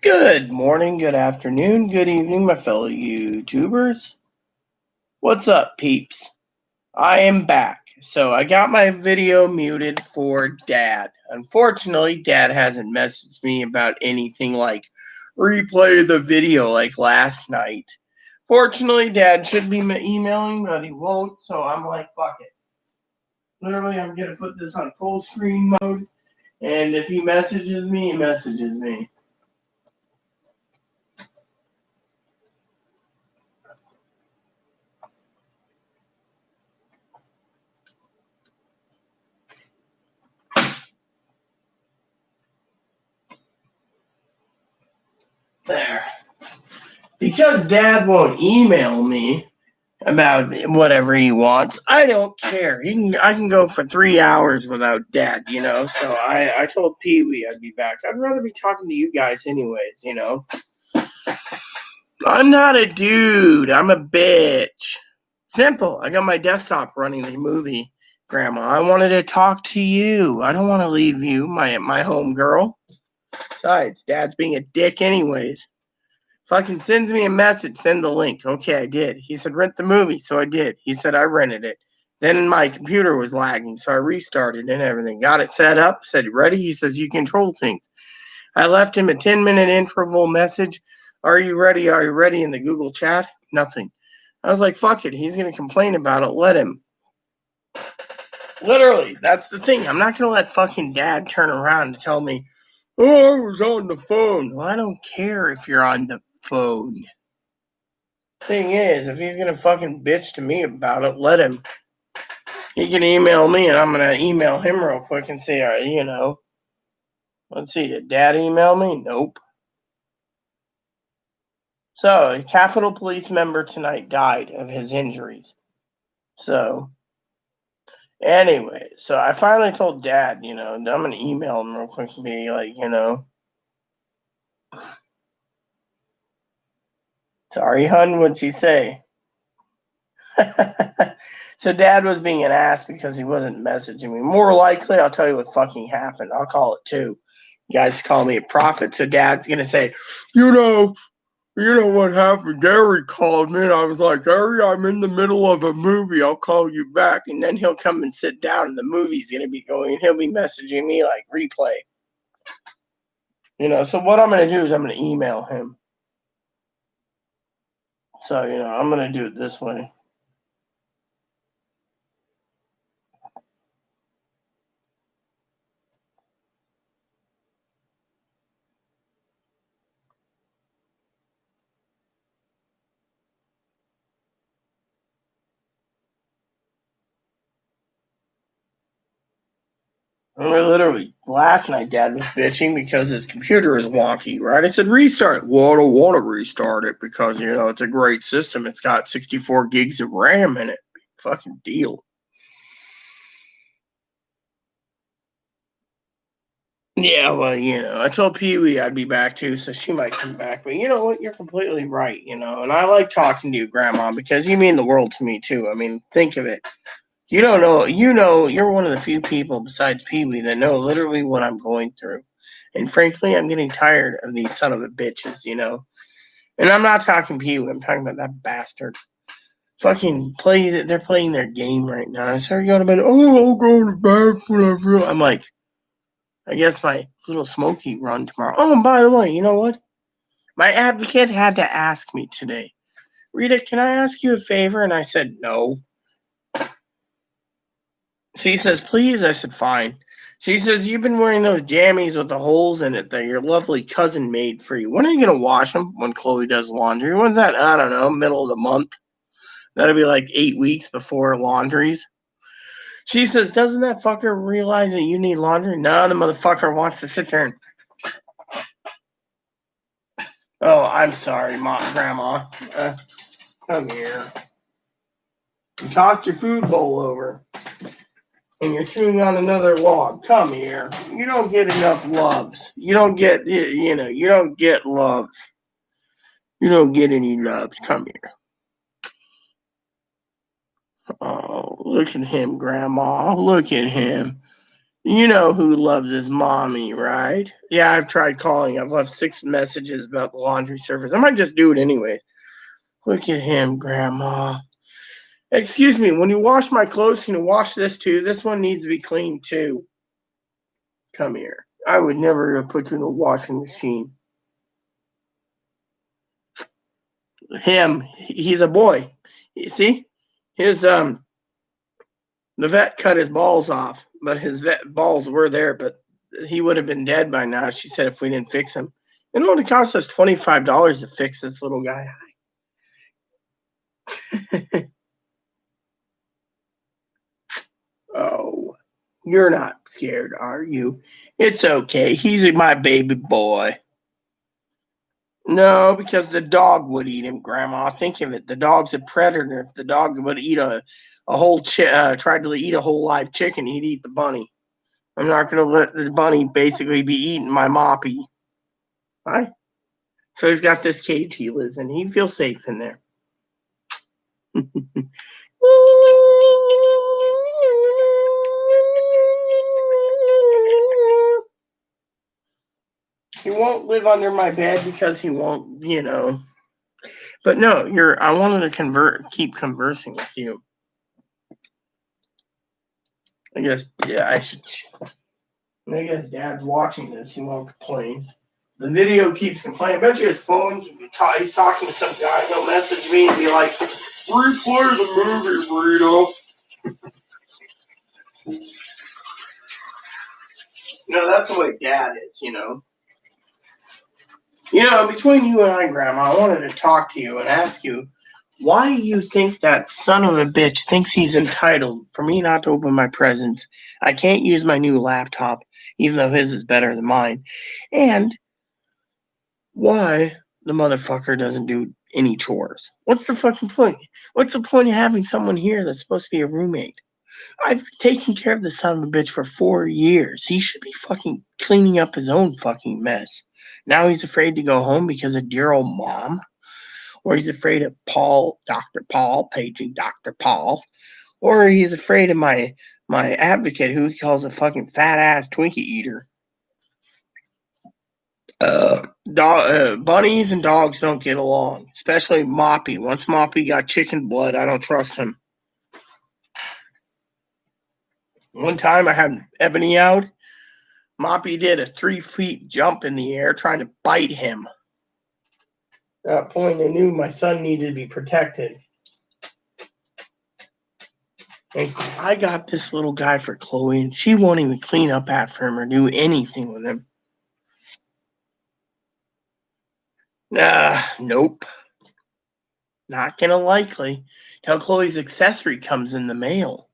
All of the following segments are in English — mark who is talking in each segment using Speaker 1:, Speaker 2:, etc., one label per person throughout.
Speaker 1: Good morning, good afternoon, good evening, my fellow YouTubers. What's up, peeps? I am back. So I got my video muted for Dad. Unfortunately, Dad hasn't messaged me about anything like replay the video like last night. Fortunately, Dad should be emailing, but he won't, so I'm like, fuck it. Literally, I'm gonna put this on full screen mode, and if he messages me, he messages me. There. Because Dad won't email me about whatever he wants, I don't care. I can go for 3 hours without Dad, you know. So I told Pee Wee I'd be back. I'd rather be talking to you guys, anyways, you know. I'm not a dude. I'm a bitch. Simple. I got my desktop running the movie, Grandma. I wanted to talk to you. I don't want to leave you, my home girl. Besides, Dad's being a dick, anyways. Fucking sends me a message, send the link. Okay, I did. He said, rent the movie, so I did. He said, I rented it. Then my computer was lagging, so I restarted and everything. Got it set up, said, ready? He says, you control things. I left him a 10-minute interval message. Are you ready? Are you ready? In the Google chat? Nothing. I was like, fuck it. He's going to complain about it. Let him. Literally, that's the thing. I'm not going to let fucking Dad turn around and tell me, oh, I was on the phone. Well, I don't care if you're on the phone. Thing is, if he's gonna fucking bitch to me about it, let him. He can email me, and I'm gonna email him real quick and say, you know, let's see, did Dad email me? Nope. So, a Capitol Police member tonight died of his injuries. So, anyway, so I finally told Dad, you know, I'm gonna email him real quick and be like, you know, sorry, hun, what'd she say? So Dad was being an ass because he wasn't messaging me. More likely, I'll tell you what fucking happened. I'll call it too. You guys call me a prophet. So Dad's gonna say, you know what happened? Gary called me, and I was like, Gary, I'm in the middle of a movie. I'll call you back. And then he'll come and sit down, and the movie's gonna be going. And he'll be messaging me like replay. You know. So what I'm gonna do is I'm gonna email him. So you know, I'm gonna do it this way. I mean, literally, last night, Dad was bitching because his computer is wonky, right? I said, restart it. Well, I don't want to restart it because, you know, it's a great system. It's got 64 gigs of RAM in it. Fucking deal. Yeah, well, you know, I told Pee Wee I'd be back too, so she might come back. But you know what? You're completely right, you know, and I like talking to you, Grandma, because you mean the world to me too. I mean, think of it. You don't know, you know, you're one of the few people besides Pee Wee that know literally what I'm going through. And frankly, I'm getting tired of these son of a bitches, you know. And I'm not talking Pee Wee, I'm talking about that bastard. Fucking they're playing their game right now. I started going to bed, oh, I'll go to bed for that. I'm like, I guess my little smoky run tomorrow. Oh, and by the way, you know what? My advocate had to ask me today, Rita, can I ask you a favor? And I said, no. She says, please. I said, fine. She says, you've been wearing those jammies with the holes in it that your lovely cousin made for you. When are you going to wash them when Chloe does laundry? When's that? I don't know, middle of the month. That'll be like 8 weeks before laundries. She says, doesn't that fucker realize that you need laundry? No, the motherfucker wants to sit there and... Oh, I'm sorry, Grandma. Come here. You tossed your food bowl over. And you're chewing on another log. Come here. You don't get enough loves. You don't get, you know, you don't get loves. You don't get any loves. Come here. Oh, look at him, Grandma. Look at him. You know who loves his mommy, right? Yeah, I've tried calling. I've left 6 messages about the laundry service. I might just do it anyway. Look at him, Grandma. Excuse me, when you wash my clothes, can you wash this too? This one needs to be cleaned too. Come here. I would never put you in a washing machine. Him, he's a boy. You see? His the vet cut his balls off, but his vet balls were there, but he would have been dead by now, she said, if we didn't fix him. You know what it cost us $25 to fix this little guy? Oh, you're not scared, are you? It's okay. He's my baby boy. No, because the dog would eat him, Grandma. Think of it. The dog's a predator. If the dog would eat a whole tried to eat a whole live chicken, he'd eat the bunny. I'm not going to let the bunny basically be eating my moppy. Right? So he's got this cage he lives in. He feels safe in there. He won't live under my bed because he won't, But no, I wanted to keep conversing with you. I guess, yeah, I guess Dad's watching this. He won't complain. The video keeps complaining. I bet you his phone, he's talking to some guy. He'll message me and be like, replay the movie, burrito. That's the way Dad is. Between you and I, Grandma, I wanted to talk to you and ask you, why you think that son of a bitch thinks he's entitled for me not to open my presents? I can't use my new laptop, even though his is better than mine. And why the motherfucker doesn't do any chores. What's the fucking point? What's the point of having someone here that's supposed to be a roommate? I've taken care of the son of a bitch for 4 years. He should be fucking cleaning up his own fucking mess. Now he's afraid to go home because of dear old mom. Or he's afraid of Dr. Paul, paging Dr. Paul. Or he's afraid of my advocate who he calls a fucking fat ass Twinkie eater. Bunnies and dogs don't get along, especially Moppy. Once Moppy got chicken blood, I don't trust him. One time I had Ebony out. Moppy did a 3-foot jump in the air trying to bite him. At that point, I knew my son needed to be protected. And I got this little guy for Chloe, and she won't even clean up after him or do anything with him. Nope. Not gonna likely. Till Chloe's accessory comes in the mail.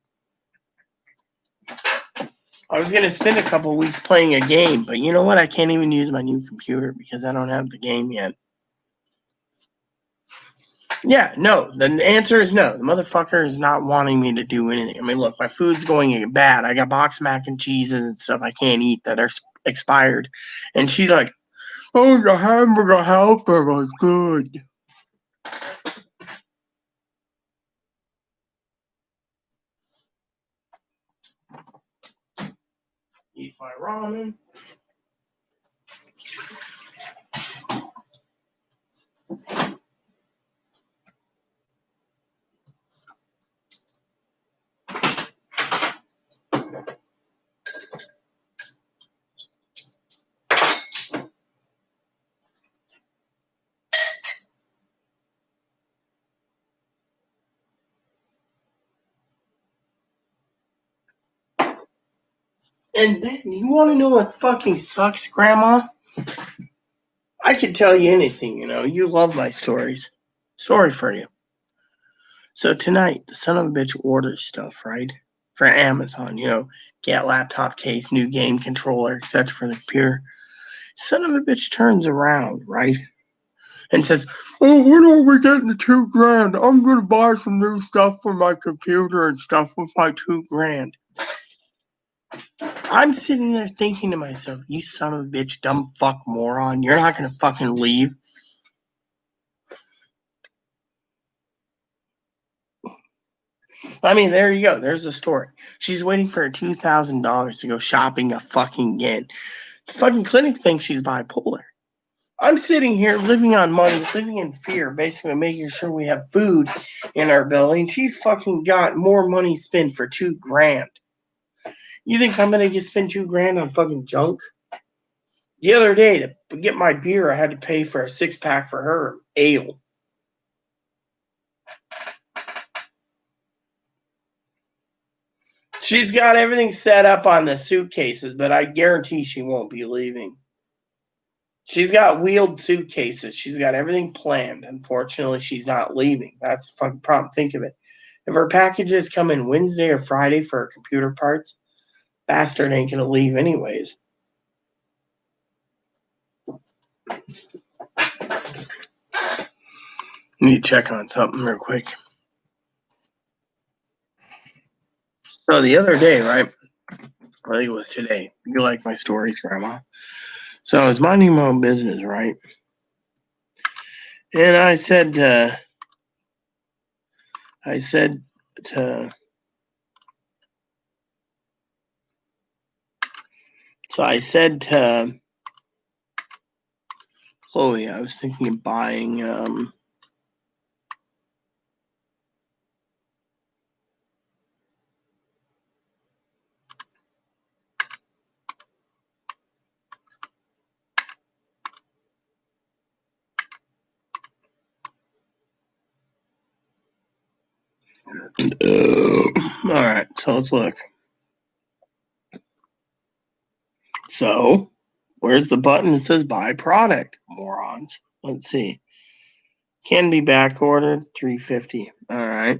Speaker 1: I was gonna spend a couple of weeks playing a game, but you know what? I can't even use my new computer because I don't have the game yet. Yeah, no. The answer is no. The motherfucker is not wanting me to do anything. I mean, look, my food's going bad. I got boxed mac and cheeses and stuff I can't eat that are expired. And she's like, oh, the hamburger helper was good. Eat my ramen. And then, you want to know what fucking sucks, Grandma? I could tell you anything, You love my stories. Story for you. So tonight, the son of a bitch orders stuff, right? For Amazon, get laptop case, new game controller, etc. for the computer. Son of a bitch turns around, right? And says, oh, when are we getting the $2,000? I'm going to buy some new stuff for my computer and stuff with my $2,000. I'm sitting there thinking to myself, you son of a bitch, dumb fuck moron, you're not going to fucking leave. I mean, there you go. There's the story. She's waiting for her $2,000 to go shopping again. The fucking clinic thinks she's bipolar. I'm sitting here living on money, living in fear, basically making sure we have food in our belly, and she's fucking got more money spent for $2,000. You think I'm gonna spend $2,000 on fucking junk? The other day, to get my beer, I had to pay for a 6-pack for her ale. She's got everything set up on the suitcases, but I guarantee she won't be leaving. She's got wheeled suitcases. She's got everything planned. Unfortunately, she's not leaving. That's the fucking problem. Think of it. If her packages come in Wednesday or Friday for her computer parts, bastard ain't gonna leave anyways. Need to check on something real quick. So the other day, right? I think it was today. You like my stories, Grandma. So I was minding my own business, right? And I said to Chloe, I was thinking of buying all right, so let's look. So, where's the button that says buy product? Morons. Let's see. Can be back ordered, $350. All right.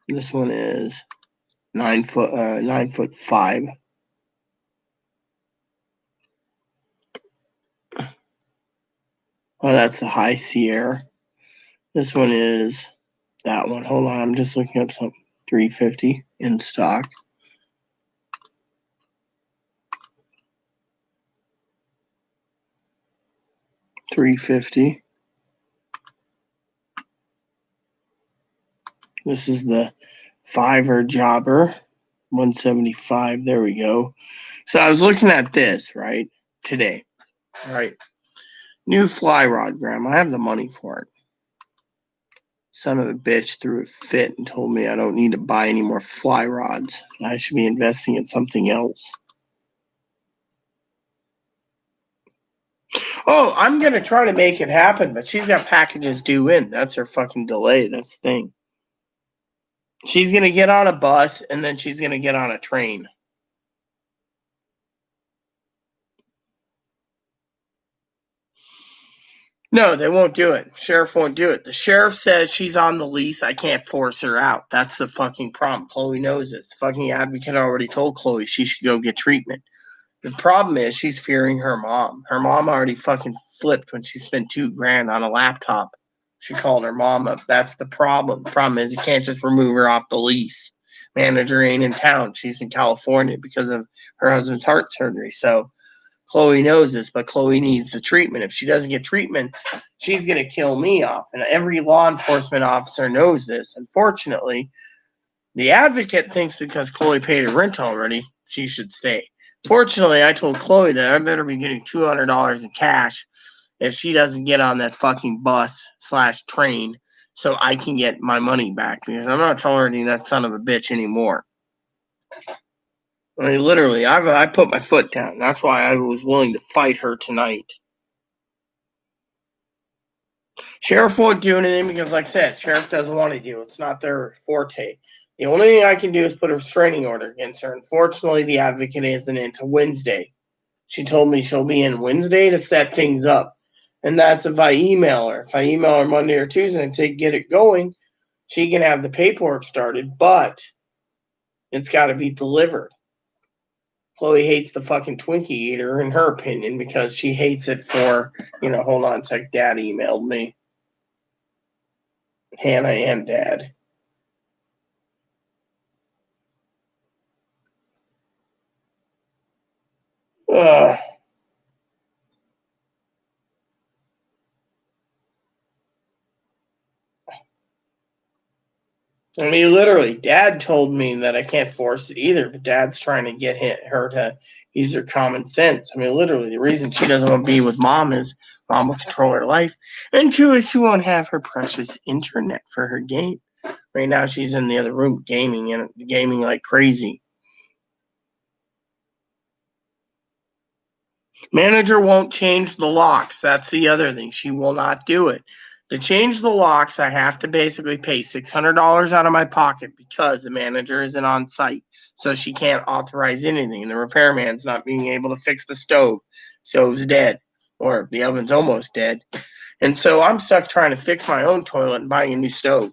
Speaker 1: This one is 9'5". Oh, that's the High Sierra. This one is that one. Hold on, I'm just looking up something. $350 in stock. $350. This is the Fiverr Jobber, $175. There we go. So I was looking at this right today. Right, new fly rod, Grandma. I have the money for it. Son of a bitch threw a fit and told me I don't need to buy any more fly rods. I should be investing in something else. Oh, I'm going to try to make it happen, but she's got packages due in. That's her fucking delay. That's the thing. She's going to get on a bus, and then she's going to get on a train. No, they won't do it. Sheriff won't do it. The sheriff says she's on the lease. I can't force her out. That's the fucking problem. Chloe knows this. The fucking advocate already told Chloe she should go get treatment. The problem is she's fearing her mom. Her mom already fucking flipped when she spent $2,000 on a laptop. She called her mom up. That's the problem. The problem is you can't just remove her off the lease. Manager ain't in town. She's in California because of her husband's heart surgery. So Chloe knows this, but Chloe needs the treatment. If she doesn't get treatment, she's going to kill me off. And every law enforcement officer knows this. Unfortunately, the advocate thinks because Chloe paid her rent already, she should stay. Fortunately, I told Chloe that I better be getting $200 in cash if she doesn't get on that fucking bus/train so I can get my money back because I'm not tolerating that son of a bitch anymore. I mean, literally, I put my foot down. That's why I was willing to fight her tonight. Sheriff won't do anything because, like I said, sheriff doesn't want to do it. It's not their forte. The only thing I can do is put a restraining order against her. Unfortunately, the advocate isn't until Wednesday. She told me she'll be in Wednesday to set things up. And that's if I email her. If I email her Monday or Tuesday and say, get it going, she can have the paperwork started, but it's got to be delivered. Chloe hates the fucking Twinkie eater, in her opinion, because she hates it for, hold on a sec. Dad emailed me. Hannah and Dad. Ugh. I mean, literally, Dad told me that I can't force it either, but Dad's trying to get her to use her common sense. I mean, literally, the reason she doesn't want to be with Mom is Mom will control her life, and two is she won't have her precious internet for her game. Right now, she's in the other room gaming and gaming like crazy. Manager won't change the locks. That's the other thing. She will not do it. To change the locks, I have to basically pay $600 out of my pocket because the manager isn't on site. So she can't authorize anything. The repairman's not being able to fix the stove. Stove's dead. Or the oven's almost dead. And so I'm stuck trying to fix my own toilet and buying a new stove.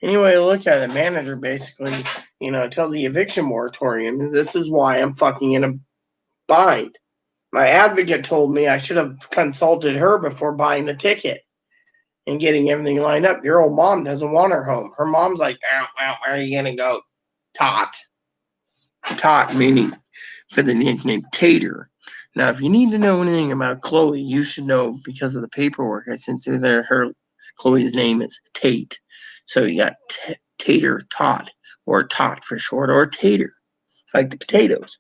Speaker 1: Anyway, look at it. Manager basically, until the eviction moratorium, this is why I'm fucking in a bind. My advocate told me I should have consulted her before buying the ticket and getting everything lined up. Your old mom doesn't want her home. Her mom's like, where are you going to go? Tot. Tot meaning for the nickname Tater. Now, if you need to know anything about Chloe, you should know because of the paperwork I sent through there. Chloe's name is Tate. So you got Tater Tot, or Tot for short, or Tater, like the potatoes.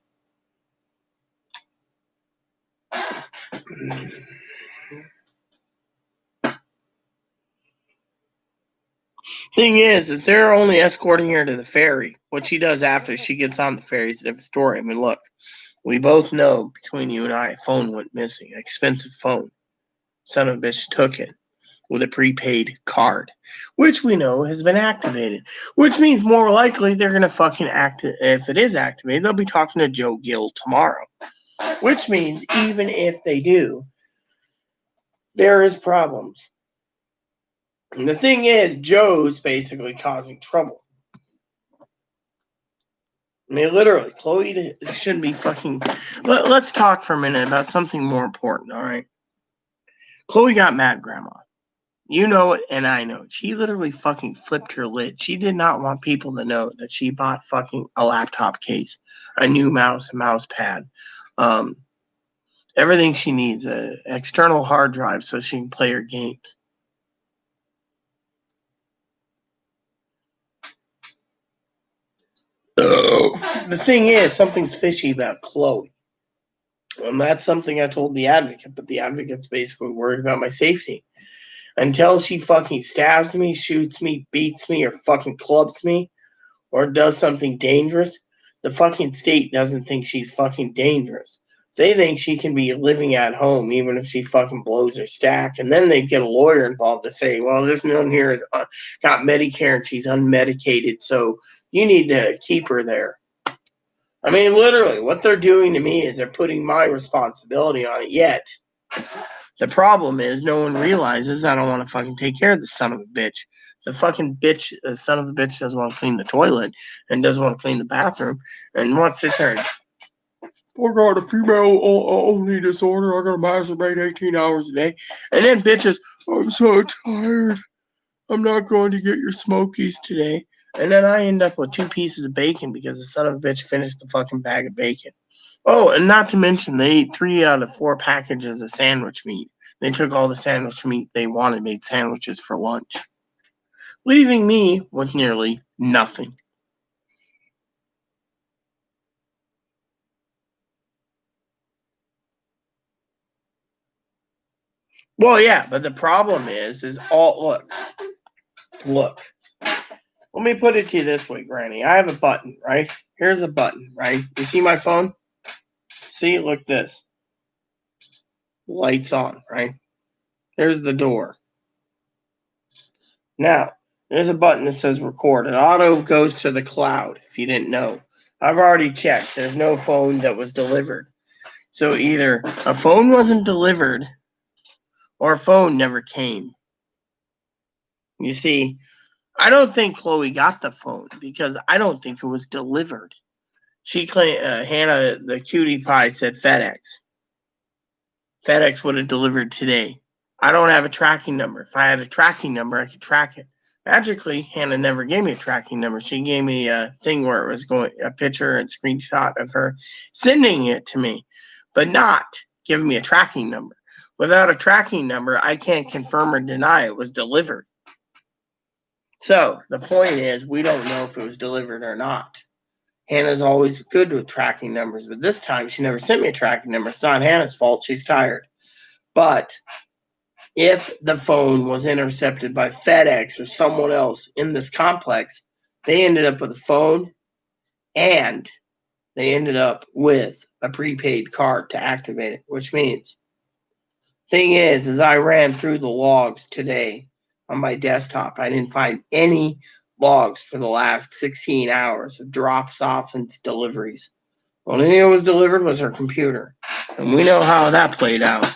Speaker 1: Thing is they're only escorting her to the ferry. What she does after she gets on the ferry is a different story. I mean, look, we both know between you and I, a phone went missing, an expensive phone. Son of a bitch took it with a prepaid card, which we know has been activated, which means more likely they're going to fucking if it is activated, they'll be talking to Joe Gill tomorrow, which means even if they do, there is problems. And the thing is, Joe's basically causing trouble. I mean, literally, Chloe shouldn't be fucking. Let's talk for a minute about something more important, all right? Chloe got mad, Grandma. You know it, and I know it. She literally fucking flipped her lid. She did not want people to know that she bought fucking a laptop case, a new mouse, a mouse pad, everything she needs, an external hard drive so she can play her games. The thing is, something's fishy about Chloe. And that's something I told the advocate, but the advocate's basically worried about my safety. Until she fucking stabs me, shoots me, beats me, or fucking clubs me, or does something dangerous, the fucking state doesn't think she's fucking dangerous. They think she can be living at home even if she fucking blows her stack. And then they get a lawyer involved to say, well, this one here has got Medicare and she's unmedicated, so you need to keep her there. I mean, literally, what they're doing to me is they're putting my responsibility on it. Yet, the problem is no one realizes I don't want to fucking take care of this son of a bitch. The fucking bitch, son of a bitch, doesn't want to clean the toilet and doesn't want to clean the bathroom and wants to turn. I got a female only disorder. I gotta masturbate 18 hours a day. And then bitches, I'm so tired. I'm not going to get your smokies today. And then I end up with 2 pieces of bacon because the son of a bitch finished the fucking bag of bacon. Oh, and not to mention, they ate 3 out of 4 packages of sandwich meat. They took all the sandwich meat they wanted, made sandwiches for lunch, leaving me with nearly nothing. Well, yeah, but the problem is all look. Let me put it to you this way, Granny. I have a button, right? Here's a button, right? You see my phone? See, look this. Lights on, right? There's the door. Now, there's a button that says record. It auto goes to the cloud, if you didn't know. I've already checked. There's no phone that was delivered. So either a phone wasn't delivered or a phone never came. You see, I don't think Chloe got the phone because I don't think it was delivered. She claimed, Hannah, the cutie pie, said FedEx. FedEx would have delivered today. I don't have a tracking number. If I had a tracking number, I could track it. Magically, Hannah never gave me a tracking number. She gave me a thing where it was going a picture and screenshot of her sending it to me, but not giving me a tracking number. Without a tracking number, I can't confirm or deny it was delivered. So the point is, we don't know if it was delivered or not. Hannah's always good with tracking numbers, but this time she never sent me a tracking number. It's not Hannah's fault. She's tired. But if the phone was intercepted by FedEx or someone else in this complex, they ended up with a phone and they ended up with a prepaid card to activate it, which means thing is I ran through the logs today on my desktop. I didn't find any logs for the last 16 hours of drops off and deliveries. The only thing that was delivered was her computer. And we know how that played out.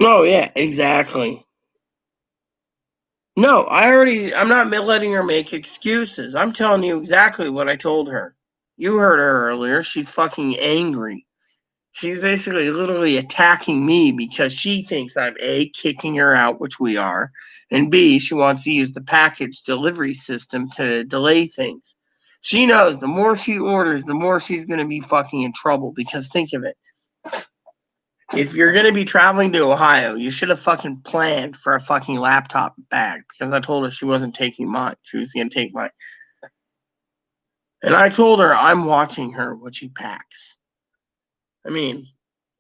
Speaker 1: Oh, yeah, exactly. No, I'm not letting her make excuses. I'm telling you exactly what I told her. You heard her earlier. She's fucking angry. She's basically literally attacking me because she thinks I'm A, kicking her out, which we are, and B, she wants to use the package delivery system to delay things. She knows the more she orders, the more she's going to be fucking in trouble because think of it. If you're going to be traveling to Ohio, you should have fucking planned for a fucking laptop bag because I told her she wasn't taking mine. She was going to take mine. And I told her I'm watching her what she packs. I mean,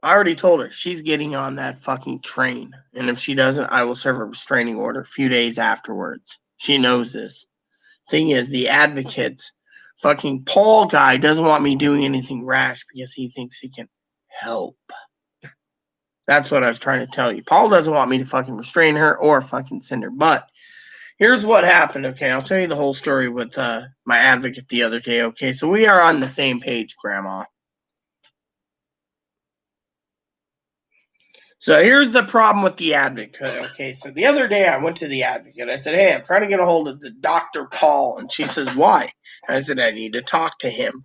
Speaker 1: I already told her she's getting on that fucking train. And if she doesn't, I will serve a restraining order a few days afterwards. She knows this. Thing is, the advocates, fucking Paul guy doesn't want me doing anything rash because he thinks he can help. That's what I was trying to tell you. Paul doesn't want me to fucking restrain her or fucking send her. But here's what happened, okay? I'll tell you the whole story with my advocate the other day, okay? So we are on the same page, Grandma. So here's the problem with the advocate, okay? So the other day I went to the advocate. I said, hey, I'm trying to get a hold of the Dr. Paul. And she says, why? I said, I need to talk to him.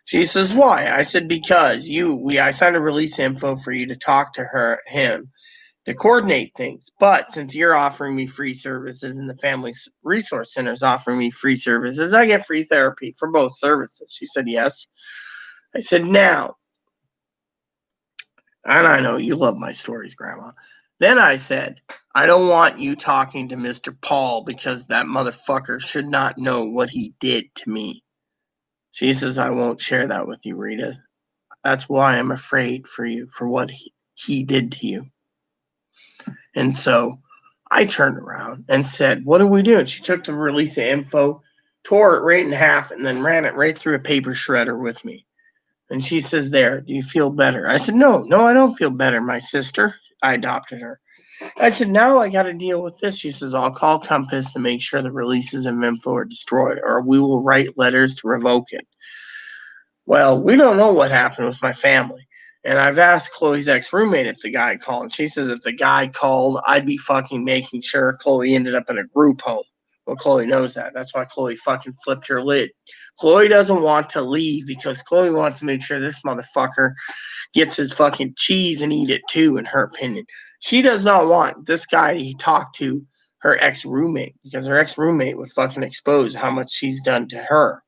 Speaker 1: She says, why? I said, because I signed a release info for you to talk to him to coordinate things. But since you're offering me free services and the Family Resource Center is offering me free services, I get free therapy for both services. She said, yes. I said, now, and I know you love my stories, Grandma. Then I said, I don't want you talking to Mr. Paul because that motherfucker should not know what he did to me. She says, I won't share that with you, Rita. That's why I'm afraid for you, for what he did to you. And so I turned around and said, what are we doing? She took the release of info, tore it right in half, and then ran it right through a paper shredder with me. And she says, there, do you feel better? I said, no, I don't feel better, my sister. I adopted her. I said, now I got to deal with this. She says, I'll call Compass to make sure the releases of info are destroyed, or we will write letters to revoke it. Well, we don't know what happened with my family. And I've asked Chloe's ex-roommate if the guy called. And she says if the guy called, I'd be fucking making sure Chloe ended up in a group home. Well, Chloe knows that. That's why Chloe fucking flipped her lid. Chloe doesn't want to leave because Chloe wants to make sure this motherfucker gets his fucking cheese and eat it too, in her opinion. She does not want this guy to talk to her ex-roommate because her ex-roommate would fucking expose how much she's done to her.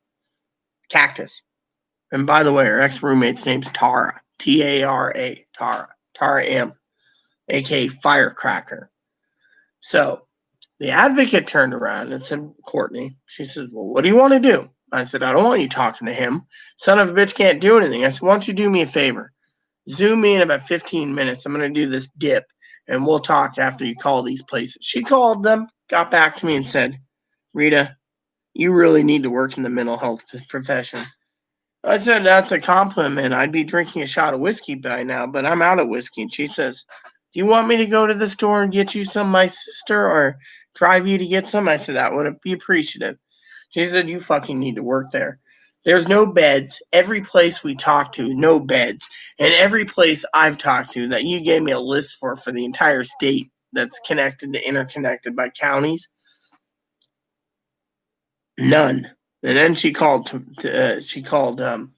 Speaker 1: Cactus. And by the way, her ex-roommate's name's Tara. T-A-R-A. Tara. Tara M. A.K.A. Firecracker. So the advocate turned around and said, Courtney, she said, well, what do you want to do? I said, I don't want you talking to him. Son of a bitch can't do anything. I said, why don't you do me a favor? Zoom me in about 15 minutes. I'm going to do this dip, and we'll talk after you call these places. She called them, got back to me and said, Rita, you really need to work in the mental health profession. I said, that's a compliment. I'd be drinking a shot of whiskey by now, but I'm out of whiskey. And she says, do you want me to go to the store and get you some, my sister, or drive you to get some? I said, that would be appreciative. She said, you fucking need to work there. There's no beds. Every place we talked to, no beds. And every place I've talked to that you gave me a list for the entire state that's connected to interconnected by counties, none. And then she messaged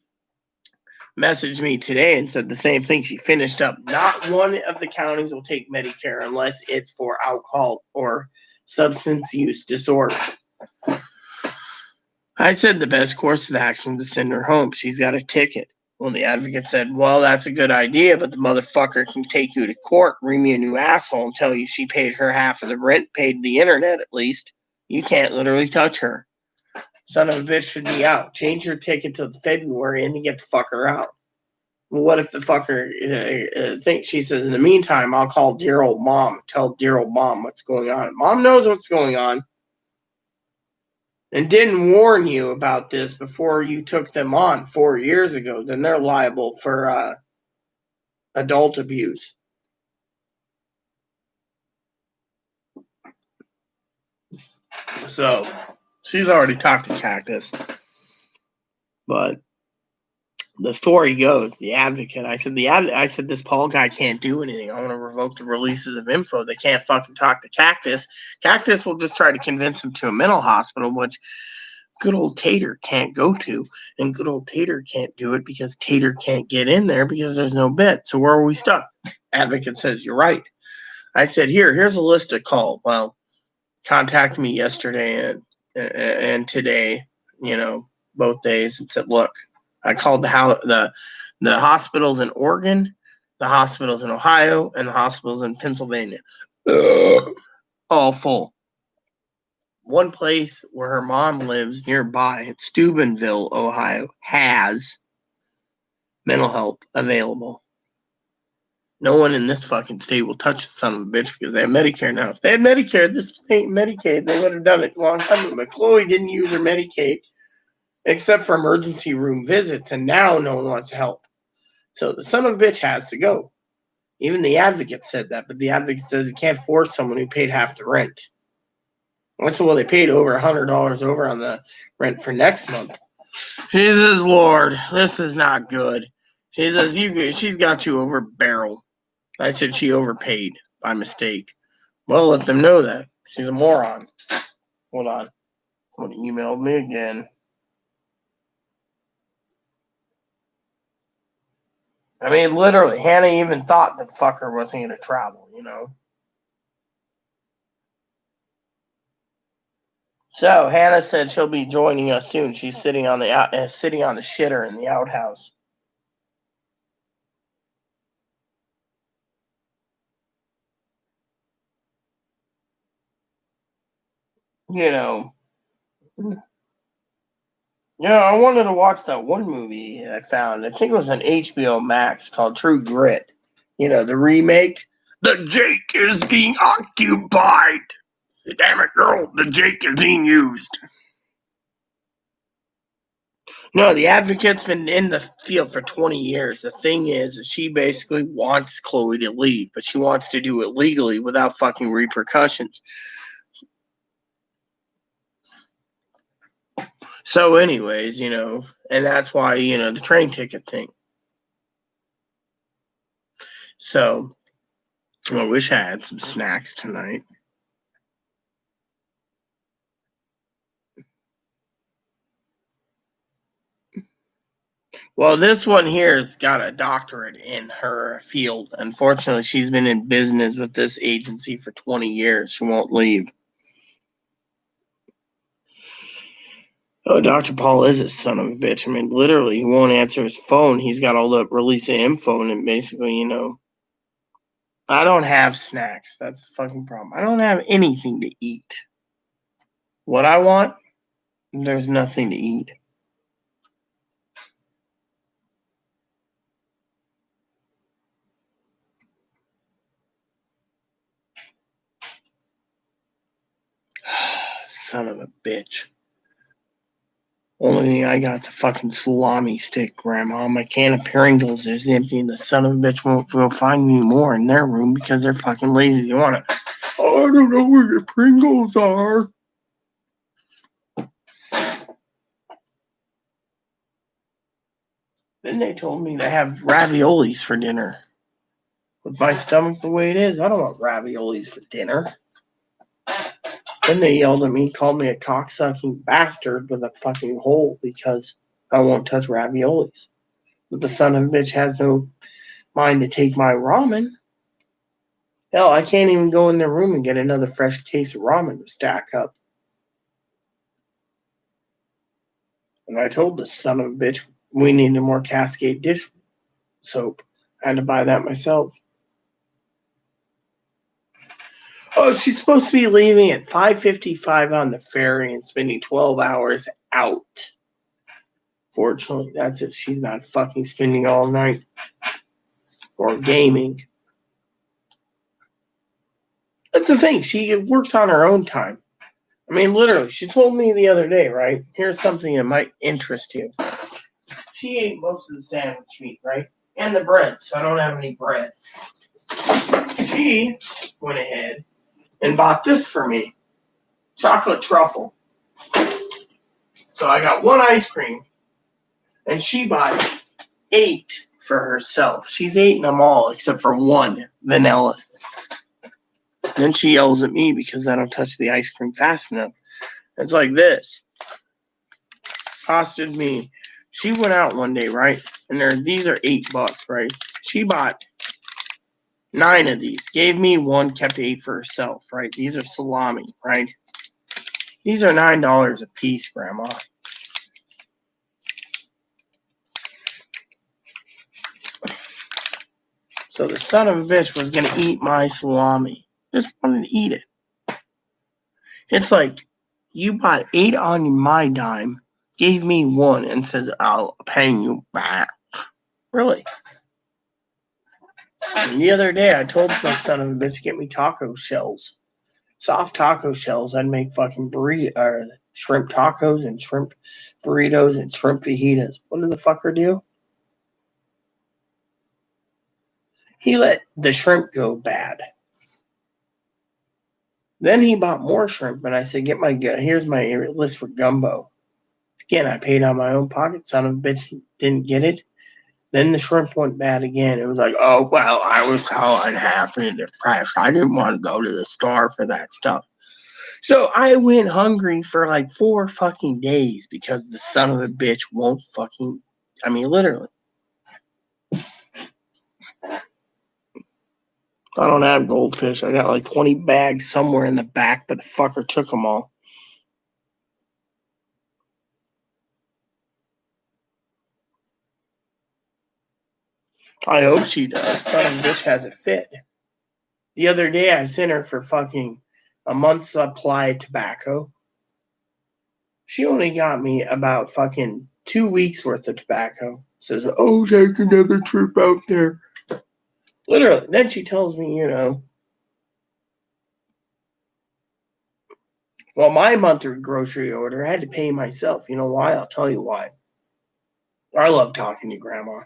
Speaker 1: me today and said the same thing. She finished up. Not one of the counties will take Medicare unless it's for alcohol or substance use disorder. I said the best course of action is to send her home. She's got a ticket. Well, the advocate said, well, that's a good idea, but the motherfucker can take you to court, ream you a new asshole, and tell you she paid her half of the rent, paid the internet at least. You can't literally touch her. Son of a bitch should be out. Change your ticket to February and you get the fucker out. Well, what if the fucker thinks, she says, in the meantime, I'll call dear old mom, tell dear old mom what's going on. Mom knows what's going on and didn't warn you about this before you took them on 4 years ago, then they're liable for adult abuse. So she's already talked to Cactus. But the story goes, the advocate, I said this Paul guy can't do anything. I want to revoke the releases of info. They can't fucking talk to Cactus. Cactus will just try to convince him to a mental hospital, which good old Tater can't go to. And good old Tater can't do it because Tater can't get in there because there's no bed. So where are we stuck? Advocate says, you're right. I said, here's a list of calls. Well, contact me yesterday and today, both days, and said, look, I called the hospitals in Oregon, the hospitals in Ohio, and the hospitals in Pennsylvania. All full. One place where her mom lives nearby, in Steubenville, Ohio, has mental health available. No one in this fucking state will touch the son of a bitch because they have Medicare now. If they had Medicare, this ain't Medicaid, they would have done it a long time ago. But Chloe didn't use her Medicaid except for emergency room visits, and now no one wants to help. So the son of a bitch has to go. Even the advocate said that, but the advocate says he can't force someone who paid half the rent. I said, well, they paid over $100 over on the rent for next month. She says, Lord, this is not good. She says, she's got you over barrel. I said she overpaid by mistake. Well, let them know that. She's a moron. Hold on. Someone emailed me again. I mean, literally, Hannah even thought that fucker wasn't going to travel, So Hannah said she'll be joining us soon. She's sitting on the shitter in the outhouse. I wanted to watch that one movie I found. I think it was on HBO Max called True Grit. The remake. The Jake is being occupied. Damn it, girl. The Jake is being used. No, the advocate's been in the field for 20 years. The thing is, she basically wants Chloe to leave, but she wants to do it legally without fucking repercussions. So anyways, and that's why, the train ticket thing. So I wish I had some snacks tonight. Well, this one here has got a doctorate in her field. Unfortunately, she's been in business with this agency for 20 years. She won't leave. Oh, Dr. Paul is a son of a bitch. I mean, literally, he won't answer his phone. He's got all the release of info, and basically, I don't have snacks. That's the fucking problem. I don't have anything to eat. What I want, there's nothing to eat. Son of a bitch. Only thing I got's a fucking salami stick, Grandma. My can of Pringles is empty, and the son of a bitch won't go find me more in their room because they're fucking lazy. You want to? Oh, I don't know where your Pringles are. Then they told me to have raviolis for dinner. With my stomach the way it is, I don't want raviolis for dinner. Then they yelled at me, called me a cocksucking bastard with a fucking hole because I won't touch raviolis. But the son of a bitch has no mind to take my ramen. Hell, I can't even go in their room and get another fresh case of ramen to stack up. And I told the son of a bitch, We needed more Cascade dish soap. I had to buy that myself. Oh, she's supposed to be leaving at 5:55 on the ferry and spending 12 hours out. Fortunately, that's if she's not fucking spending all night or gaming. That's the thing. She works on her own time. I mean, literally, she told me the other day, right? Here's something that might interest you. She ate most of the sandwich meat, right? And the bread, so I don't have any bread. She went ahead and bought this for me. Chocolate truffle. So I got one ice cream, and she bought 8 for herself. She's eaten them all except for one, vanilla. Then she yells at me because I don't touch the ice cream fast enough. It's like this. Costed me. She went out one day, right? And these are $8, right? She bought 9 of these. Gave me one, kept 8 for herself, right? These are salami, right? These are $9 a piece, Grandma. So the son of a bitch was going to eat my salami. Just wanted to eat it. It's like, you bought 8 on my dime, gave me 1, and says, I'll pay you back. Really? And the other day, I told my son of a bitch to get me taco shells. Soft taco shells. I'd make fucking shrimp tacos and shrimp burritos and shrimp fajitas. What did the fucker do? He let the shrimp go bad. Then he bought more shrimp, and I said, here's my list for gumbo. Again, I paid out of my own pocket. Son of a bitch didn't get it. Then the shrimp went bad again. It was like, oh, well, I was so unhappy and depressed. I didn't want to go to the store for that stuff. So I went hungry for like 4 fucking days because the son of a bitch won't fucking, I mean, literally. I don't have goldfish. I got like 20 bags somewhere in the back, but the fucker took them all. I hope she does. Son of a bitch has it fit. The other day I sent her for fucking a month's supply of tobacco. She only got me about fucking 2 weeks worth of tobacco. Says, oh, take another trip out there. Literally. Then she tells me, well, my monthly grocery order, I had to pay myself. You know why? I'll tell you why. I love talking to Grandma.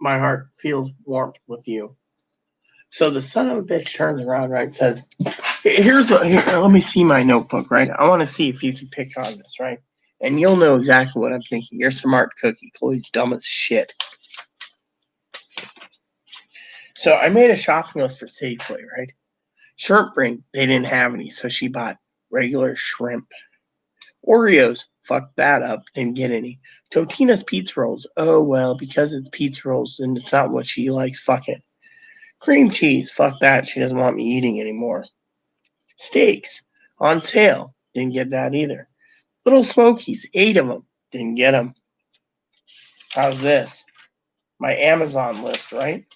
Speaker 1: My heart feels warmth with you. So the son of a bitch turns around, right, and says, here, let me see my notebook, right? I want to see if you can pick on this, right? And you'll know exactly what I'm thinking. You're a smart cookie. Chloe's dumb as shit. So I made a shopping list for Safeway, right? Shrimp ring, they didn't have any, so she bought regular shrimp. Oreos, fucked that up, didn't get any. Totino's pizza rolls, oh well, because it's pizza rolls and it's not what she likes, fuck it. Cream cheese, fuck that, she doesn't want me eating anymore. Steaks, on sale, didn't get that either. Little Smokies, 8 of them, didn't get them. How's this? My Amazon list, right?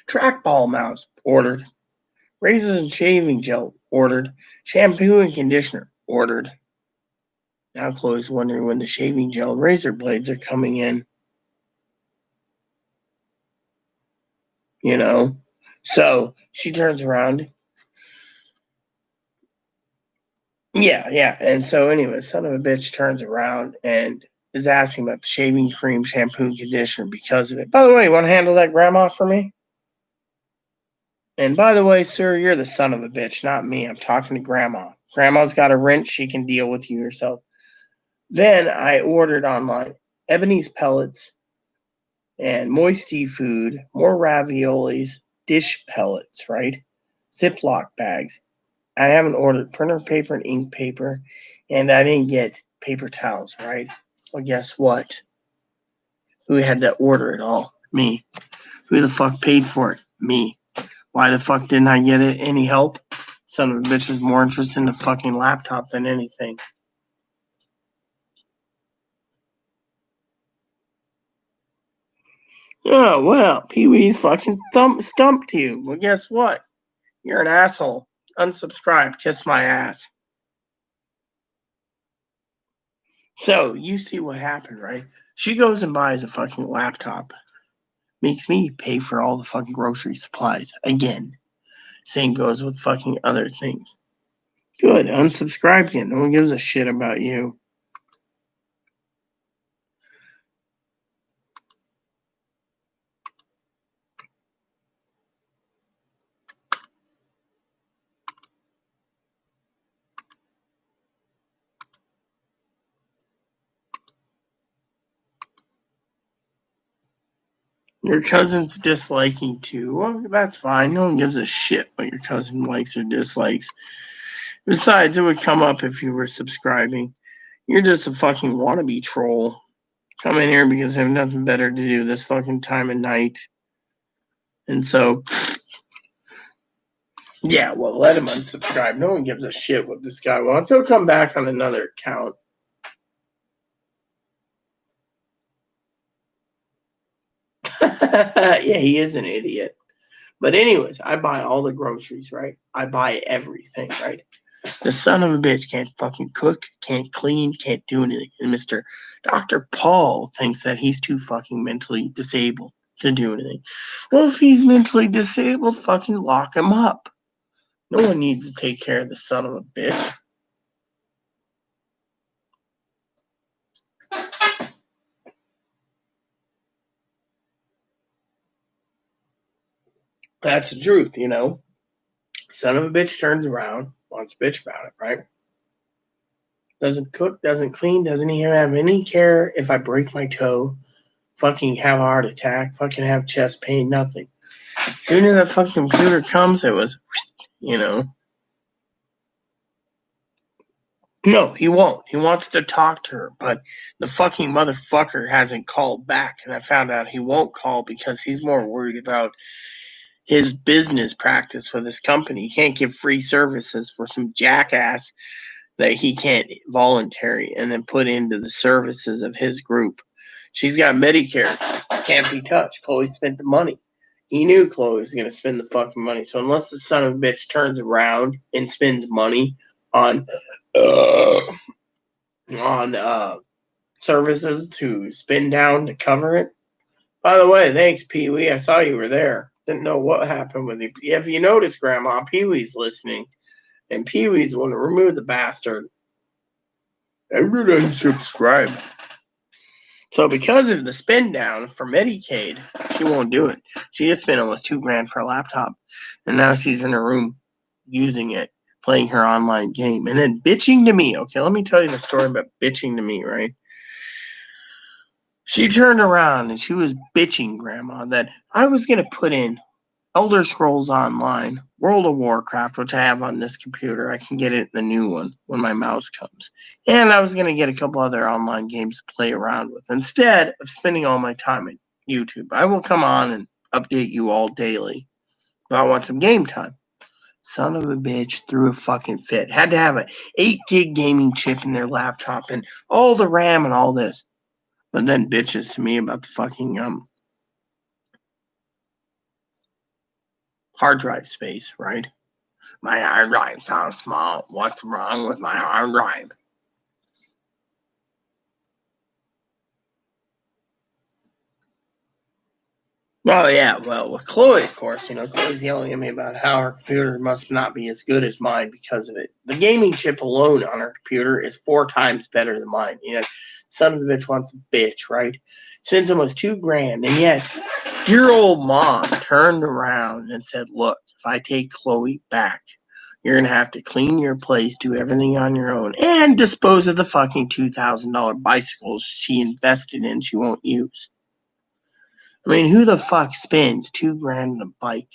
Speaker 1: Trackball mouse, ordered. Razors and shaving gel, ordered. Shampoo and conditioner, ordered. Now Chloe's wondering when the shaving gel and razor blades are coming in. So she turns around. Yeah. And so anyway, son of a bitch turns around and is asking about the shaving cream, shampoo, and conditioner because of it. By the way, you want to handle that, Grandma, for me? And by the way, sir, you're the son of a bitch, not me. I'm talking to Grandma. Grandma's got a wrench. She can deal with you herself. Then I ordered online Ebony's pellets and Moisty food, more raviolis, dish pellets, right? Ziploc bags. I haven't ordered printer paper and ink paper, and I didn't get paper towels, right? Well, guess what? Who had to order it all? Me. Who the fuck paid for it? Me. Why the fuck didn't I get it? Any help? Son of a bitch is more interested in the fucking laptop than anything. Oh, well, Pee Wee's fucking stumped you. Well, guess what? You're an asshole. Unsubscribe. Kiss my ass. So, you see what happened, right? She goes and buys a fucking laptop. Makes me pay for all the fucking grocery supplies. Again. Same goes with fucking other things. Good. Unsubscribe again. No one gives a shit about you. Your cousin's disliking too. Well, that's fine. No one gives a shit what your cousin likes or dislikes. Besides, it would come up if you were subscribing. You're just a fucking wannabe troll. Come in here because I have nothing better to do this fucking time of night. And so, yeah, well, let him unsubscribe. No one gives a shit what this guy wants. He'll come back on another account. Yeah, he is an idiot. But anyways, I buy all the groceries, right? I buy everything, right? The son of a bitch can't fucking cook, can't clean, can't do anything. And Mr. Dr. Paul thinks that he's too fucking mentally disabled to do anything. Well, if he's mentally disabled, fucking lock him up. No one needs to take care of the son of a bitch. That's the truth, you know? Son of a bitch turns around, wants to bitch about it, right? Doesn't cook, doesn't clean, doesn't even have any care if I break my toe, fucking have a heart attack, fucking have chest pain, nothing. As soon as that fucking computer comes, it was, you know. No, he won't. He wants to talk to her, but the fucking motherfucker hasn't called back. And I found out he won't call because he's more worried about his business practice with his company. He can't give free services for some jackass that he can't voluntary and then put into the services of his group. She's got Medicare, can't be touched. Chloe spent the money. He knew Chloe was going to spend the fucking money. So unless the son of a bitch turns around and spends money on uh, on services to spin down to cover it. By the way, thanks, Pee Wee. I saw you were there. Didn't know what happened with you. If you notice, Grandma, Pee Wee's listening, and Pee Wee's want to remove the bastard. I'm going to unsubscribe. So because of the spin down for Medicaid, she won't do it. She just spent almost $2,000 for a laptop, and now she's in her room using it, playing her online game, and then bitching to me. Okay, let me tell you the story about bitching to me, right? She turned around and she was bitching, Grandma, that I was going to put in Elder Scrolls Online, World of Warcraft, which I have on this computer. I can get it the new one when my mouse comes. And I was going to get a couple other online games to play around with instead of spending all my time in YouTube. I will come on and update you all daily, but I want some game time. Son of a bitch threw a fucking fit. Had to have an 8 gig gaming chip in their laptop and all the RAM and all this. But then bitches to me about the fucking hard drive space, right? My hard drive's so small. What's wrong with my hard drive? Oh yeah, well with Chloe, of course, Chloe's yelling at me about how her computer must not be as good as mine because of it. The gaming chip alone on her computer is 4 times better than mine. Son of a bitch wants a bitch, right? Spends almost $2,000, and yet your old mom turned around and said, "Look, if I take Chloe back, you're gonna have to clean your place, do everything on your own, and dispose of the fucking $2,000 bicycles she invested in she won't use." I mean, who the fuck spends $2,000 on a bike?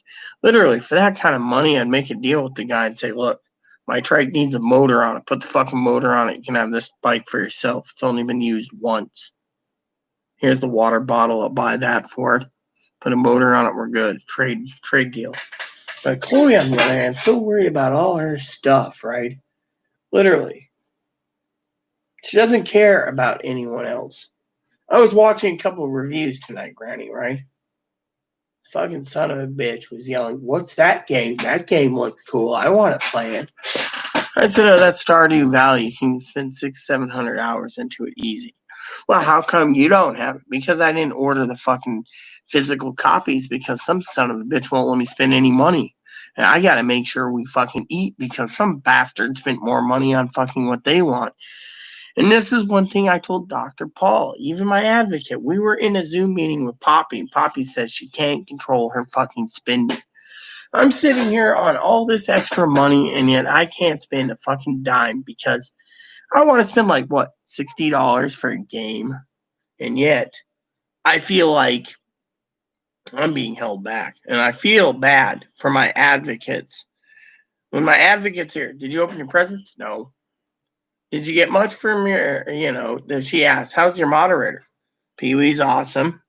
Speaker 1: Literally, for that kind of money, I'd make a deal with the guy and say, "Look, my trike needs a motor on it. Put the fucking motor on it. You can have this bike for yourself. It's only been used once. Here's the water bottle. I'll buy that for it. Put a motor on it. We're good. Trade deal." But Chloe, on the other hand, so worried about all her stuff, right? Literally, she doesn't care about anyone else. I was watching a couple of reviews tonight, Granny, right? Fucking son of a bitch was yelling, "What's that game? That game looks cool. I want to play it." I said, "Oh, that's Stardew Valley. You can spend 600-700 hours into it easy." "Well, how come you don't have it?" "Because I didn't order the fucking physical copies because some son of a bitch won't let me spend any money. And I gotta make sure we fucking eat because some bastard spent more money on fucking what they want." And this is one thing I told Dr. Paul, even my advocate. We were in a Zoom meeting with Poppy, and Poppy says she can't control her fucking spending. I'm sitting here on all this extra money, and yet I can't spend a fucking dime because I want to spend like, what, $60 for a game? And yet I feel like I'm being held back. And I feel bad for my advocates. When my advocate's here, "Did you open your presents?" "No." "Did you get much from your, she asked, "How's your moderator?" "Pee Wee's awesome.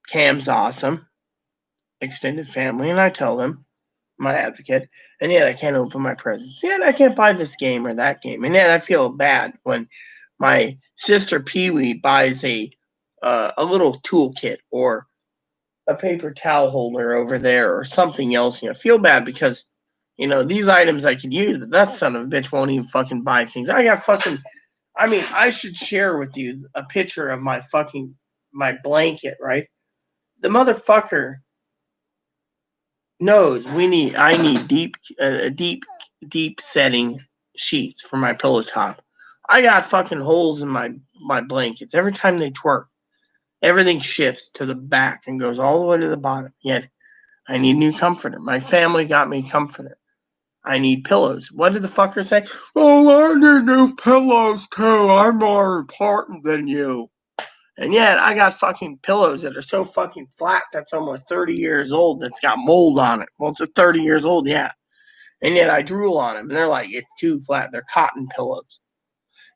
Speaker 1: Cam's awesome. Extended family." And I tell them, my advocate, and yet I can't open my presents. Yet I can't buy this game or that game. And yet I feel bad when my sister Pee Wee buys a little toolkit or a paper towel holder over there or something else. I feel bad because these items I could use, but that son of a bitch won't even fucking buy things. I should share with you a picture of my blanket, right? The motherfucker knows I need deep setting sheets for my pillow top. I got fucking holes in my blankets. Every time they twerk, everything shifts to the back and goes all the way to the bottom. Yet I need new comforter. My family got me comforter. I need pillows. What did the fucker say? "Oh, I need new pillows too. I'm more important than you." And yet I got fucking pillows that are so fucking flat that's almost 30 years old that's got mold on it. Well, it's a 30 years old, yeah. And yet I drool on them and they're like, "It's too flat." They're cotton pillows.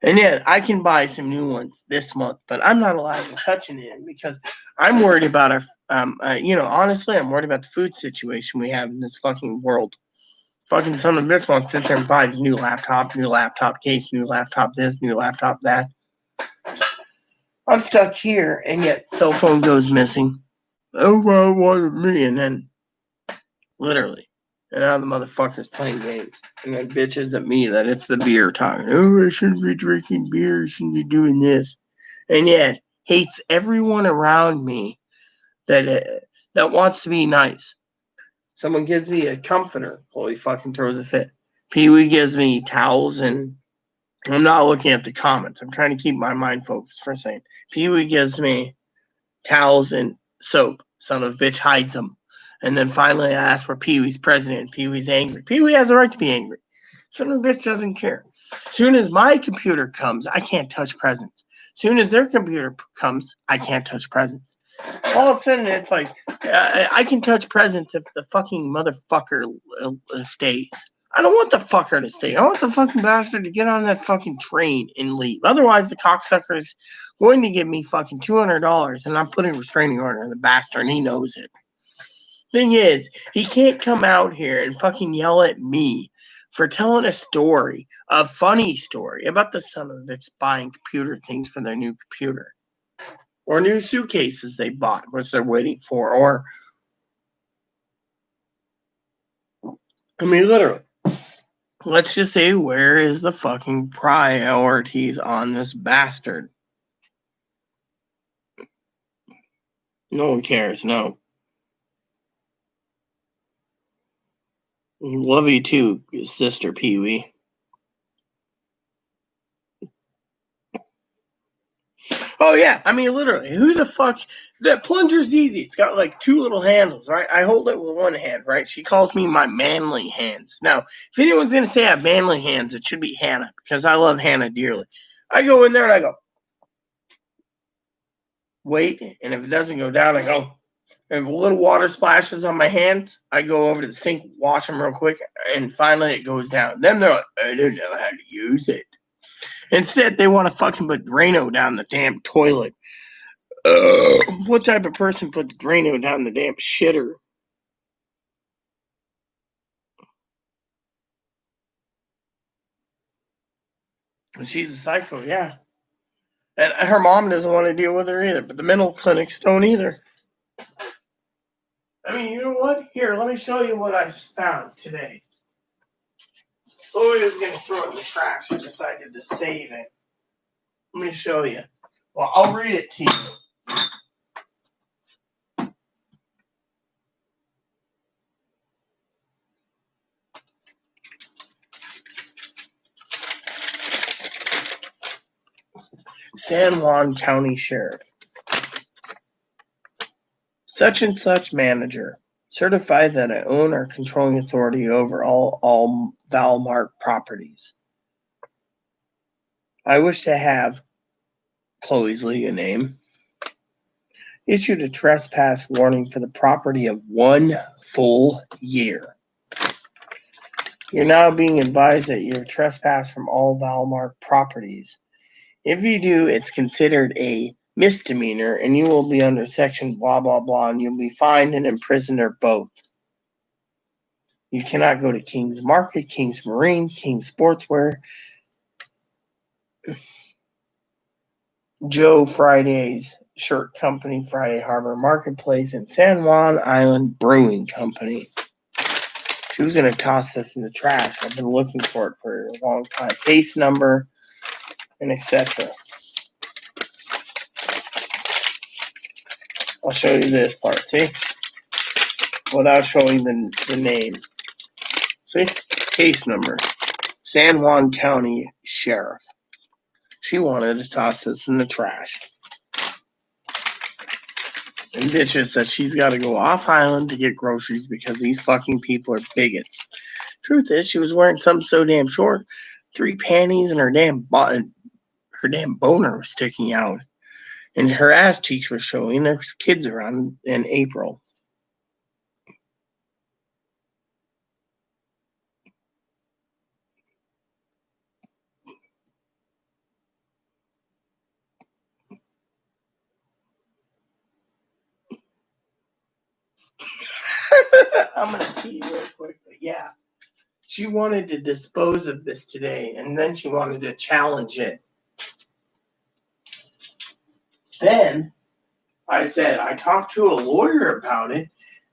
Speaker 1: And yet I can buy some new ones this month, but I'm not allowed to touch it because I'm worried about honestly, I'm worried about the food situation we have in this fucking world. Fucking son of a bitch wants to sit there and buys new laptop case, new laptop this, new laptop that. I'm stuck here, and yet cell phone goes missing. "Oh, well, what me?" And then, literally, and now the motherfucker's playing games. And then bitches at me that it's the beer talking. "Oh, I shouldn't be drinking beer, I shouldn't be doing this." And yet, hates everyone around me that wants to be nice. Someone gives me a comforter, Chloe fucking throws a fit. Pee Wee gives me towels, and I'm not looking at the comments. I'm trying to keep my mind focused for a second. Pee Wee gives me towels and soap. Son of a bitch hides them. And then finally I ask for Pee Wee's president. Pee Wee's angry. Pee Wee has the right to be angry. Son of a bitch doesn't care. Soon as my computer comes, I can't touch presents. Soon as their computer comes, I can't touch presents. All of a sudden, it's like I can touch presents if the fucking motherfucker stays. I don't want the fucker to stay. I want the fucking bastard to get on that fucking train and leave. Otherwise, the cocksucker is going to give me fucking $200, and I'm putting a restraining order on the bastard, and he knows it. Thing is, he can't come out here and fucking yell at me for telling a funny story about the son of a bitch buying computer things for their new computer. Or new suitcases they bought, which they're waiting for. Or, literally. Let's just say, where is the fucking priorities on this bastard? No one cares, no. Love you too, sister Pee Wee. Oh yeah, literally, who the fuck? That plunger's easy. It's got like two little handles, right? I hold it with one hand, right? She calls me my manly hands. Now, if anyone's gonna say I have manly hands, it should be Hannah because I love Hannah dearly. I go in there and I go, wait, and if it doesn't go down, I go. If a little water splashes on my hands, I go over to the sink, wash them real quick, and finally it goes down. Then they're like, "I don't know how to use it." Instead, they want to fucking put Drano down the damn toilet. What type of person puts Drano down the damn shitter? And she's a psycho, yeah. And her mom doesn't want to deal with her either, but the mental clinics don't either. I mean, you know what? Here, let me show you what I found today. Chloe was going to throw it in the trash. I decided to save it. Let me show you. Well, I'll read it to you. San Juan County Sheriff. Such and such manager. Certified that I own or controlling authority over all Valmart properties. I wish to have Chloe's legal name. Issued a trespass warning for the property of 1 full year. You're now being advised that you're trespassed from all Valmart properties. If you do, it's considered a misdemeanor and you will be under section blah, blah, blah, and you'll be fined and imprisoned or both. You cannot go to King's Market, King's Marine, King's Sportswear, Joe Friday's Shirt Company, Friday Harbor Marketplace, and San Juan Island Brewing Company. She was going to toss this in the trash. I've been looking for it for a long time. Case number and etc. I'll show you this part, see? Without showing the name. See? Case number. San Juan County Sheriff. She wanted to toss this in the trash. And bitches that she's got to go off island to get groceries because these fucking people are bigots. Truth is, she was wearing something so damn short, 3 panties, and her damn boner was sticking out. And her ass cheeks were showing. There was kids around in April. I'm going to pee real quick, but yeah. She wanted to dispose of this today, and then she wanted to challenge it. Then I said, I talked to a lawyer about it.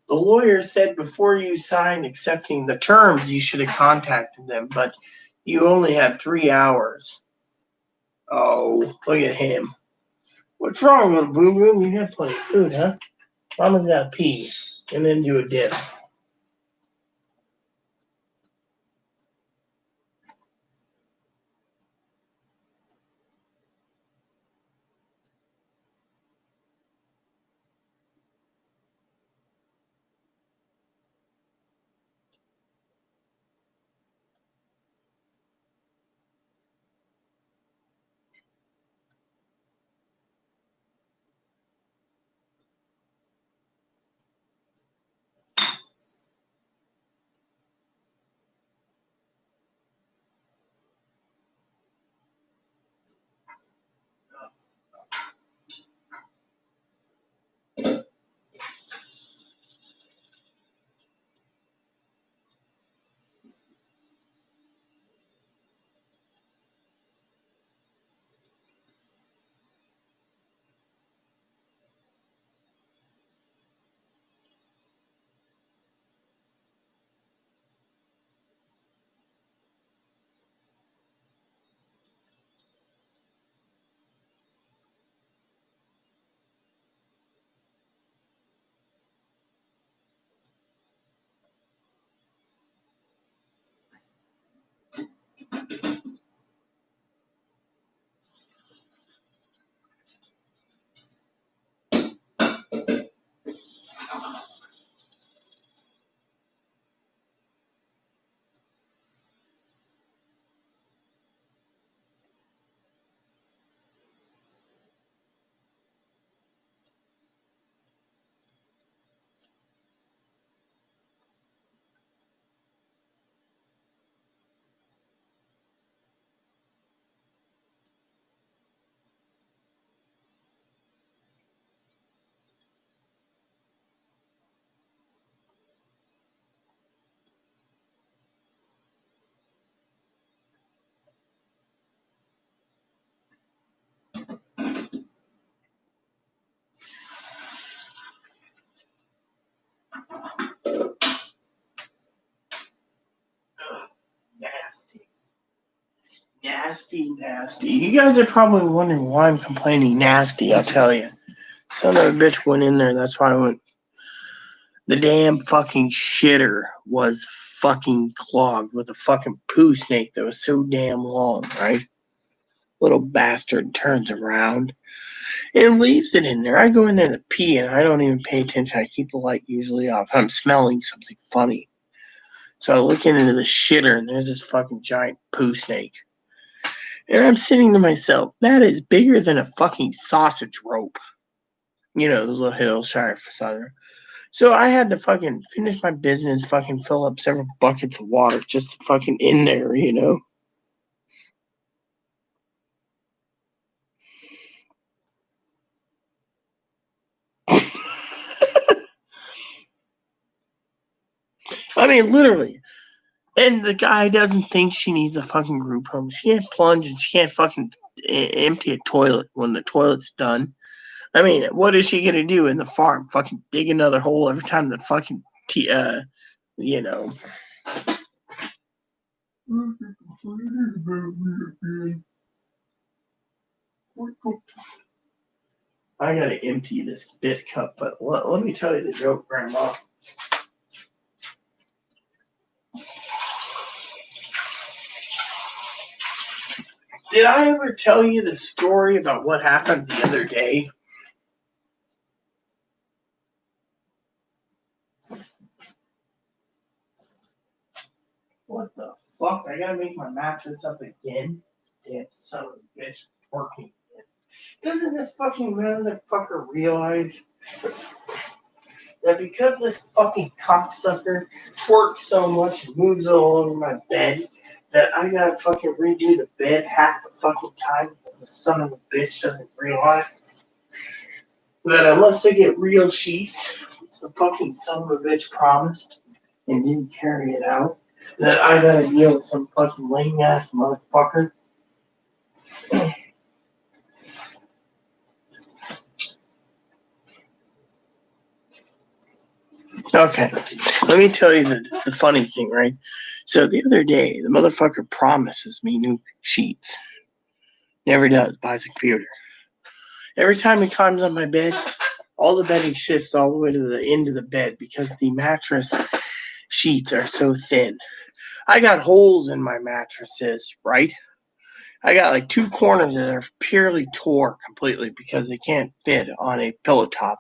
Speaker 1: The lawyer said before you signed accepting the terms, you should have contacted them, but you only had 3 hours. Oh, look at him. What's wrong with Boo Boo? You had plenty of food, huh? Mama's got to pee and then do a dip. Nasty, nasty. You guys are probably wondering why I'm complaining nasty, I'll tell you. Son of a bitch went in there, that's why I went. The damn fucking shitter was fucking clogged with a fucking poo snake that was so damn long, right? Little bastard turns around and leaves it in there. I go in there to pee and I don't even pay attention. I keep the light usually off. I'm smelling something funny. So I look into the shitter and there's this fucking giant poo snake. And I'm sitting to myself, that is bigger than a fucking sausage rope. You know, those little Hillshire Southern. So I had to fucking finish my business, fucking fill up several buckets of water just to fucking in there, you know. I mean, literally. And the guy doesn't think she needs a fucking group home. She can't plunge and she can't fucking empty a toilet when the toilet's done. I mean, what is she gonna do in the farm? Fucking dig another hole every time the fucking, you know. I gotta empty this spit cup, but let me tell you the joke, Grandma. Did I ever tell you the story about what happened the other day? What the fuck? I gotta make my mattress up again? Damn son of a bitch working again. Doesn't this fucking motherfucker realize that because this fucking cocksucker twerks so much and moves all over my bed, that I gotta fucking redo the bed half the fucking time because the son of a bitch doesn't realize that unless I get real sheets, which the fucking son of a bitch promised and didn't carry it out, that I gotta deal with some fucking lame ass motherfucker. Okay, let me tell you the funny thing, right? So the other day, the motherfucker promises me new sheets. Never does, buys a computer. Every time he climbs on my bed, all the bedding shifts all the way to the end of the bed because the mattress sheets are so thin. I got holes in my mattresses, right? I got like two corners that are purely tore completely because they can't fit on a pillow top.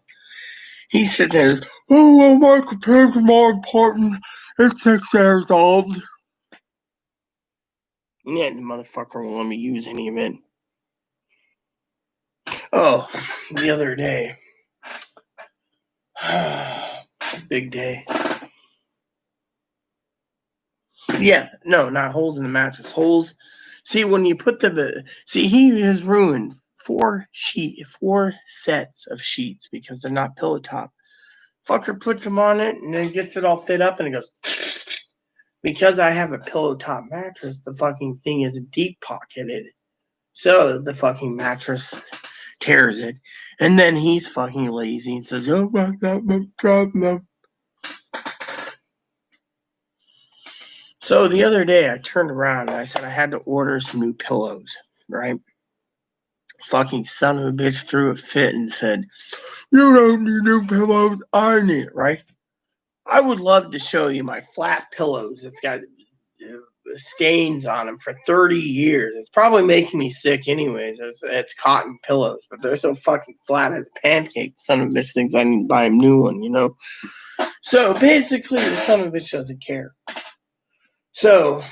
Speaker 1: He said there, oh, well, my computer's more important. It's 6 years old. And yet the motherfucker won't let me use any of it. Oh, the other day. Big day. Yeah, no, not holes in the mattress. Holes. See, when you put the he has ruined four sets of sheets because they're not pillow top. Fucker puts them on it and then gets it all fit up and it goes. Because I have a pillow top mattress, the fucking thing is deep pocketed. So the fucking mattress tears it. And then he's fucking lazy and says, oh my god, my problem. So the other day I turned around and I said I had to order some new pillows, right? Fucking son of a bitch threw a fit and said, you don't need new pillows, I need it, right? I would love to show you my flat pillows. It's got stains on them for 30 years. It's probably making me sick anyways. It's cotton pillows, but they're so fucking flat as a pancake. Son of a bitch thinks I need to buy a new one, you know? So basically, the son of a bitch doesn't care. So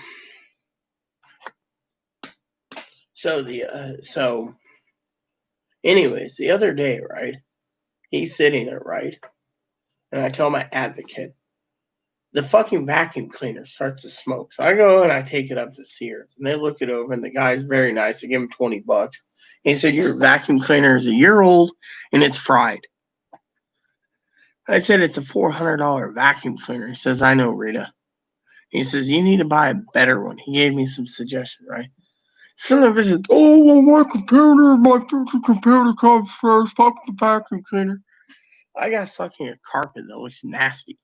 Speaker 1: anyways, the other day, right? He's sitting there, right? And I tell my advocate, the fucking vacuum cleaner starts to smoke. So I go and I take it up to Sears. And they look it over, and the guy's very nice. I give him $20. He said, your vacuum cleaner is a year old, and it's fried. I said, it's a $400 vacuum cleaner. He says, I know, Rita. He says, you need to buy a better one. He gave me some suggestions, right? Some of it said, oh, well, my future computer comes first. Fuck the vacuum cleaner. I got fucking a carpet that looks nasty.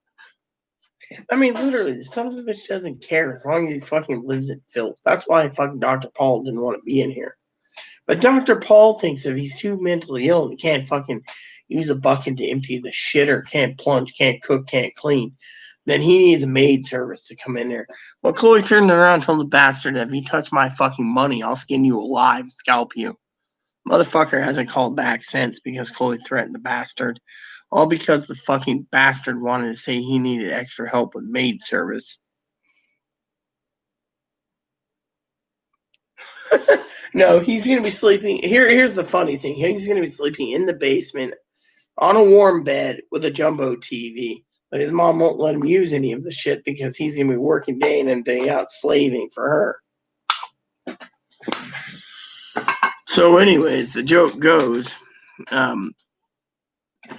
Speaker 1: I mean, literally, the son of a bitch doesn't care as long as he fucking lives in filth. That's why fucking Dr. Paul didn't want to be in here. But Dr. Paul thinks if he's too mentally ill and he can't fucking use a bucket to empty the shitter, can't plunge, can't cook, can't clean, then he needs a maid service to come in there. Well, Chloe turned around and told the bastard, if you touch my fucking money, I'll skin you alive and scalp you. Motherfucker hasn't called back since because Chloe threatened the bastard. All because the fucking bastard wanted to say he needed extra help with maid service. No, he's gonna be sleeping. Here's the funny thing. He's gonna be sleeping in the basement on a warm bed with a jumbo TV. But his mom won't let him use any of the shit because he's gonna be working day in and day out slaving for her. So, anyways, the joke goes, um,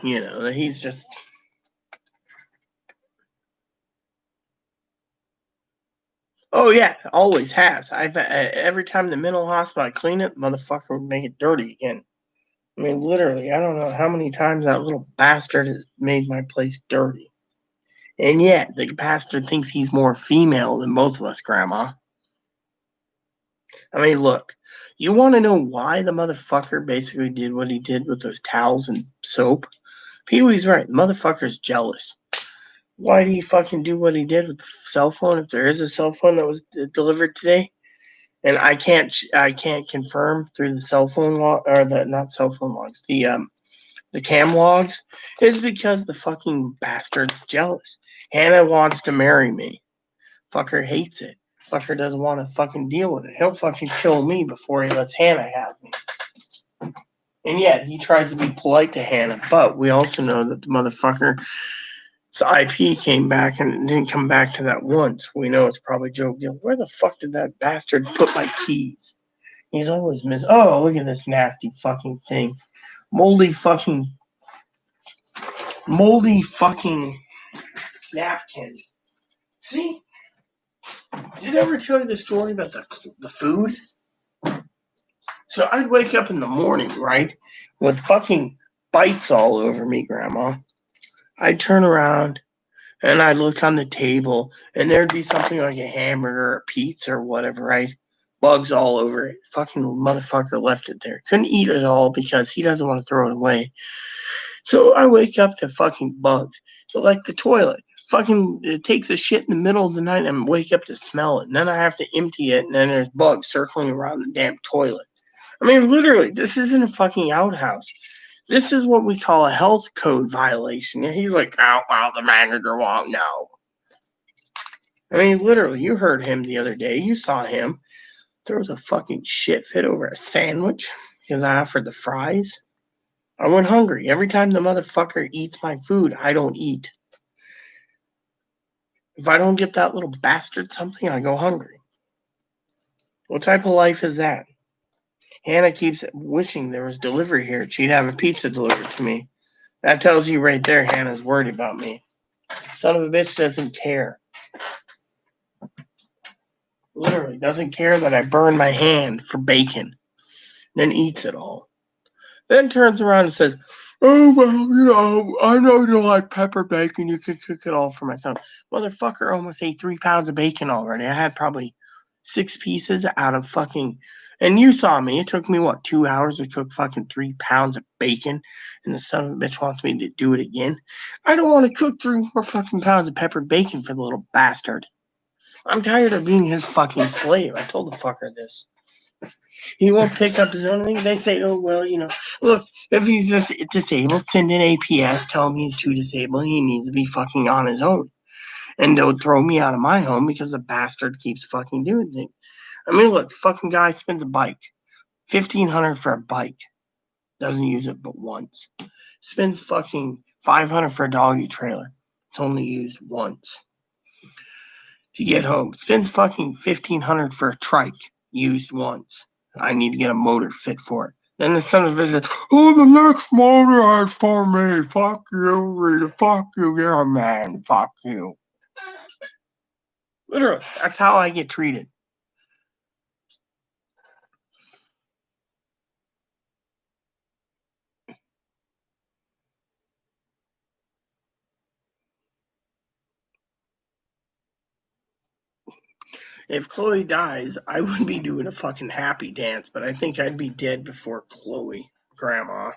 Speaker 1: that he's just. Oh yeah, always has. I've every time the mental hospital I clean it, motherfucker would make it dirty again. I mean, literally, I don't know how many times that little bastard has made my place dirty. And yet, the bastard thinks he's more female than both of us, Grandma. I mean, look, you want to know why the motherfucker basically did what he did with those towels and soap? Pee Wee's right. The motherfucker's jealous. Why did he fucking do what he did with the cell phone? If there is a cell phone that was delivered today, and I can't confirm through the cell phone log or the not cell phone logs, the cam logs, is because the fucking bastard's jealous. Hannah wants to marry me. Fucker hates it. Fucker doesn't want to fucking deal with it. He'll fucking kill me before he lets Hannah have me. And yet, he tries to be polite to Hannah, but we also know that the motherfucker's IP came back and it didn't come back to that once. We know it's probably Joe Gill. Where the fuck did that bastard put my keys? He's always missing. Oh, look at this nasty fucking thing. Moldy fucking napkin. See? Did I ever tell you the story about the food? So I'd wake up in the morning, right, with fucking bites all over me, Grandma. I'd turn around and I'd look on the table, and there'd be something like a hamburger or pizza or whatever, right? Bugs all over it. Fucking motherfucker left it there. Couldn't eat it all because he doesn't want to throw it away. So I wake up to fucking bugs. So like the toilet. Fucking it takes a shit in the middle of the night and I wake up to smell it. And then I have to empty it and then there's bugs circling around the damn toilet. I mean, literally, this isn't a fucking outhouse. This is what we call a health code violation. And he's like, oh, well, the manager won't know. I mean, literally, you heard him the other day. You saw him. There was a fucking shit fit over a sandwich because I offered the fries. I went hungry. Every time the motherfucker eats my food, I don't eat. If I don't get that little bastard something, I go hungry. What type of life is that? Hannah keeps wishing there was delivery here. She'd have a pizza delivered to me. That tells you right there Hannah's worried about me. Son of a bitch doesn't care. Literally doesn't care that I burn my hand for bacon. Then eats it all. Then turns around and says, oh, well, I know you like pepper bacon. You can cook it all for myself. Motherfucker almost ate 3 pounds of bacon already. I had probably 6 pieces out of fucking. And you saw me. It took me, 2 hours to cook fucking 3 pounds of bacon. And the son of a bitch wants me to do it again. I don't want to cook 3 more fucking pounds of peppered bacon for the little bastard. I'm tired of being his fucking slave. I told the fucker this. He won't pick up his own thing. They say, oh, well, look, if he's just disabled, send an APS, tell him he's too disabled, he needs to be fucking on his own. And they'll throw me out of my home because the bastard keeps fucking doing things. I mean, look, fucking guy spends a bike. $1,500 for a bike. Doesn't use it but once. Spends fucking $500 for a doggy trailer. It's only used once. To get home. Spends fucking $1,500 for a trike. Used once. I need to get a motor fit for it. Then the son of a bitch, oh, the next motor is for me. Fuck you, Rita. Fuck you. You're a man. Fuck you. Literally, that's how I get treated. If Chloe dies, I would be doing a fucking happy dance, but I think I'd be dead before Chloe, Grandma.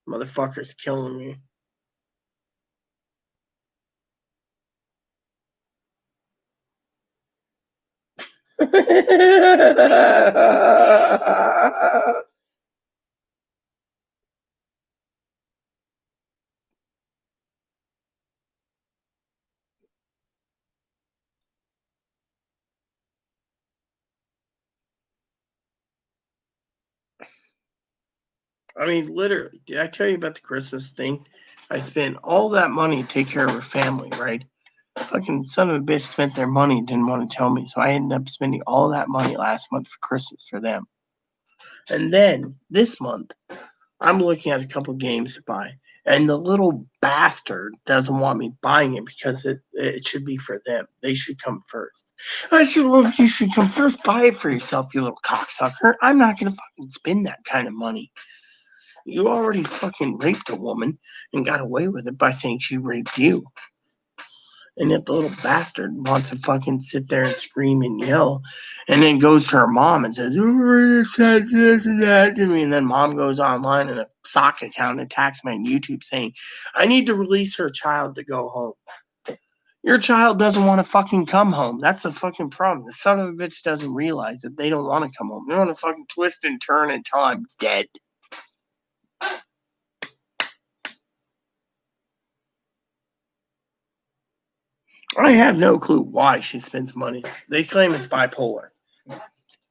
Speaker 1: Motherfucker's killing me. I mean, literally, did I tell you about the Christmas thing? I spent all that money to take care of her family, right? Fucking son of a bitch spent their money, didn't want to tell me. So I ended up spending all that money last month for Christmas for them. And then this month, I'm looking at a couple games to buy. And the little bastard doesn't want me buying it because it should be for them. They should come first. I said, well, if you should come first, buy it for yourself, you little cocksucker. I'm not going to fucking spend that kind of money. You already fucking raped a woman and got away with it by saying she raped you. And if the little bastard wants to fucking sit there and scream and yell, and then goes to her mom and says, "Oh, said this and that to me," and then mom goes online and a sock account attacks me on YouTube saying, "I need to release her child to go home." Your child doesn't want to fucking come home. That's the fucking problem. The son of a bitch doesn't realize that they don't want to come home. They want to fucking twist and turn until I'm dead. I have no clue why she spends money. They claim it's bipolar.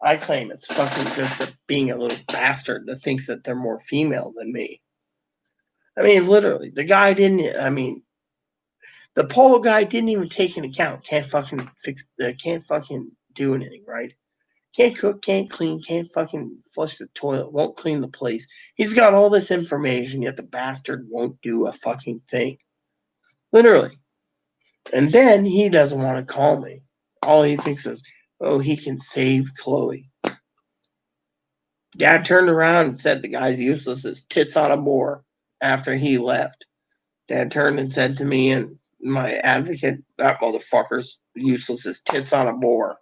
Speaker 1: I claim it's fucking just being a little bastard that thinks that they're more female than me. I mean, literally, the guy didn't. I mean, the pole guy didn't even take into account. Can't fucking fix. Can't fucking do anything, right? Can't cook, can't clean, can't fucking flush the toilet, won't clean the place. He's got all this information, yet the bastard won't do a fucking thing. Literally. And then he doesn't want to call me. All he thinks is, oh, he can save Chloe. Dad turned around and said the guy's useless as tits on a boar after he left. Dad turned and said to me and my advocate, that motherfucker's useless as tits on a boar.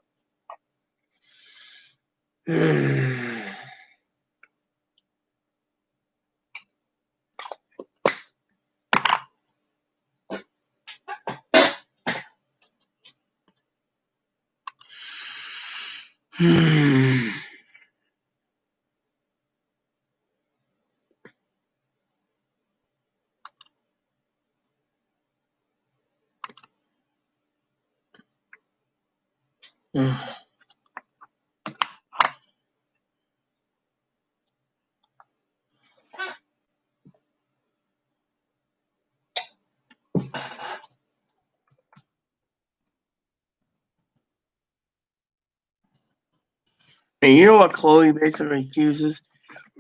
Speaker 1: And you know what Chloe basically accuses?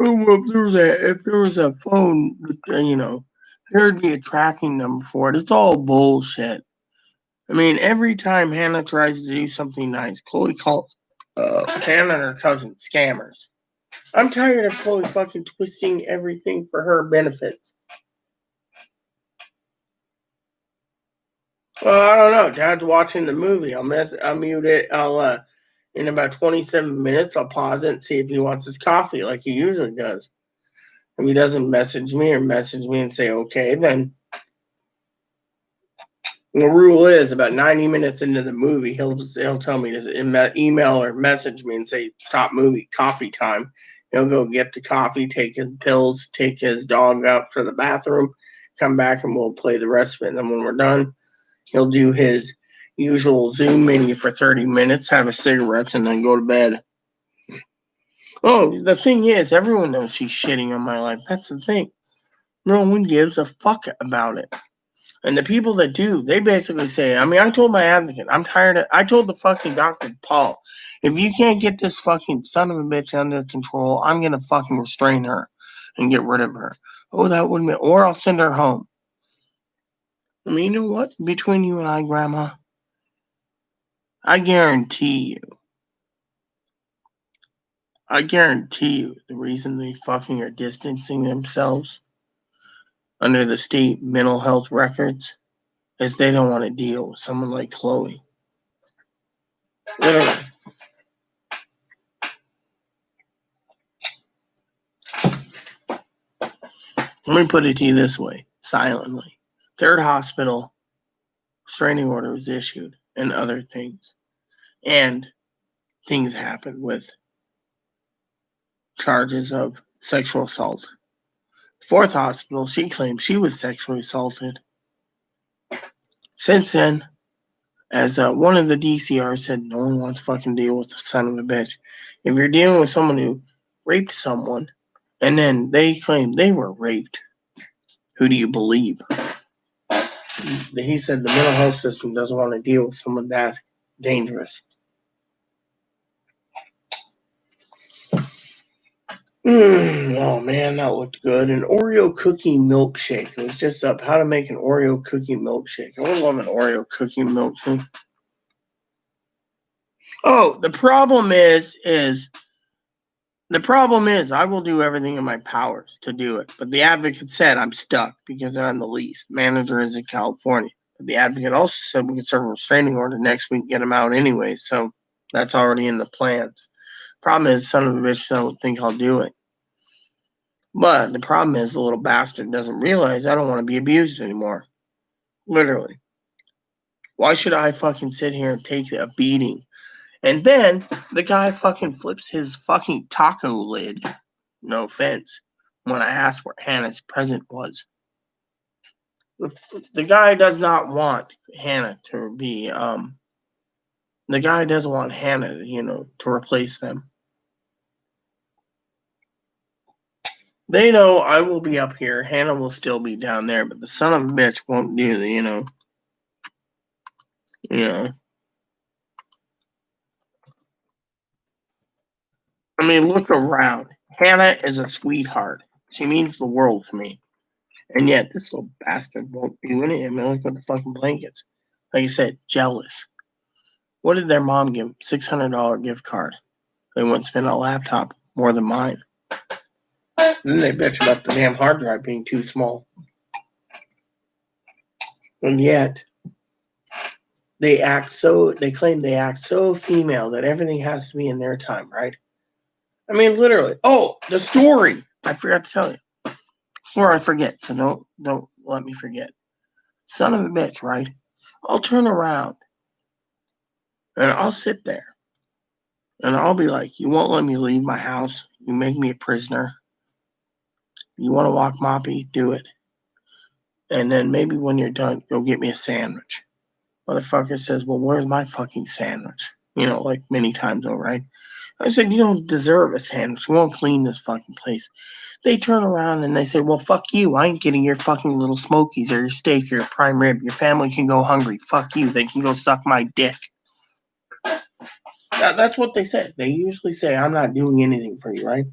Speaker 1: Oh, well, if there was a phone, there'd be a tracking number for it. It's all bullshit. I mean, every time Hannah tries to do something nice, Chloe calls Hannah and her cousin scammers. I'm tired of Chloe fucking twisting everything for her benefits. Well, I don't know. Dad's watching the movie. I'll mute it. In about 27 minutes, I'll pause it and see if he wants his coffee like he usually does. If he doesn't message me or message me and say okay, then the rule is about 90 minutes into the movie, he'll tell me to email or message me and say stop movie coffee time. He'll go get the coffee, take his pills, take his dog out for the bathroom, come back and we'll play the rest of it. And then when we're done, he'll do his usual Zoom mini for 30 minutes, have his cigarettes, and then go to bed. Oh, the thing is, everyone knows she's shitting on my life. That's the thing. No one gives a fuck about it. And the people that do, they basically say, I mean, I told my advocate, I told the fucking doctor, Paul, if you can't get this fucking son of a bitch under control, I'm going to fucking restrain her and get rid of her. Oh, that wouldn't be, or I'll send her home. I mean, you know what? Between you and I, Grandma, I guarantee you the reason they fucking are distancing themselves under the state mental health records is they don't want to deal with someone like Chloe. Literally. Let me put it to you this way, silently. Third hospital, restraining order was issued, and other things. And things happened with charges of sexual assault. Fourth hospital, she claimed she was sexually assaulted. Since then, as one of the DCRs said, no one wants to fucking deal with the son of a bitch. If you're dealing with someone who raped someone, and then they claim they were raped, who do you believe? He said the mental health system doesn't want to deal with someone that dangerous. Oh man, that looked good. An Oreo cookie milkshake. It was just up how to make an Oreo cookie milkshake. I would love an Oreo cookie milkshake. Oh, the problem is I will do everything in my powers to do it. But the advocate said I'm stuck because they're on the lease. Manager is in California. But the advocate also said we can serve a restraining order next week and get him out anyway. So that's already in the plans. Problem is, son of a bitch don't think I'll do it. But the problem is the little bastard doesn't realize I don't want to be abused anymore. Literally. Why should I fucking sit here and take a beating? And then the guy fucking flips his fucking taco lid. No offense. When I asked where Hannah's present was. The guy does not want Hannah to be, the guy doesn't want Hannah, to replace them. They know I will be up here. Hannah will still be down there, but the son of a bitch won't do the, I mean, look around. Hannah is a sweetheart. She means the world to me. And yet, this little bastard won't do anything. I mean, look at the fucking blankets. Like I said, jealous. What did their mom give them? $600 gift card. They wouldn't spend on a laptop more than mine. And then they bitch about the damn hard drive being too small. And yet, they claim they act so female that everything has to be in their time, right? I mean, literally. Oh, the story. I forgot to tell you. Before I forget, so don't let me forget. Son of a bitch, right? I'll turn around and I'll sit there and I'll be like, you won't let me leave my house. You make me a prisoner. You want to walk moppy? Do it. And then maybe when you're done, go get me a sandwich. Motherfucker says, well, where's my fucking sandwich? Like many times over, right? I said, you don't deserve a sandwich. We won't clean this fucking place. They turn around and they say, well, fuck you. I ain't getting your fucking little smokies or your steak or your prime rib. Your family can go hungry. Fuck you. They can go suck my dick. That's what they say. They usually say, I'm not doing anything for you, right?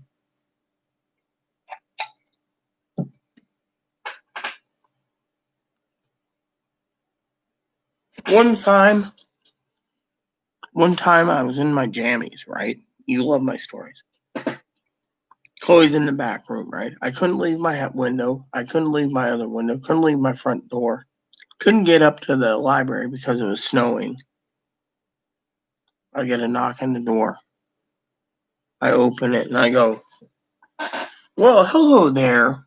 Speaker 1: One time I was in my jammies, right? You love my stories. Chloe's in the back room, right? I couldn't leave my window. I couldn't leave my other window. Couldn't leave my front door. Couldn't get up to the library because it was snowing. I get a knock on the door. I open it and I go, well, hello there,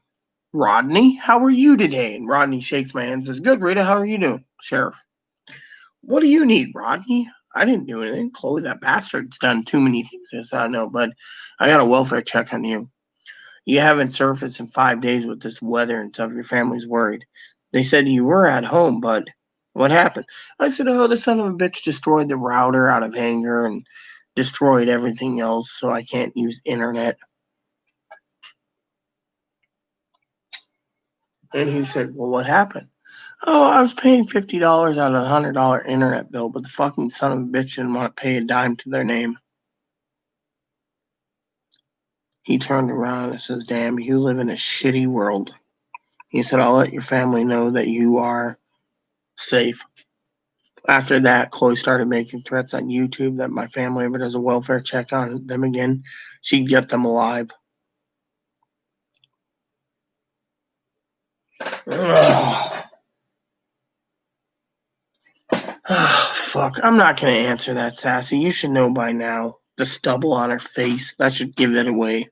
Speaker 1: Rodney. How are you today? And Rodney shakes my hand and says, good, Rita. How are you doing? Sheriff. What do you need, Rodney? I didn't do anything. Chloe, that bastard's done too many things. Yes, I know, but I got a welfare check on you. You haven't surfaced in 5 days with this weather and stuff. Your family's worried. They said you were at home, but what happened? I said, oh, the son of a bitch destroyed the router out of anger and destroyed everything else, so I can't use internet. And he said, well, what happened? Oh, I was paying $50 out of the $100 internet bill, but the fucking son of a bitch didn't want to pay a dime to their name. He turned around and says, damn, you live in a shitty world. He said, I'll let your family know that you are safe. After that, Chloe started making threats on YouTube that my family ever does a welfare check on them again, she'd get them alive. fuck. I'm not going to answer that, Sassy. You should know by now. The stubble on her face. That should give it away.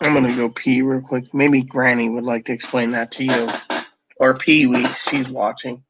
Speaker 1: I'm going to go pee real quick. Maybe Granny would like to explain that to you. Or Pee-wee. She's watching.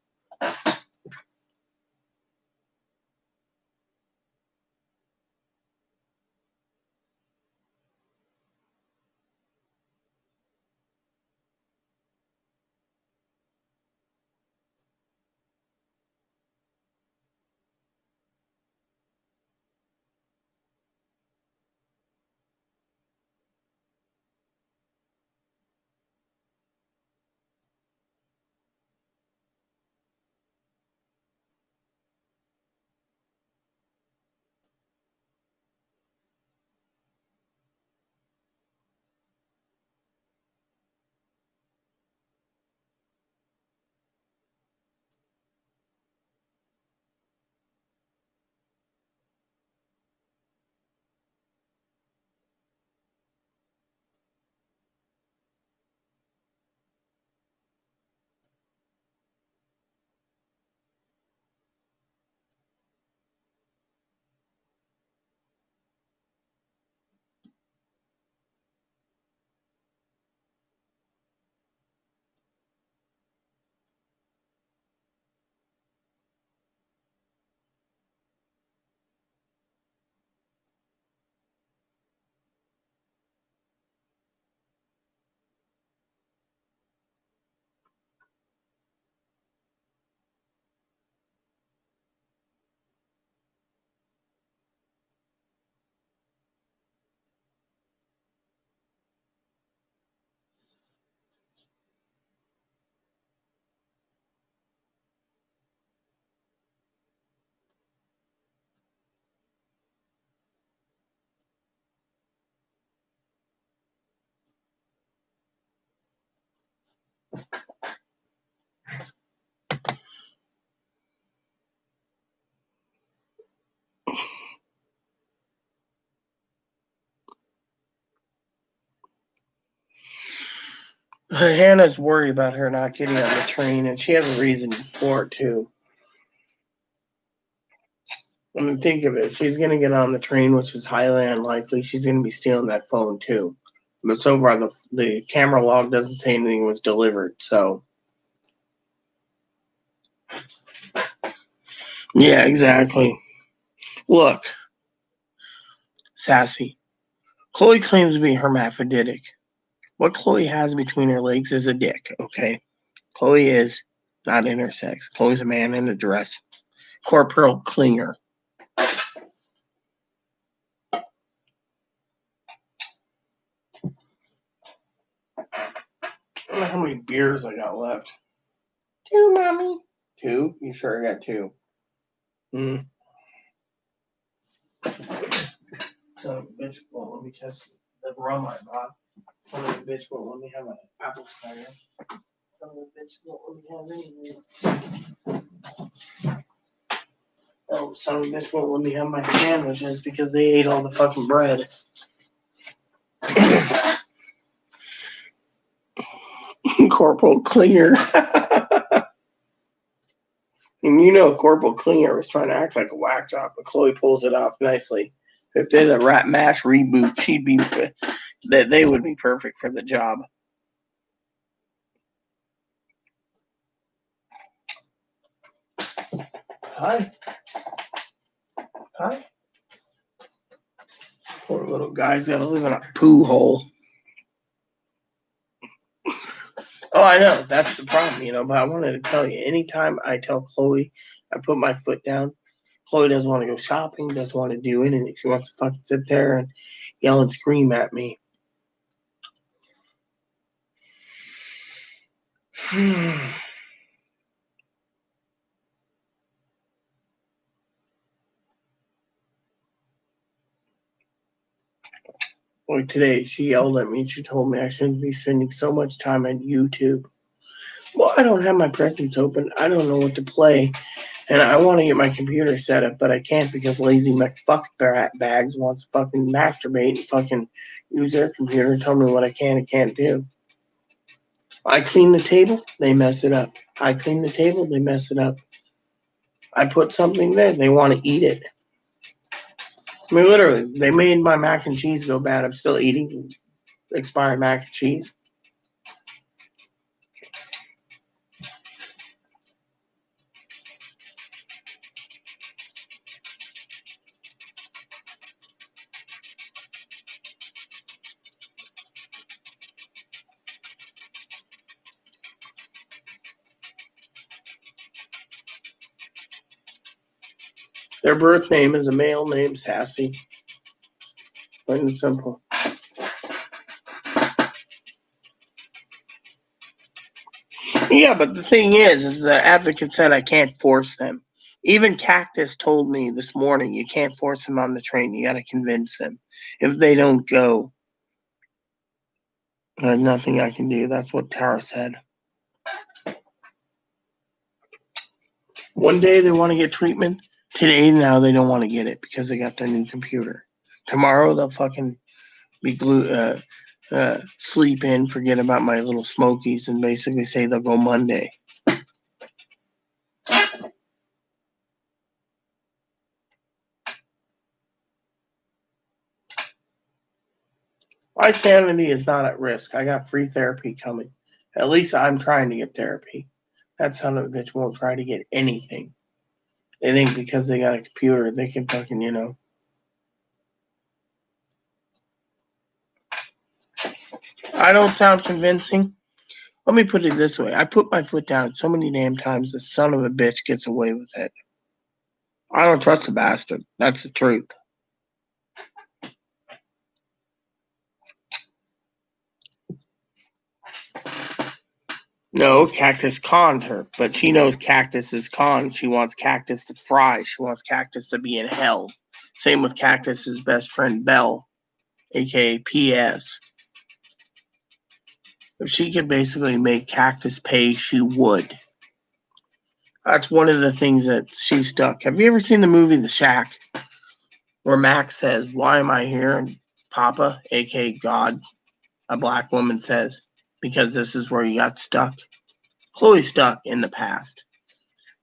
Speaker 1: Hannah's worried about her not getting on the train, and she has a reason for it, too. I mean, think of it. She's going to get on the train, which is highly unlikely. She's going to be stealing that phone, too. But so far, the camera log doesn't say anything was delivered, so. Yeah, exactly. Look, Sassy. Chloe claims to be hermaphroditic. What Chloe has between her legs is a dick, okay? Chloe is not intersex. Chloe's a man in a dress. Corporal Klinger. I don't know how many beers I got left. 2, Mommy. 2? You sure I got 2? Son of a bitch won't let me touch the rum I bought. Son of a bitch won't let me have my apple cider. Son of a bitch won't let me have anything. Oh, son of a bitch won't let me have my sandwiches because they ate all the fucking bread. Corporal Klinger. And you know Corporal Klinger was trying to act like a whack job, but Chloe pulls it off nicely. If there's a Rat Mash reboot, she'd be that they would be perfect for the job. Hi. Hi. Poor little guy's gotta live in a poo hole. Oh, I know. That's the problem, but I wanted to tell you, anytime I tell Chloe I put my foot down, Chloe doesn't want to go shopping, doesn't want to do anything. She wants to fucking sit there and yell and scream at me. Like today, she yelled at me. She told me I shouldn't be spending so much time on YouTube. Well, I don't have my presents open. I don't know what to play. And I want to get my computer set up, but I can't because lazy McFuckbags wants to fucking masturbate and fucking use their computer and tell me what I can and can't do. I clean the table, they mess it up. I clean the table, they mess it up. I put something there, they want to eat it. I mean, literally, they made my mac and cheese go bad. I'm still eating expired mac and cheese. Their birth name is a male named Sassy. Plain and simple. Yeah, but the thing is the advocate said I can't force them. Even Cactus told me this morning, you can't force them on the train. You got to convince them. If they don't go, there's nothing I can do. That's what Tara said. One day they want to get treatment. Today, now they don't want to get it because they got their new computer. Tomorrow, they'll fucking be sleep in, forget about my little smokies, and basically say they'll go Monday. My sanity is not at risk. I got free therapy coming. At least I'm trying to get therapy. That son of a bitch won't try to get anything. They think because they got a computer, they can fucking, I don't sound convincing. Let me put it this way. I put my foot down so many damn times the son of a bitch gets away with it. I don't trust the bastard. That's the truth. No, Cactus conned her, but she knows Cactus is conned. She wants Cactus to fry. She wants Cactus to be in hell. Same with Cactus's best friend Belle, aka PS. If she could basically make Cactus pay, she would. That's one of the things that she's stuck. Have you ever seen the movie The Shack? Where Max says, "Why am I here?" And Papa, aka God, a black woman says, "Because this is where you got stuck." Chloe's stuck in the past.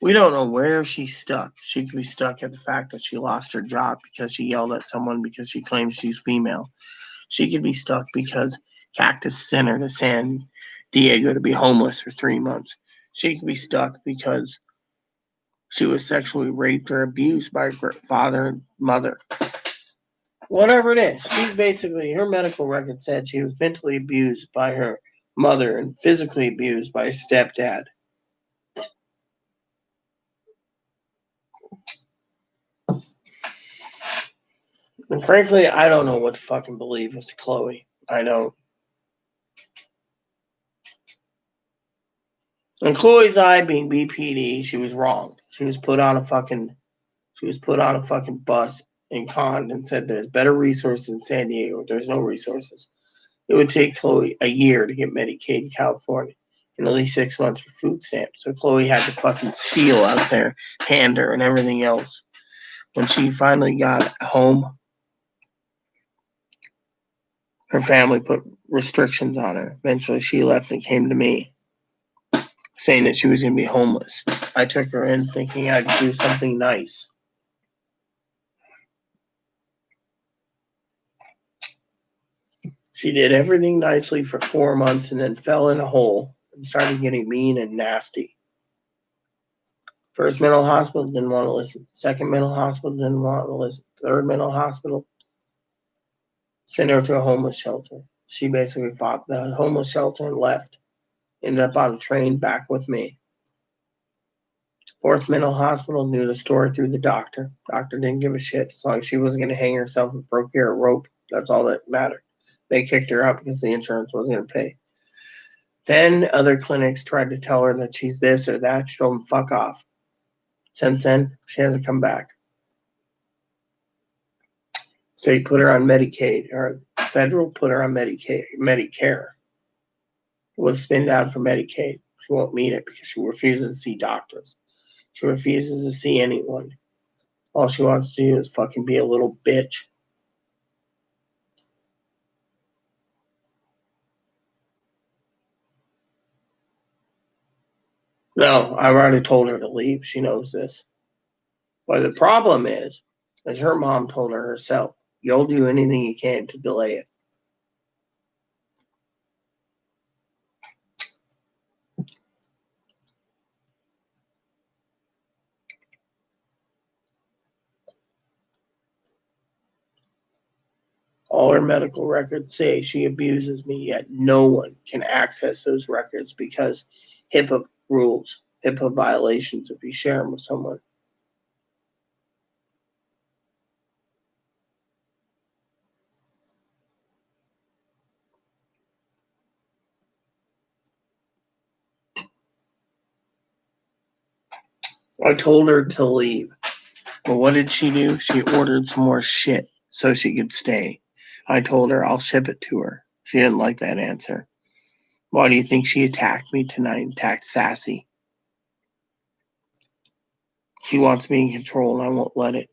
Speaker 1: We don't know where she's stuck. She could be stuck at the fact that she lost her job because she yelled at someone because she claims she's female. She could be stuck because Cactus sent her to San Diego to be homeless for 3 months. She could be stuck because she was sexually raped or abused by her father and mother. Whatever it is, she's basically, her medical record said she was mentally abused by her mother and physically abused by her stepdad. And frankly, I don't know what to fucking believe with Chloe. I don't. In Chloe's eye, being BPD, she was wrong. She was put on a fucking bus and conned and said there's better resources in San Diego. There's no resources. It would take Chloe a year to get Medicaid in California and at least 6 months for food stamps. So Chloe had to fucking steal out there, hand her, and everything else. When she finally got home, her family put restrictions on her. Eventually, she left and came to me, saying that she was going to be homeless. I took her in thinking I'd do something nice. She did everything nicely for 4 months and then fell in a hole and started getting mean and nasty. First mental hospital, didn't want to listen. Second mental hospital, didn't want to listen. Third mental hospital, sent her to a homeless shelter. She basically fought the homeless shelter and left. Ended up on a train back with me. Fourth mental hospital, knew the story through the doctor. Doctor didn't give a shit as long as she wasn't going to hang herself and procure a rope. That's all that mattered. They kicked her out because the insurance wasn't going to pay. Then other clinics tried to tell her that she's this or that. She told them, fuck off. Since then, she hasn't come back. State put her on Medicaid, or federal put her on Medicare. Was spin down for Medicaid. She won't meet it because she refuses to see doctors. She refuses to see anyone. All she wants to do is fucking be a little bitch. No, I already told her to leave. She knows this. But the problem is, as her mom told her herself, you'll do anything you can to delay it. All her medical records say she abuses me, yet no one can access those records because HIPAA rules, HIPAA violations if you share them with someone. I told her to leave. But what did she do? She ordered some more shit so she could stay. I told her I'll ship it to her. She didn't like that answer. Why do you think she attacked me tonight and attacked Sassy? She wants me in control and I won't let it.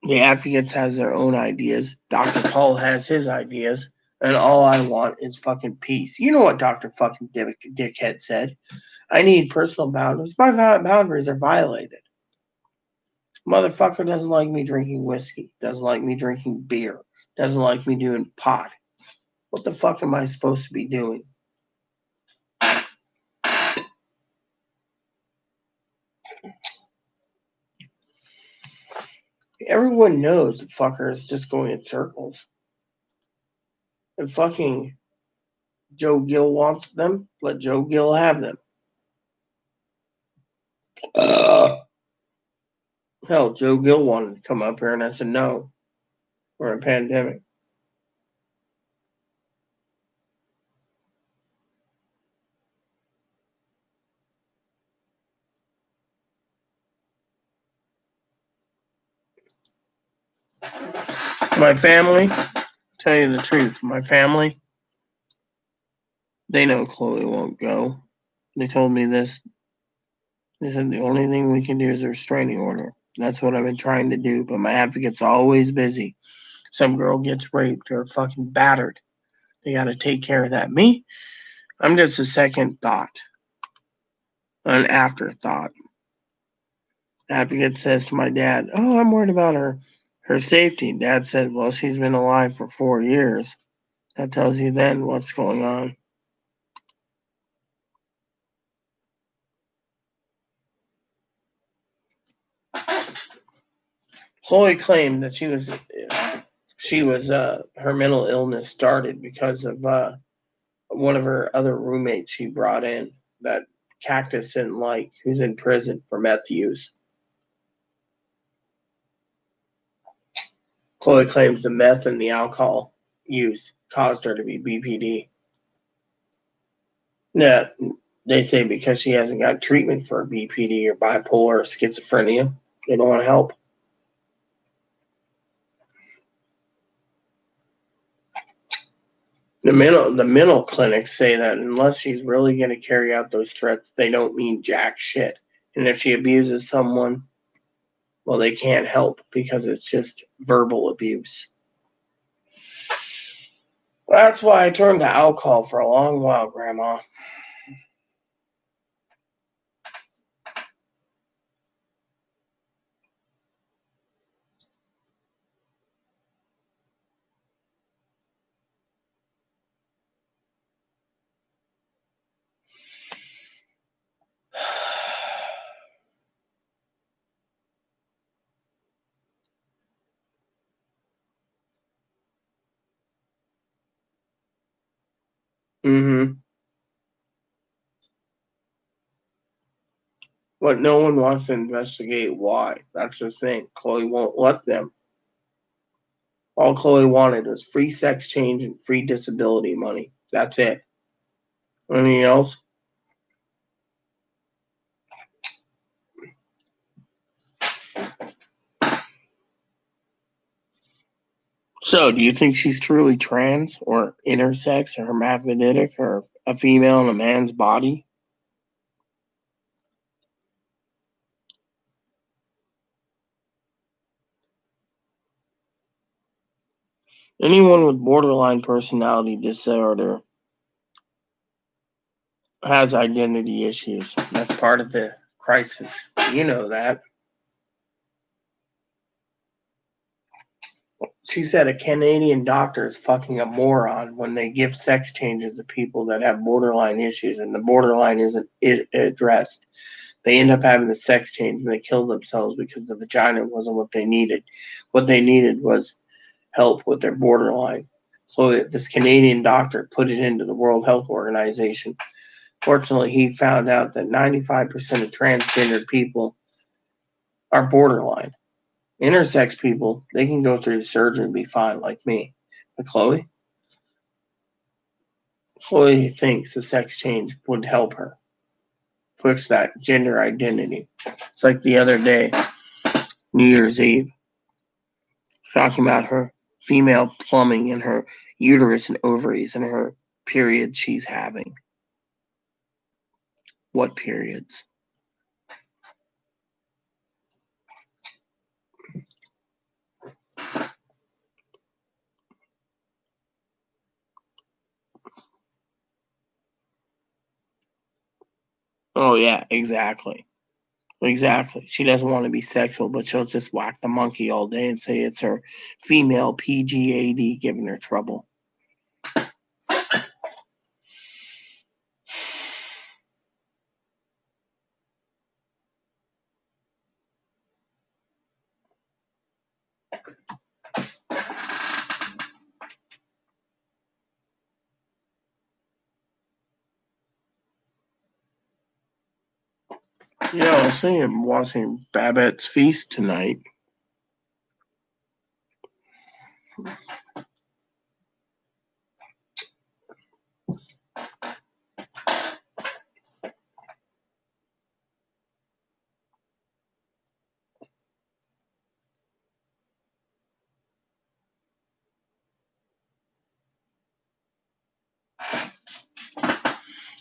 Speaker 1: The advocates has their own ideas. Dr. Paul has his ideas. And all I want is fucking peace. You know what Dr. fucking Dickhead said? I need personal boundaries. My boundaries are violated. Motherfucker doesn't like me drinking whiskey. Doesn't like me drinking beer. Doesn't like me doing pot. What the fuck am I supposed to be doing? Everyone knows the fucker is just going in circles. If fucking Joe Gill wants them, let Joe Gill have them. Hell, Joe Gill wanted to come up here and I said no. We're in a pandemic. My family, tell you the truth, my family, they know Chloe won't go. They told me this. They said the only thing we can do is a restraining order. That's what I've been trying to do, but my advocate's always busy. Some girl gets raped or fucking battered. They got to take care of that. Me, I'm just a second thought, an afterthought. Advocate says to my dad, "Oh, I'm worried about her safety." Dad said, "Well, she's been alive for 4 years. That tells you then what's going on." Chloe claimed that her mental illness started because of one of her other roommates she brought in that Cactus didn't like, who's in prison for meth use. Chloe claims the meth and the alcohol use caused her to be BPD. Yeah, they say because she hasn't got treatment for BPD or bipolar or schizophrenia, they don't want to help. The mental clinics say that unless she's really going to carry out those threats, they don't mean jack shit. And if she abuses someone, well, they can't help because it's just verbal abuse. That's why I turned to alcohol for a long while, Grandma. Mm-hmm. But no one wants to investigate why. That's the thing. Chloe won't let them. All Chloe wanted was free sex change and free disability money. That's it. Anything else? So, do you think she's truly trans or intersex or hermaphroditic or a female in a man's body? Anyone with borderline personality disorder has identity issues. That's part of the crisis. You know that. She said a Canadian doctor is fucking a moron when they give sex changes to people that have borderline issues and the borderline isn't addressed. They end up having the sex change and they kill themselves because the vagina wasn't what they needed. What they needed was help with their borderline. So this Canadian doctor put it into the World Health Organization. Fortunately, he found out that 95% of transgendered people are borderline. Intersex people, they can go through the surgery and be fine, like me. But Chloe thinks the sex change would help her push that gender identity. It's like the other day, New Year's Eve, talking about her female plumbing and her uterus and ovaries and her periods she's having. What periods? Oh, yeah, exactly. Exactly. She doesn't want to be sexual, but she'll just whack the monkey all day and say it's her female PGAD giving her trouble. Yeah, I was thinking watching Babette's Feast tonight.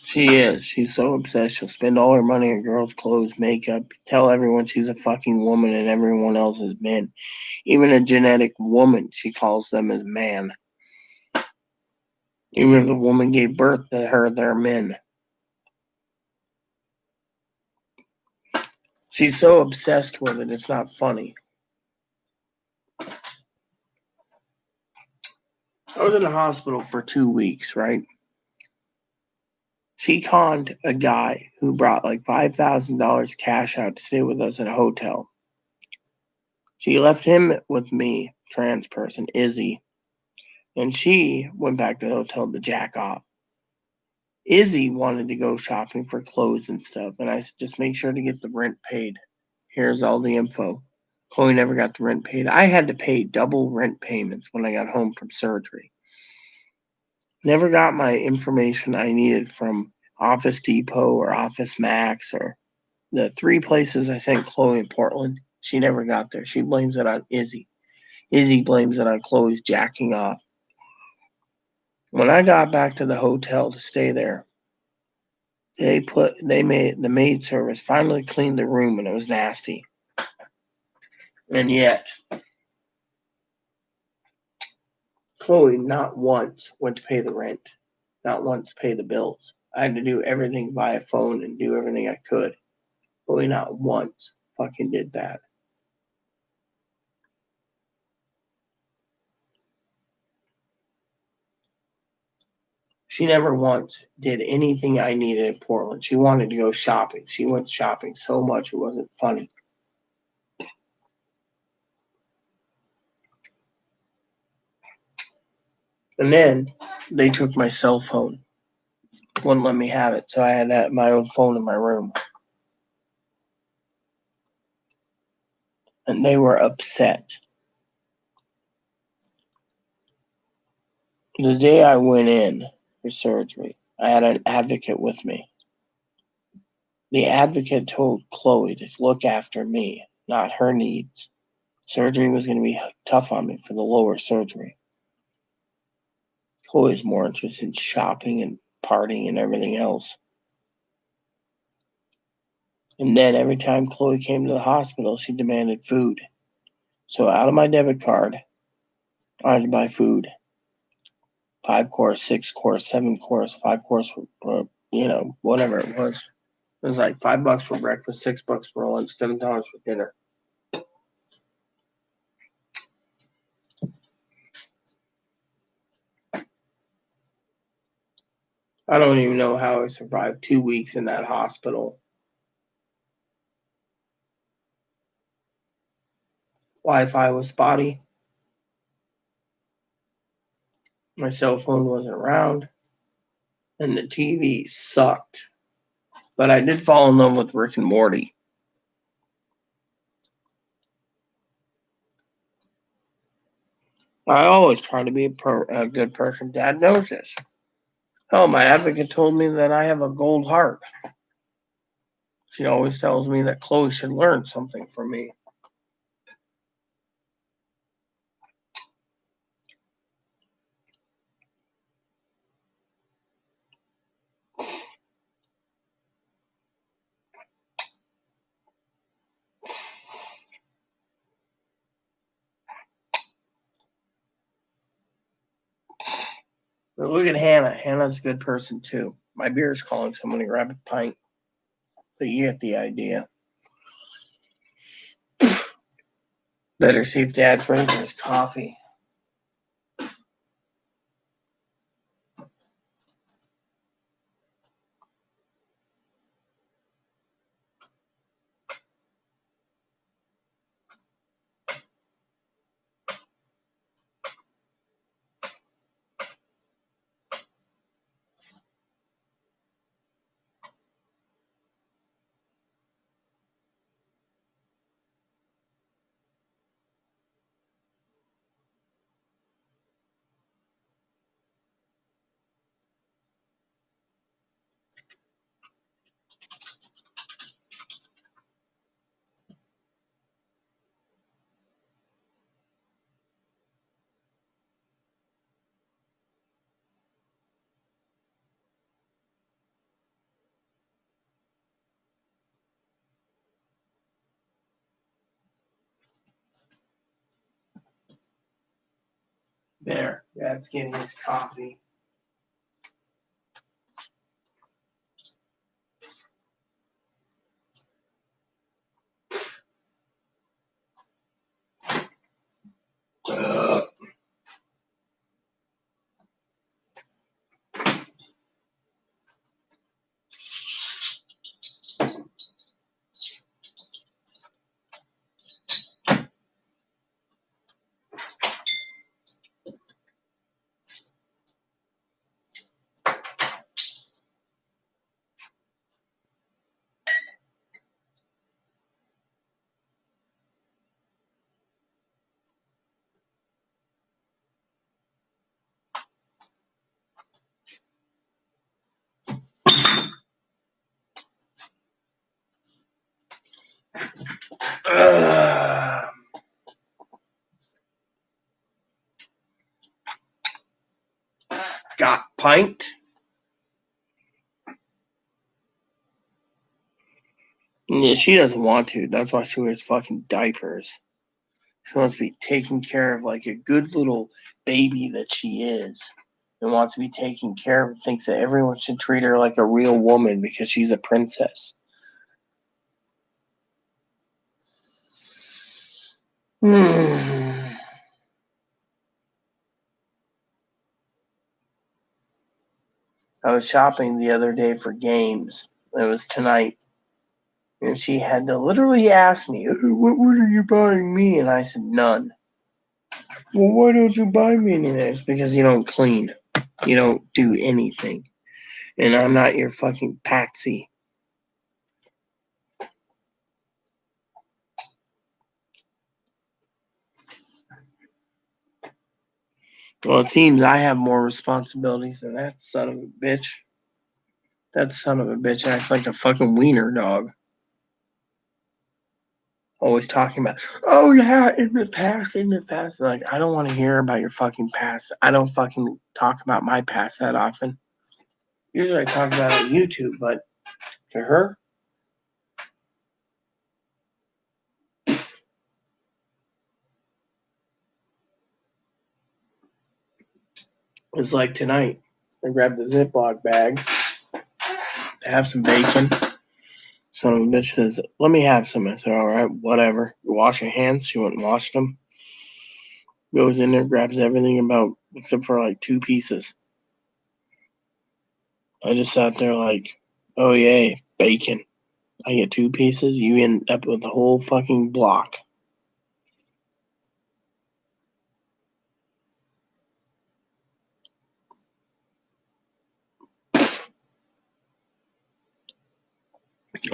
Speaker 1: She is. She's so obsessed. She'll spend all her money on girls' clothes, makeup, tell everyone she's a fucking woman and everyone else is men. Even a genetic woman, she calls them as man. Even if the woman gave birth to her, they're men. She's so obsessed with it, it's not funny. I was in the hospital for 2 weeks, right? She conned a guy who brought like $5,000 cash out to stay with us at a hotel. She left him with me, trans person, Izzy, and she went back to the hotel to jack off. Izzy wanted to go shopping for clothes and stuff, and I said, just make sure to get the rent paid. Here's all the info. Chloe never got the rent paid. I had to pay double rent payments when I got home from surgery. Never got my information I needed from Office Depot or Office Max or the 3 places I sent Chloe in Portland. She never got there. She blames it on Izzy. Izzy blames it on Chloe's jacking off. When I got back to the hotel to stay there, they made the maid service finally cleaned the room and it was nasty. And yet, Chloe not once went to pay the rent, not once pay the bills. I had to do everything via phone and do everything I could. Chloe not once fucking did that. She never once did anything I needed in Portland. She wanted to go shopping. She went shopping so much it wasn't funny. And then they took my cell phone. Wouldn't let me have it, so I had my own phone in my room. And they were upset. The day I went in for surgery, I had an advocate with me. The advocate told Chloe to look after me, not her needs. Surgery was going to be tough on me for the lower surgery. Chloe's more interested in shopping and partying and everything else. And then every time Chloe came to the hospital, she demanded food. So out of my debit card, I had to buy food. 5 course, 6 course, 7 course, 5 course Whatever it was. It was like $5 for breakfast, $6 for lunch, $7 for dinner. I don't even know how I survived 2 weeks in that hospital. Wi-Fi was spotty. My cell phone wasn't around, and the TV sucked. But I did fall in love with Rick and Morty. I always try to be a good person. Dad knows this. Oh, my advocate told me that I have a gold heart. She always tells me that Chloe should learn something from me. But look at Hannah. Hannah's a good person too. My beer is calling someone to grab a pint. But you get the idea. Better see if Dad's ready for his coffee. There. Dad's getting his coffee. Got pint? Yeah, she doesn't want to. That's why she wears fucking diapers. She wants to be taken care of like a good little baby that she is. And wants to be taken care of and thinks that everyone should treat her like a real woman because she's a princess. I was shopping the other day for games. It was tonight. And she had to literally ask me, what are you buying me? And I said, none. Well, why don't you buy me anything? It's because you don't clean. You don't do anything. And I'm not your fucking patsy. Well, it seems I have more responsibilities than that son of a bitch. That son of a bitch acts like a fucking wiener dog. Always talking about, oh yeah, in the past. Like, I don't want to hear about your fucking past. I don't fucking talk about my past that often. Usually I talk about it on YouTube, but to her, it's like tonight. I grabbed the Ziploc bag have some bacon. Son of a bitch says, let me have some. I said, all right, whatever. You wash your hands. She went and washed them. Goes in there, grabs everything about, except for like 2 pieces. I just sat there like, oh yay, bacon. I get 2 pieces. You end up with the whole fucking block.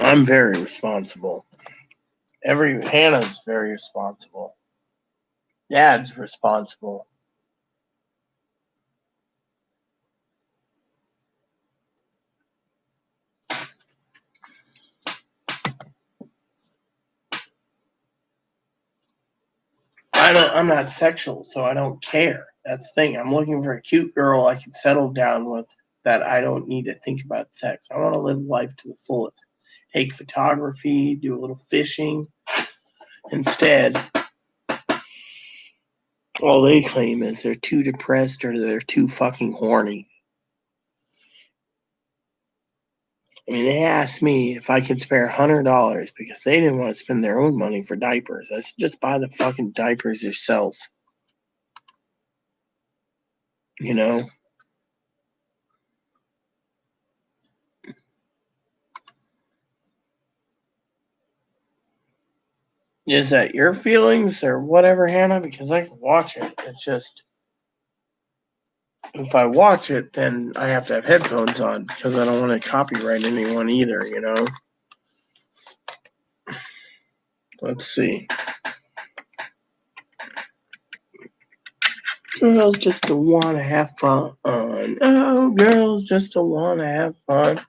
Speaker 1: I'm very responsible. Hannah's very responsible. Dad's responsible. I'm not sexual, so I don't care. That's the thing. I'm looking for a cute girl I can settle down with that I don't need to think about sex. I want to live life to the fullest. Take photography, do a little fishing. Instead, all they claim is they're too depressed or they're too fucking horny. I mean, they asked me if I could spare $100 because they didn't want to spend their own money for diapers. I said, just buy the fucking diapers yourself. You know? Is that your feelings or whatever, Hannah? Because I can watch it. It's just, if I watch it, then I have to have headphones on because I don't want to copyright anyone either, you know? Let's see. Girls just want to have fun. Oh, girls just want to have fun.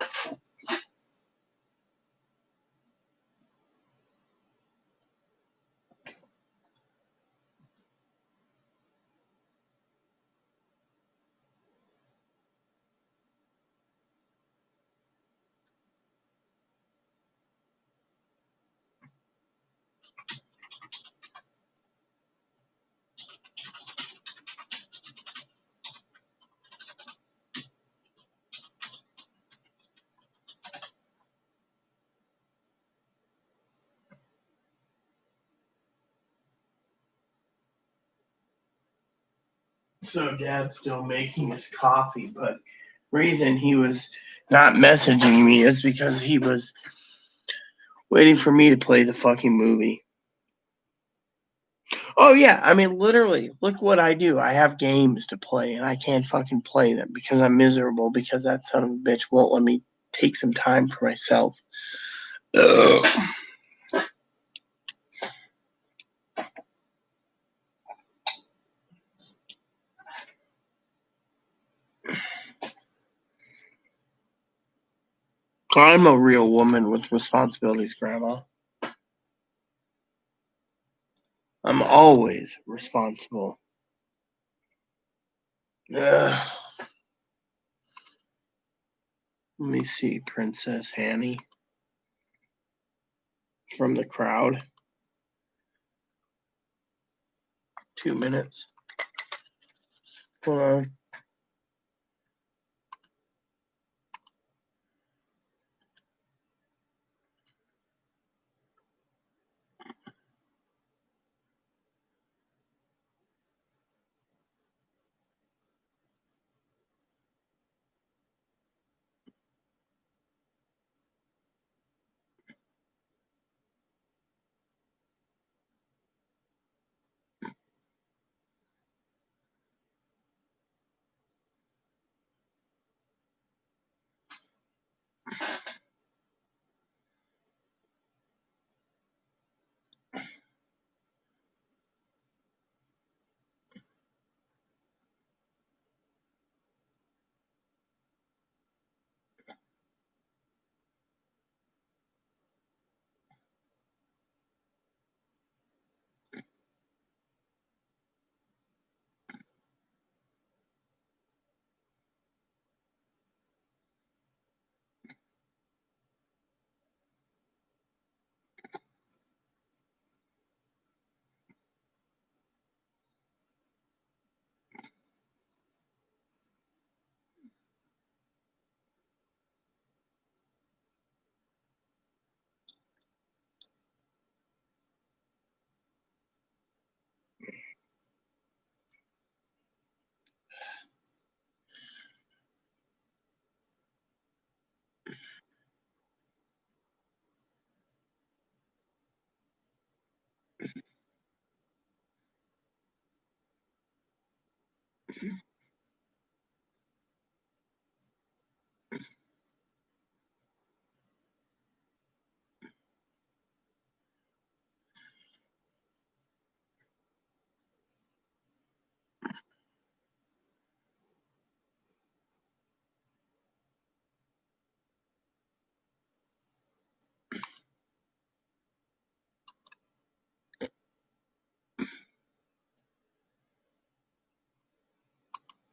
Speaker 1: So Dad's still making his coffee, but reason he was not messaging me is because he was waiting for me to play the fucking movie. Oh yeah, I mean literally, look what I do. I have games to play and I can't fucking play them because I'm miserable because that son of a bitch won't let me take some time for myself. Ugh. I'm a real woman with responsibilities, Grandma. I'm always responsible. Ugh. Let me see, Princess Hanny from the crowd. 2 minutes. Hold on.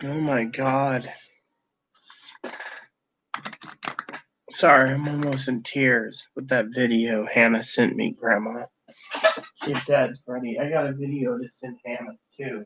Speaker 1: Oh my God. Sorry, I'm almost in tears with that video Hannah sent me, Grandma. See if Dad's ready. I got a video to send Hannah, too.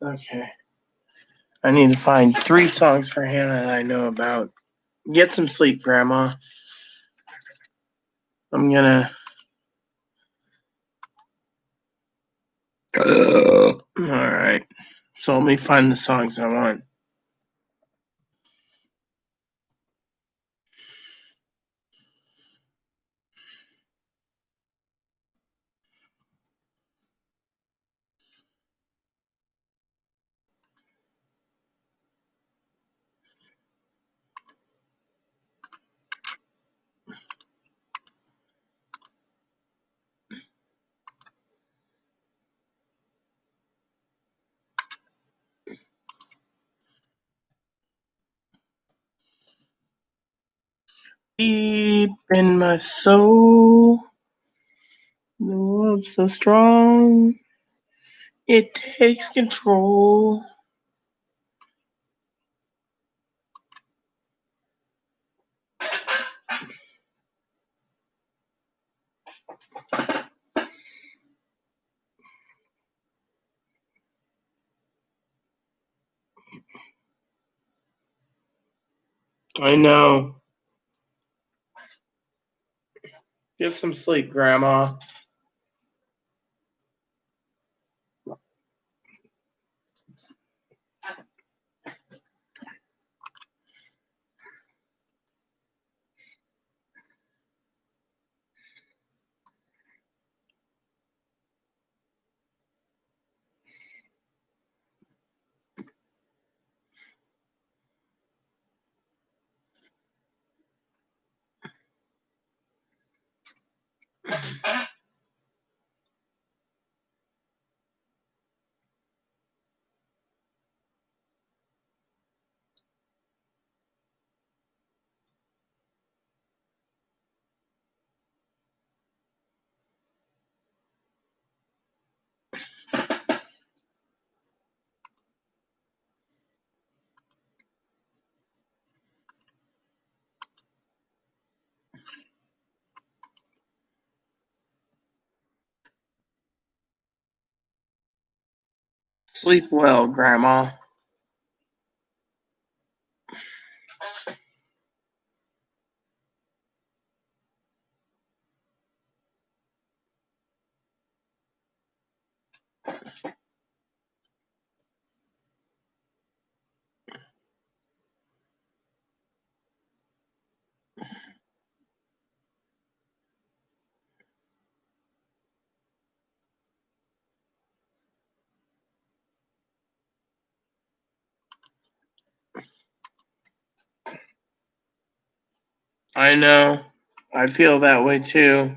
Speaker 1: Okay. I need to find 3 songs for Hannah that I know about. Get some sleep, Grandma. I'm gonna. Alright. So let me find the songs I want. Deep in my soul, the love so strong, it takes control. I know. Get some sleep, Grandma. Sleep well, Grandma. I know. I feel that way too.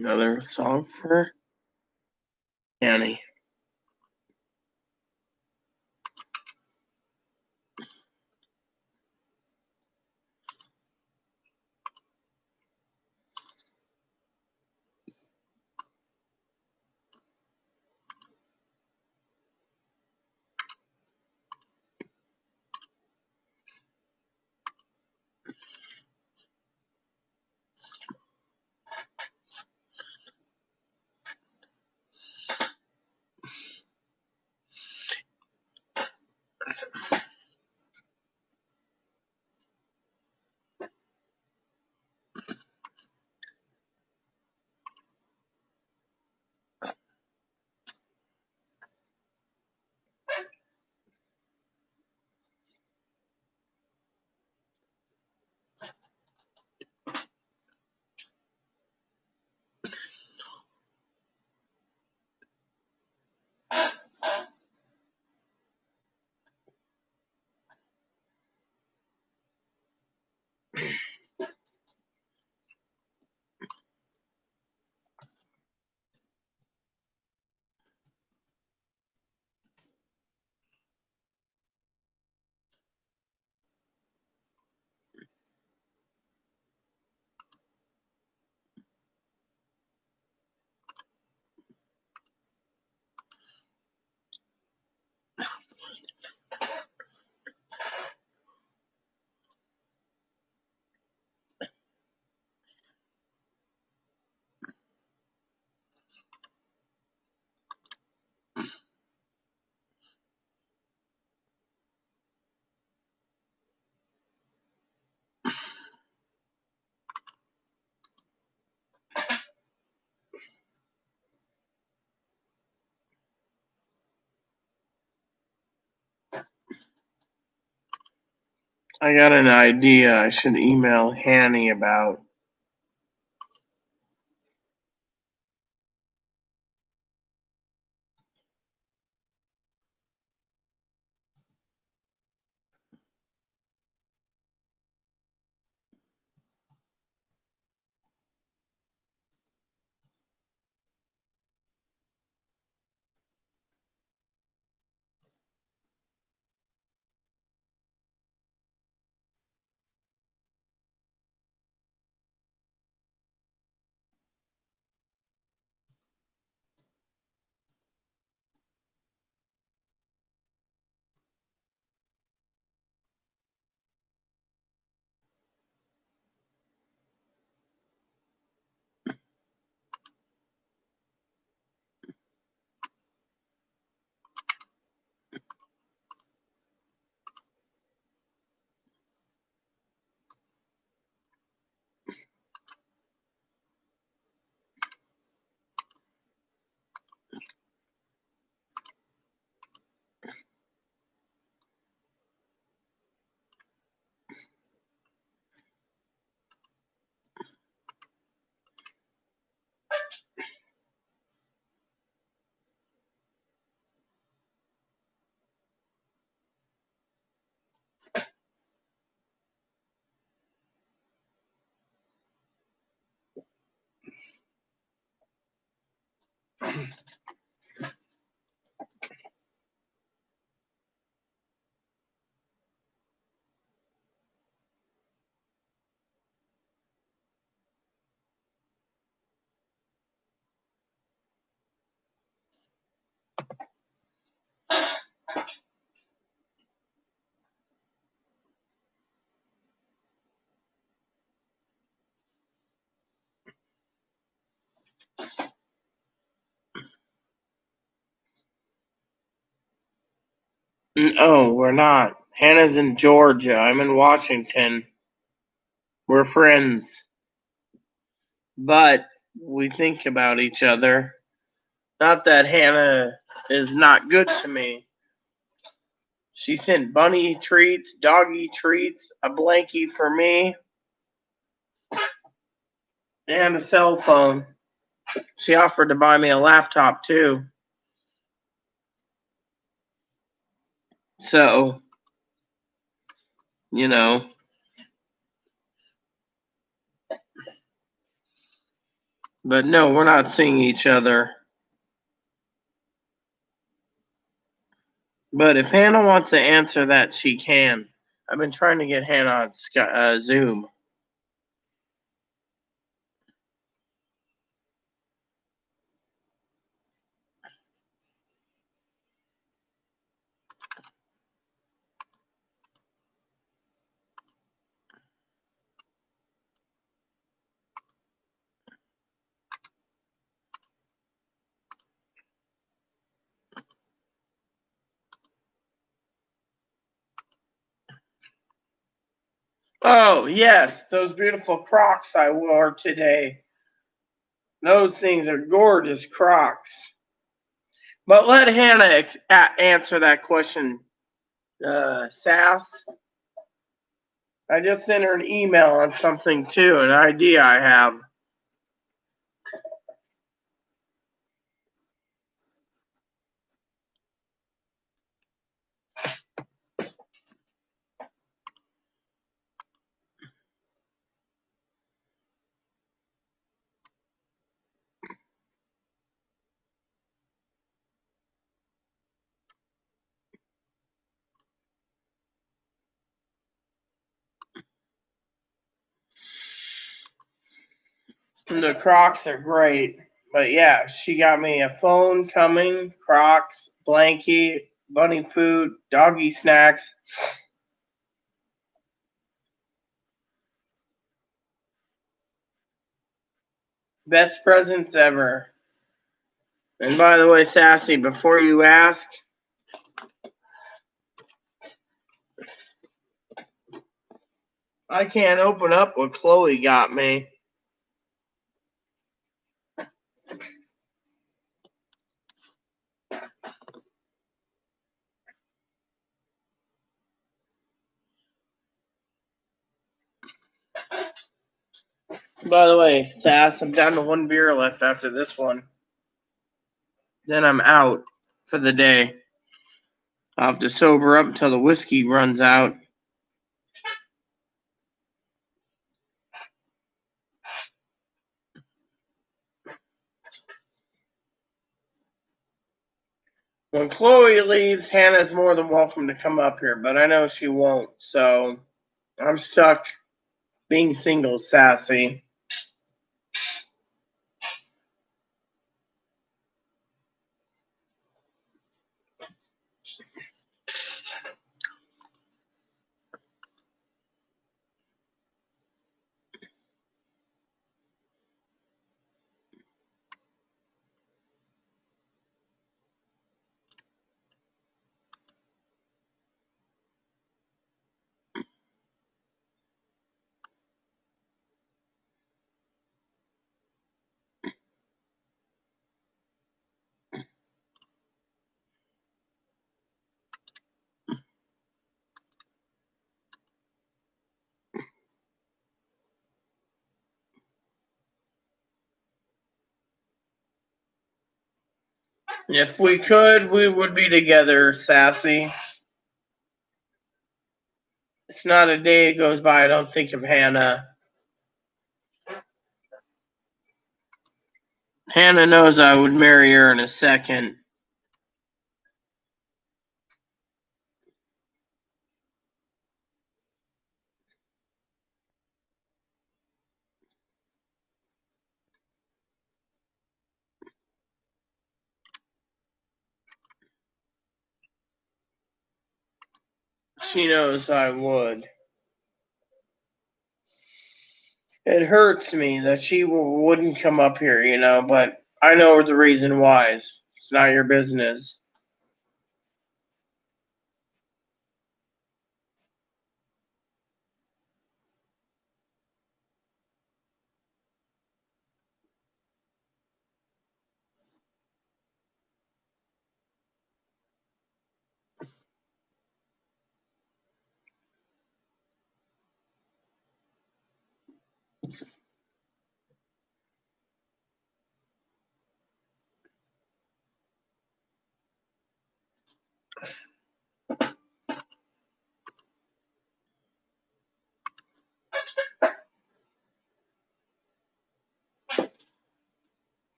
Speaker 1: Another song for Annie. I got an idea I should email Hanny about. No, we're not. Hannah's in Georgia. I'm in Washington. We're friends. But we think about each other. Not that Hannah is not good to me. She sent bunny treats, doggy treats, a blankie for me, and a cell phone. She offered to buy me a laptop too. So, you know, but no, we're not seeing each other. But if Hannah wants to answer that, she can. I've been trying to get Hannah on Zoom. Oh, yes, those beautiful Crocs I wore today. Those things are gorgeous Crocs. But let Hannah answer that question, Sass. I just sent her an email on something too, an idea I have. The Crocs are great. But yeah, she got me a phone coming, Crocs, blankie, bunny food, doggy snacks. Best presents ever. And by the way, Sassy, before you ask, I can't open up what Chloe got me. By the way, Sass, I'm down to one beer left after this one. Then I'm out for the day. I'll have to sober up until the whiskey runs out. When Chloe leaves, Hannah's more than welcome to come up here, but I know she won't, so I'm stuck being single, Sassy. If we could, we would be together, Sassy. It's not a day goes by I don't think of Hannah. Hannah knows I would marry her in a second. She knows I would. It hurts me that she wouldn't come up here, but I know the reason why. It's not your business.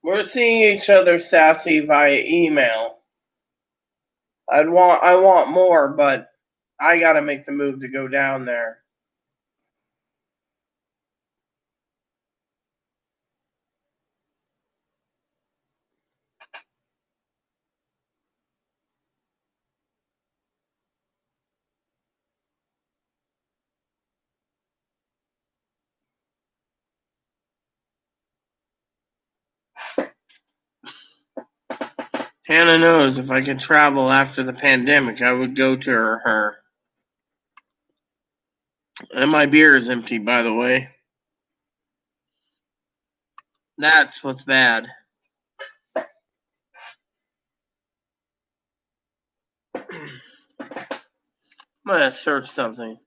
Speaker 1: We're seeing each other sassy via email. I want more, but I gotta make the move to go down there. Hannah knows if I could travel after the pandemic, I would go to her. And my beer is empty, by the way. That's what's bad. I'm gonna search something.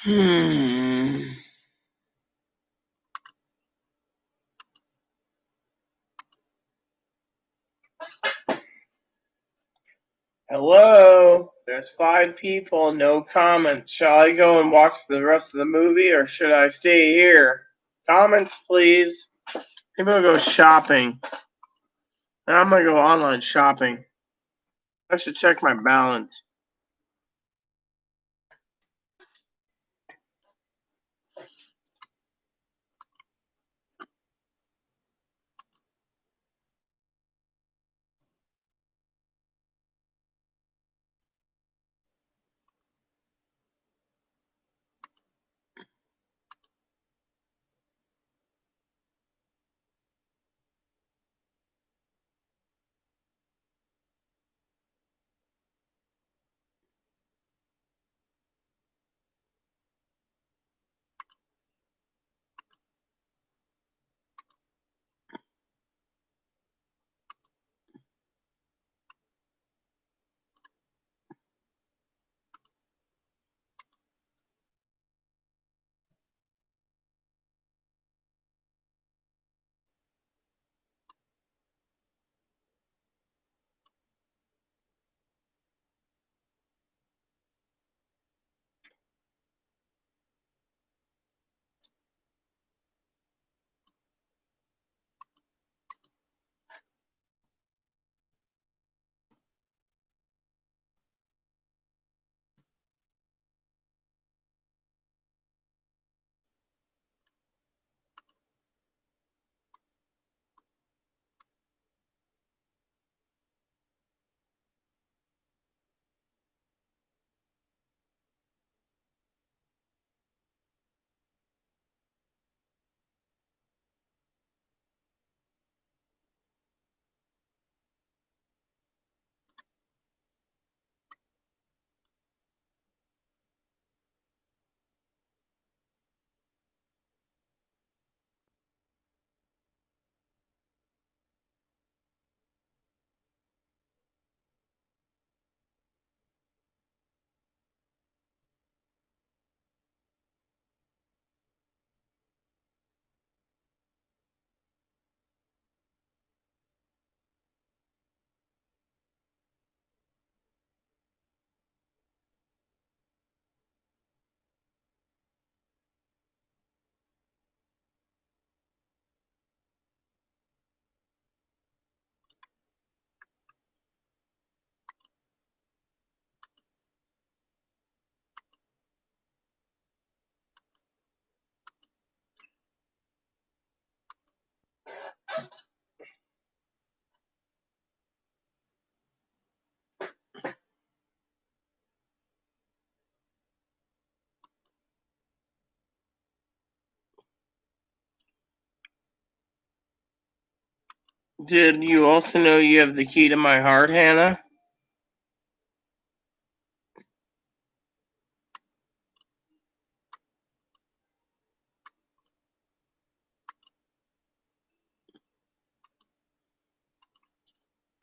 Speaker 1: Hmm. Hello? There's 5 people, no comments. Shall I go and watch the rest of the movie or should I stay here? Comments, please. Maybe I'll go shopping. And I'm gonna go online shopping. I should check my balance. Did you also know you have the key to my heart, Hannah?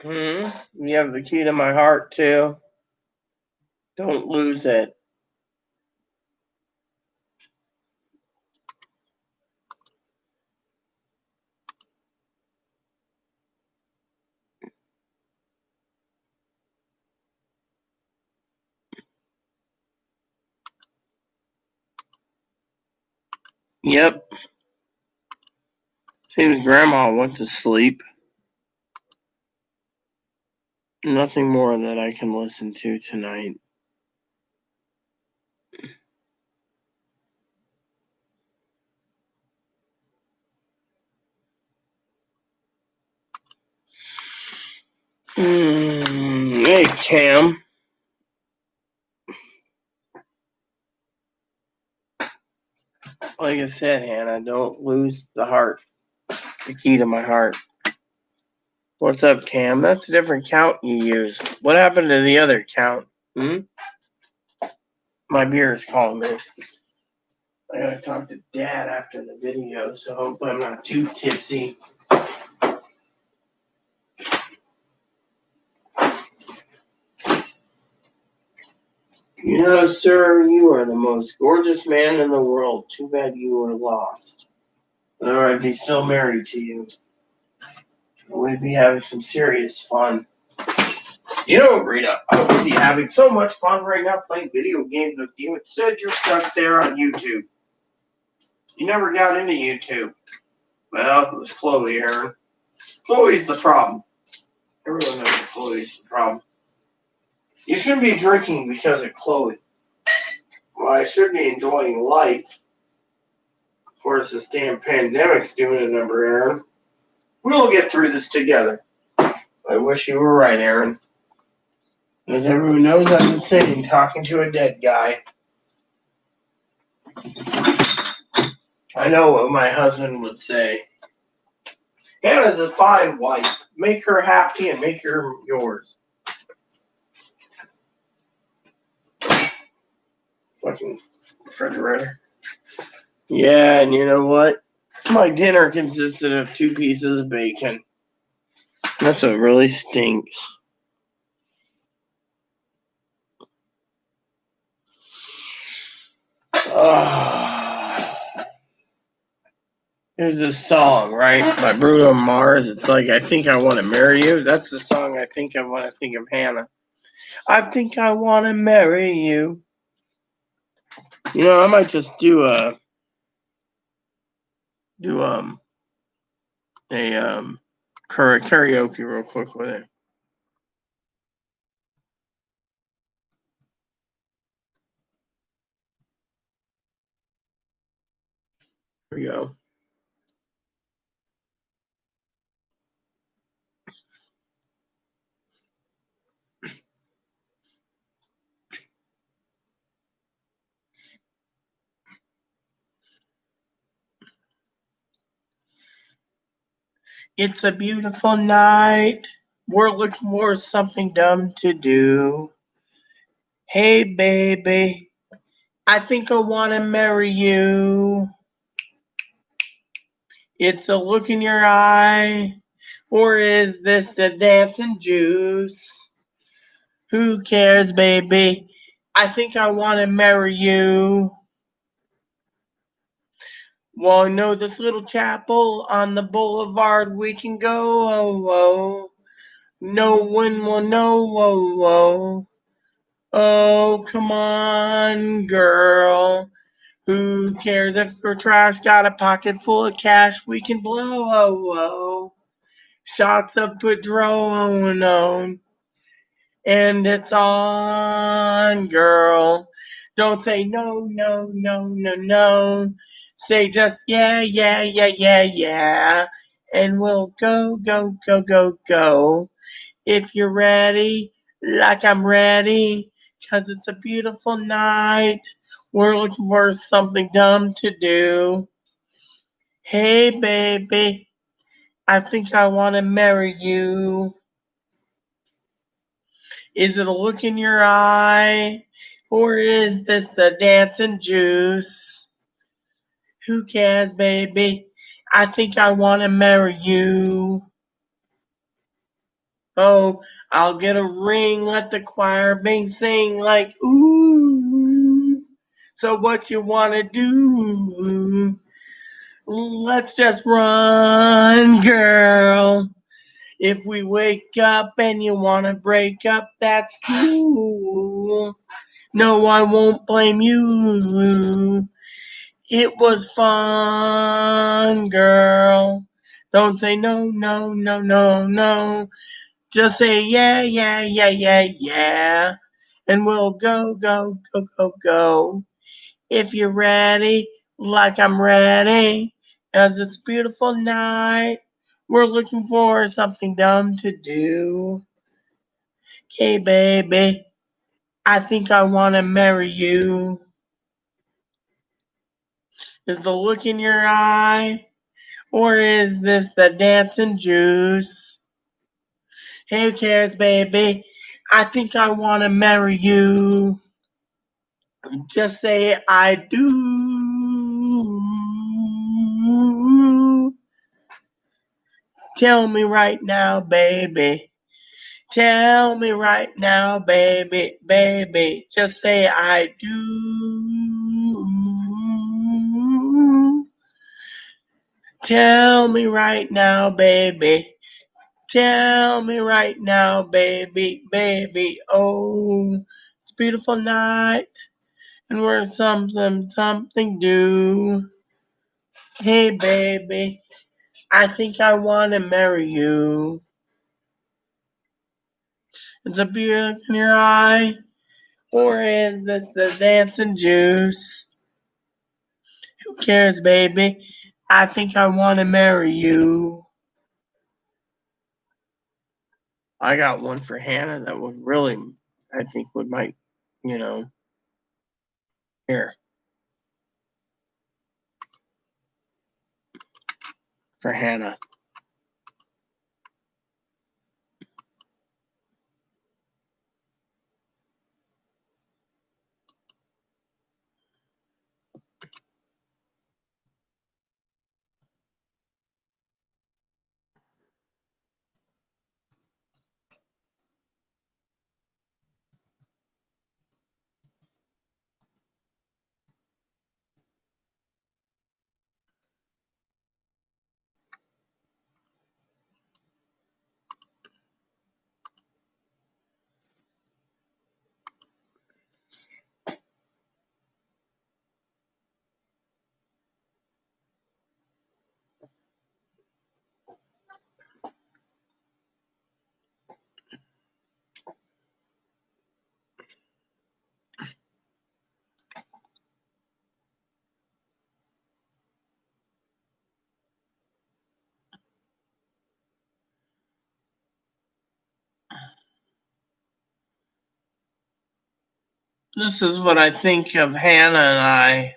Speaker 1: You have the key to my heart, too. Don't lose it. Yep. Seems Grandma went to sleep. Nothing more that I can listen to tonight. Hey, Cam. Like I said, Hannah, don't lose the heart. The key to my heart. What's up, Cam? That's a different count you use. What happened to the other count? My beer is calling me. I gotta talk to Dad after the video, so hopefully I'm not too tipsy. You know, sir, you are the most gorgeous man in the world. Too bad you were lost. Or I'd be still married to you. We'd be having some serious fun. You know, Rita, I would be having so much fun right now playing video games with you. Instead, you're stuck there on YouTube. You never got into YouTube. Well, it was Chloe, Aaron. Chloe's the problem. Everyone knows Chloe's the problem. You shouldn't be drinking because of Chloe. Well, I should be enjoying life. Of course, this damn pandemic's doing a number, Aaron. We'll get through this together. I wish you were right, Aaron. As everyone knows, I'm insane talking to a dead guy. I know what my husband would say. Hannah's a fine wife. Make her happy and make her yours. Fucking refrigerator. Yeah, and you know what? My dinner consisted of 2 pieces of bacon. That's what really stinks. There's this song, right, by Bruno Mars. It's like, I think I want to marry you. That's the song I think of when I think of Hannah. I think I want to marry you. You know, I might just do a karaoke real quick with it. Here we go. It's a beautiful night. We're looking for something dumb to do. Hey, baby, I think I want to marry you. It's a look in your eye. Or is this the dancing juice? Who cares, baby? I think I want to marry you. Well, I know this little chapel on the boulevard we can go. Oh, oh. No one will know. Oh, oh. Oh, come on, girl. Who cares if we're trash? Got a pocket full of cash we can blow. Oh, oh. Shots of Padron. And it's on, girl. Don't say no, no, no, no, no. Say just yeah, yeah, yeah, yeah, yeah. And we'll go, go, go, go, go. If you're ready, like I'm ready, 'cause it's a beautiful night. We're looking for something dumb to do. Hey, baby, I think I want to marry you. Is it a look in your eye? Or is this the dancing juice? Who cares, baby? I think I want to marry you. Oh, I'll get a ring, let the choir bing sing like ooh. So what you wanna do? Let's just run, girl. If we wake up and you wanna break up, that's cool. No, I won't blame you. It was fun, girl. Don't say no, no, no, no, no. Just say yeah, yeah, yeah, yeah, yeah. And we'll go, go, go, go, go. If you're ready, like I'm ready, as it's a beautiful night. We're looking for something dumb to do. Hey, baby, I think I want to marry you. Is the look in your eye? Or is this the dancing juice? Who cares, baby? I think I want to marry you. Just say I do. Tell me right now, baby. Tell me right now, baby, baby. Just say I do. Tell me right now, baby. Tell me right now, baby, baby. Oh, it's a beautiful night, and we're something do. Hey, baby, I think I want to marry you. It's a beauty in your eye, or is this the dancing juice? Who cares, baby? I think I want to marry you. I got one for Hannah that would really, I think, would might, you know, here for Hannah. This is what I think of Hannah and I.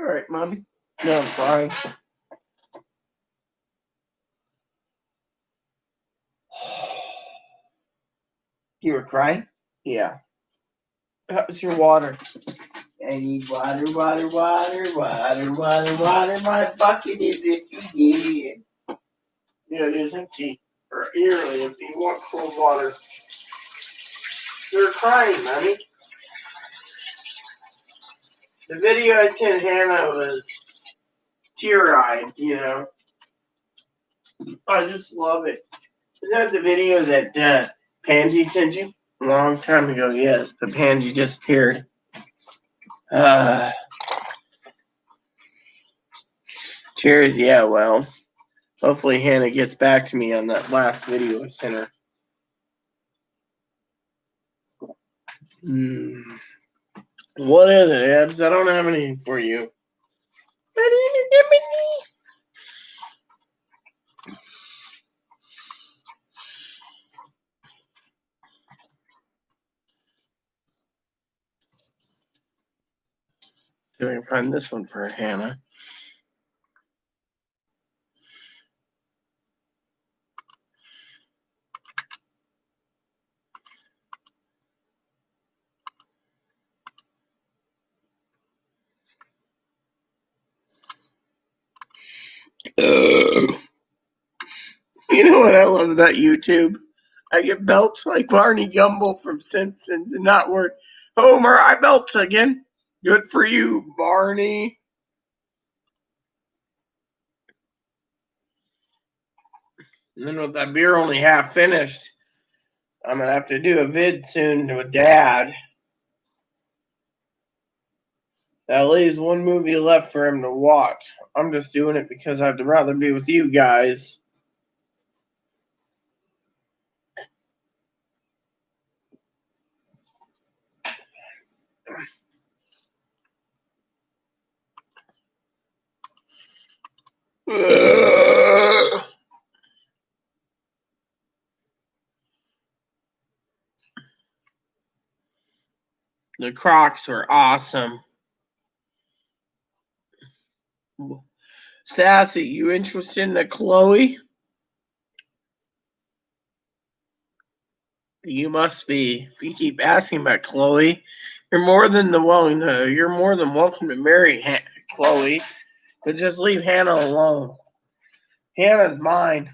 Speaker 1: You alright, Mommy? No, I'm crying. You were crying? Yeah. How's your water? I need water, water, water, water, water, water. My bucket is empty. Yeah, it is empty. Or nearly empty. You want cold water. You're crying, Mommy. The video I sent Hannah was tear-eyed, you know. I just love it. Is that the video that Pansy sent you? A long time ago, yes. But Pansy disappeared. Cheers, yeah, well. Hopefully Hannah gets back to me on that last video I sent her. What is it, Ebs? I don't have anything for you. See if I can find this one for Hannah. You know what I love about YouTube? I get belts like Barney Gumble from Simpsons and not work. Homer, I belts again. Good for you, Barney. And then with that beer only half finished, I'm going to have to do a vid soon with Dad. That leaves one movie left for him to watch. I'm just doing it because I'd rather be with you guys. The Crocs were awesome. Sassy, you interested in the Chloe? You must be. If you keep asking about Chloe, you're more than welcome to marry Chloe, but just leave Hannah alone. Hannah's mine.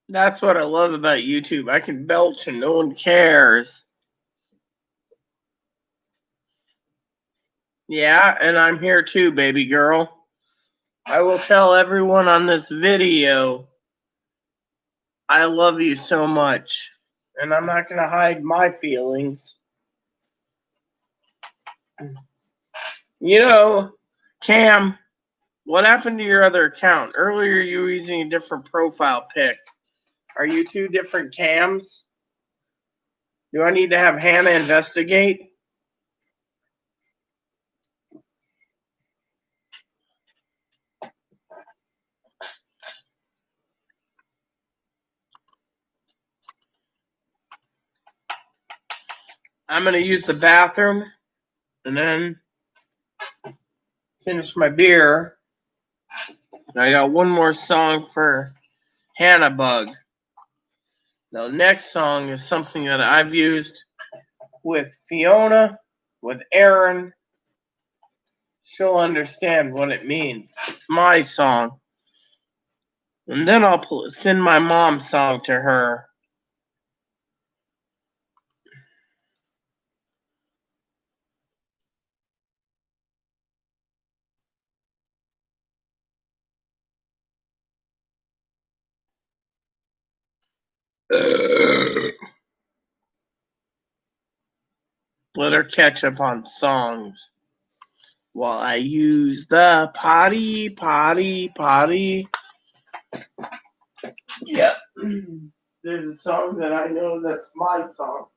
Speaker 1: That's what I love about YouTube. I can belch and no one cares. Yeah, and I'm here too, baby girl. I will tell everyone on this video I love you so much. And I'm not going to hide my feelings. You know, Cam, what happened to your other account? Earlier you were using a different profile pic. Are you two different Cams? Do I need to have Hannah investigate? I'm going to use the bathroom and then finish my beer. I got one more song for Hannah Bug. The next song is something that I've used with Fiona, with Aaron. She'll understand what it means. It's my song. And then I'll send my mom's song to her. Let her catch up on songs while I use the potty. Yep. There's a song that I know that's my song.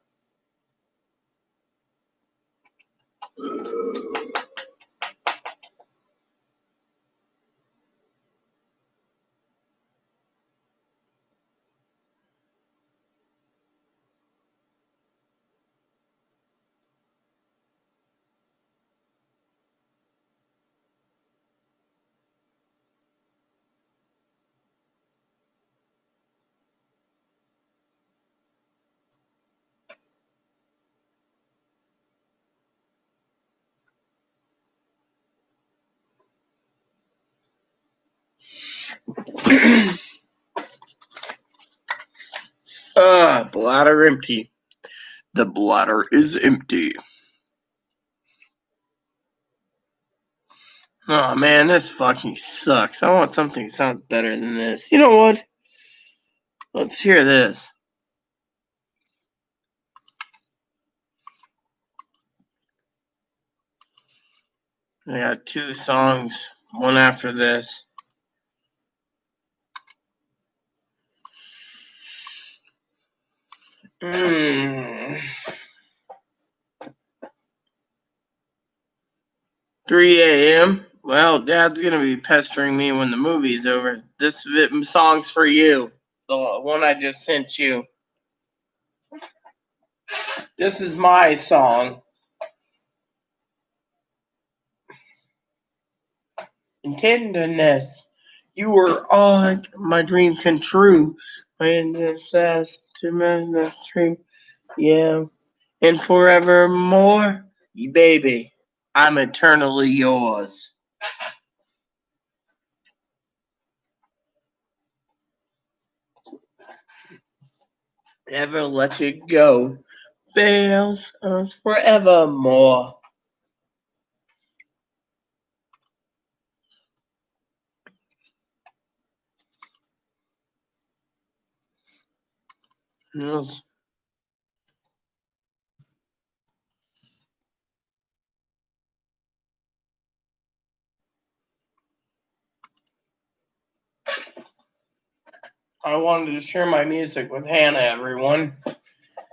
Speaker 1: Bladder empty. The bladder is empty. Oh man, this fucking sucks. I want something that sounds better than this. You know what? Let's hear this. I got two songs, one after this. Mm. 3 a.m. Well, Dad's gonna be pestering me when the movie's over. This song's for you. The one I just sent you. This is my song. Tenderness. You were all my dream come true. When it's asked to the dream. Yeah. And forevermore, baby, I'm eternally yours. Never let you go. Bells us forevermore. Yes. I wanted to share my music with Hannah, everyone.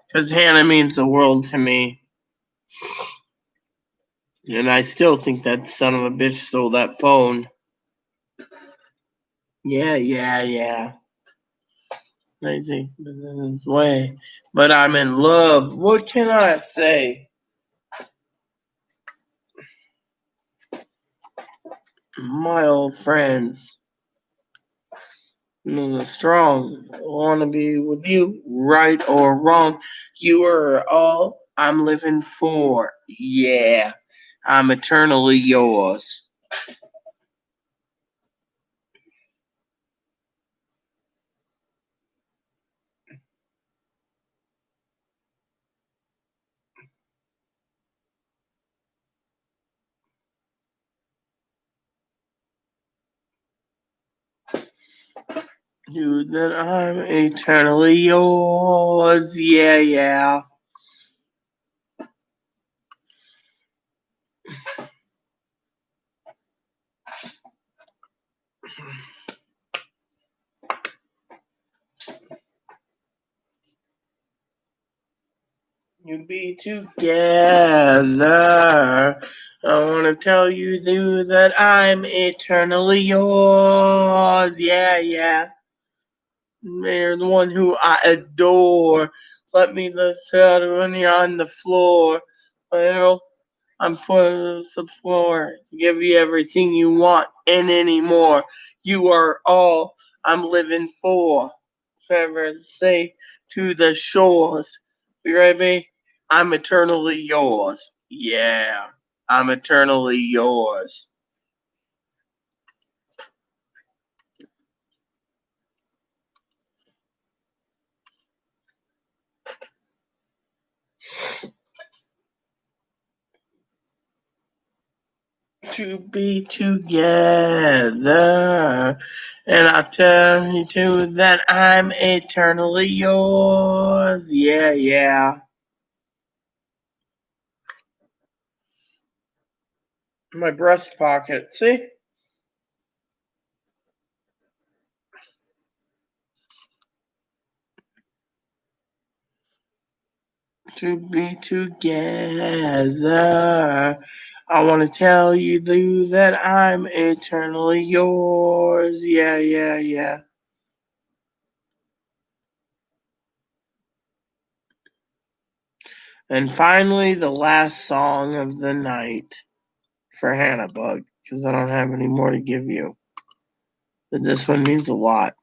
Speaker 1: Because Hannah means the world to me. And I still think that son of a bitch stole that phone. Yeah. Crazy way. But I'm in love. What can I say? My old friends. Strong. I want to be with you, right or wrong. You are all I'm living for. Yeah. I'm eternally yours. Dude, that I'm eternally yours. Yeah. You be together. I want to tell you, dude, that I'm eternally yours. Yeah. You're the one who I adore. Let me listen when you're on the floor. Well, I'm for the floor to give you everything you want and any more. You are all I'm living for. Forever say to the shores. You ready? I'm eternally yours. Yeah, I'm eternally yours. To be together. And I tell you too that I'm eternally yours. Yeah, yeah. My breast pocket. See? To be together. I want to tell you, Lou, that I'm eternally yours. Yeah, yeah, yeah. And finally, the last song of the night for Hannah Bug, because I don't have any more to give you. But this one means a lot.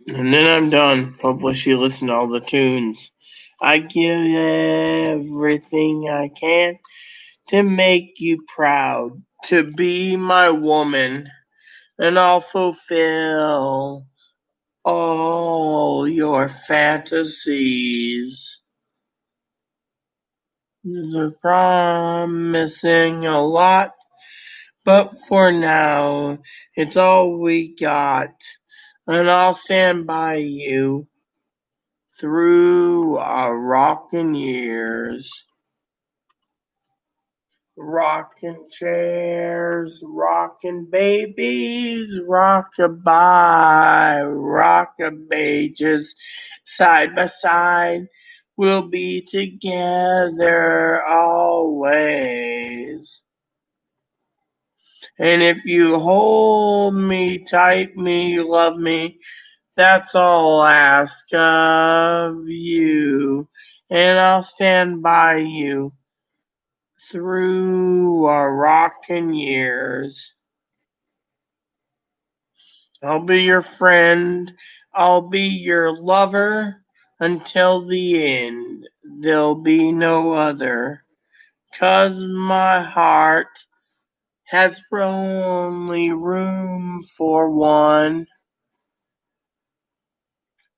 Speaker 1: And then I'm done. Hopefully, she listened to all the tunes. I give everything I can to make you proud, to be my woman, and I'll fulfill all your fantasies. You're promising a lot, but for now, it's all we got, and I'll stand by you through our rocking years. Rocking chairs, rocking babies, rockabye, rockabages, side by side, we'll be together always. And if you hold me tight, me, love me, that's all I ask of you. And I'll stand by you through our rocking years. I'll be your friend. I'll be your lover until the end. There'll be no other. 'Cause my heart has only room for one.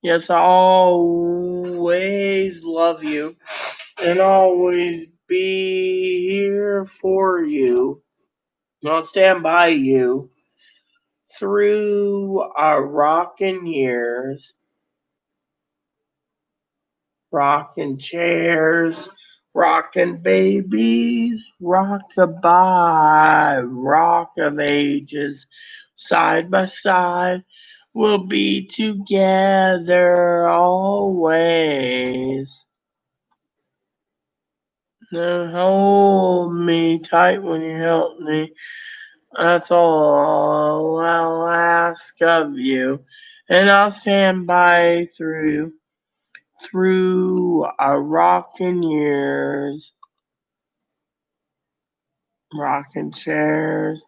Speaker 1: Yes, I always love you and always be here for you. I'll stand by you through our rocking years, rocking chairs, rocking babies, rockabye, rock of ages, side by side, we'll be together always. Now hold me tight when you help me. That's all I'll ask of you, and I'll stand by through our rocking years, rocking chairs.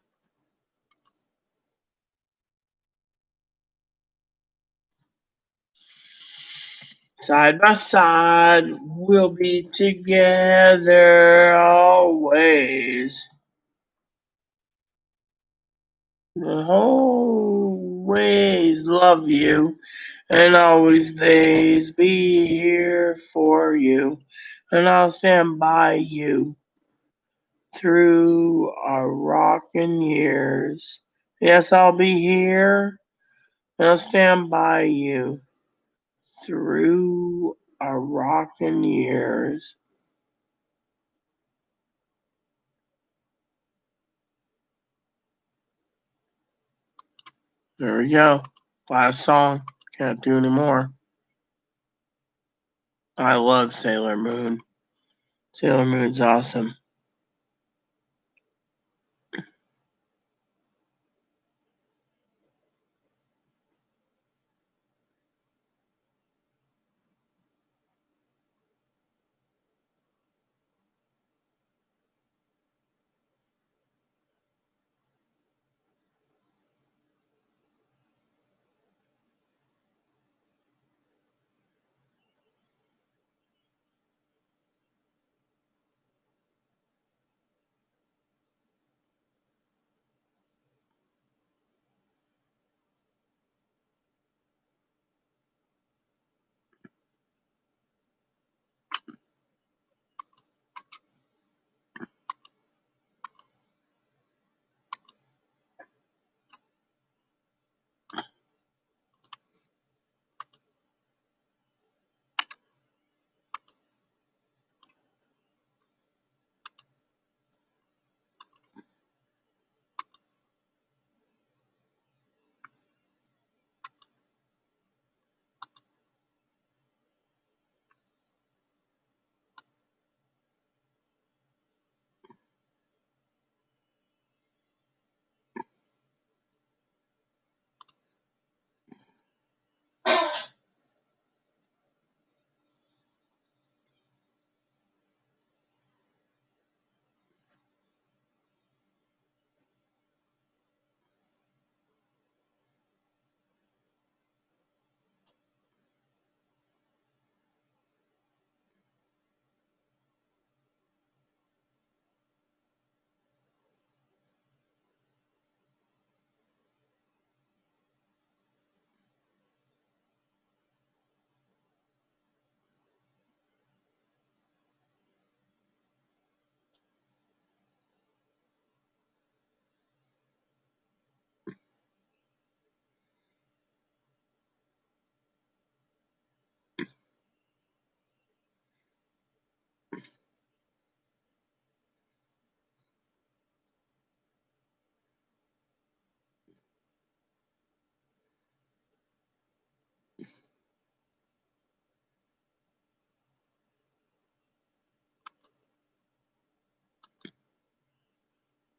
Speaker 1: Side by side, we'll be together always. I'll always love you and always days be here for you, and I'll stand by you through our rocking years. Yes, I'll be here and I'll stand by you through our rocking years. There we go. Last song. Can't do any more. I love Sailor Moon. Sailor Moon's awesome.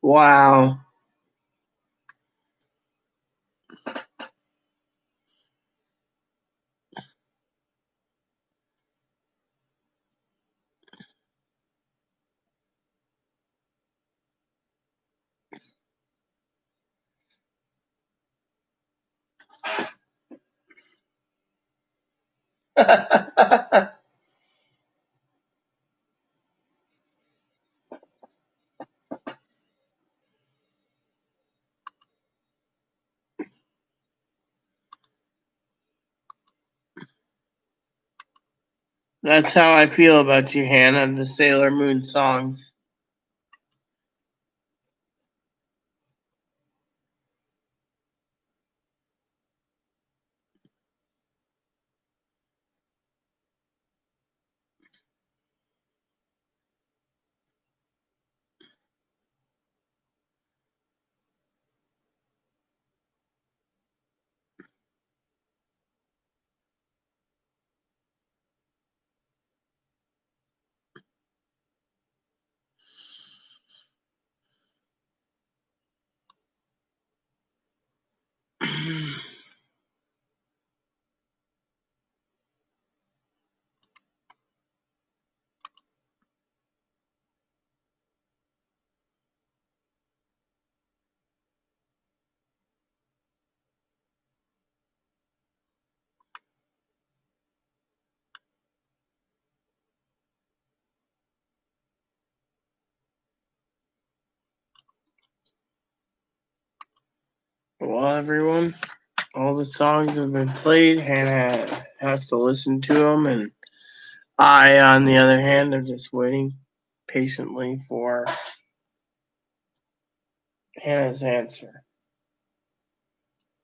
Speaker 1: Wow. That's how I feel about you, Hannah, the Sailor Moon songs. Well, everyone, all the songs have been played. Hannah has to listen to them, and I, on the other hand, am just waiting patiently for Hannah's answer.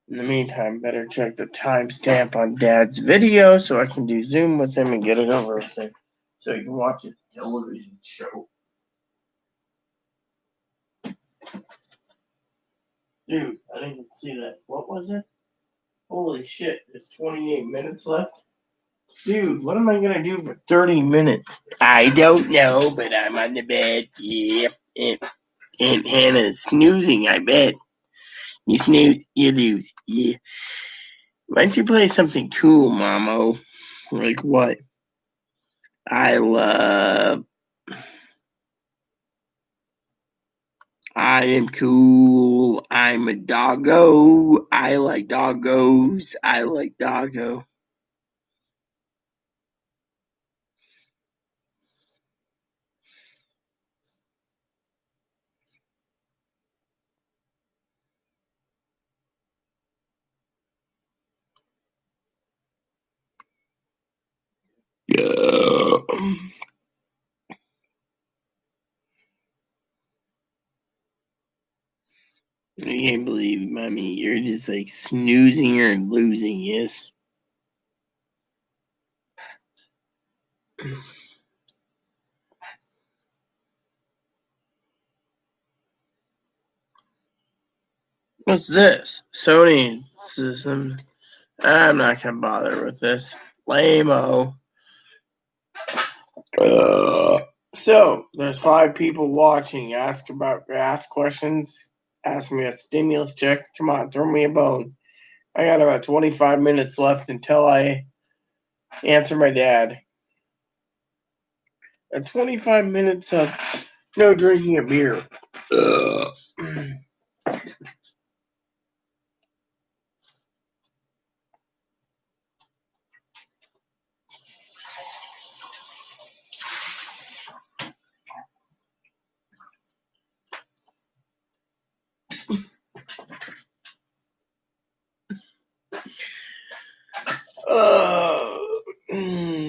Speaker 1: In the meantime, better check the timestamp on Dad's video so I can do Zoom with him and get it over with him so he can watch his television show. Dude, I didn't even see that. What was it? Holy shit, there's 28 minutes left. Dude, what am I gonna do for 30 minutes? I don't know, but I'm on the bed. Yep. Aunt Hannah's snoozing, I bet. You snooze, you lose. Yeah. Why don't you play something cool, Mamo? Like what? I love. I am cool. I'm a doggo. I like doggos. I like doggo. Yeah. I can't believe, Mommy, you're just like snoozing her and losing, yes? What's this? Sony system. I'm not gonna bother with this. Lame-o. So, there's 5 people watching. Ask questions. Ask me a stimulus check. Come on, throw me a bone. I got about 25 minutes left until I answer my dad. At 25 minutes of no drinking a beer.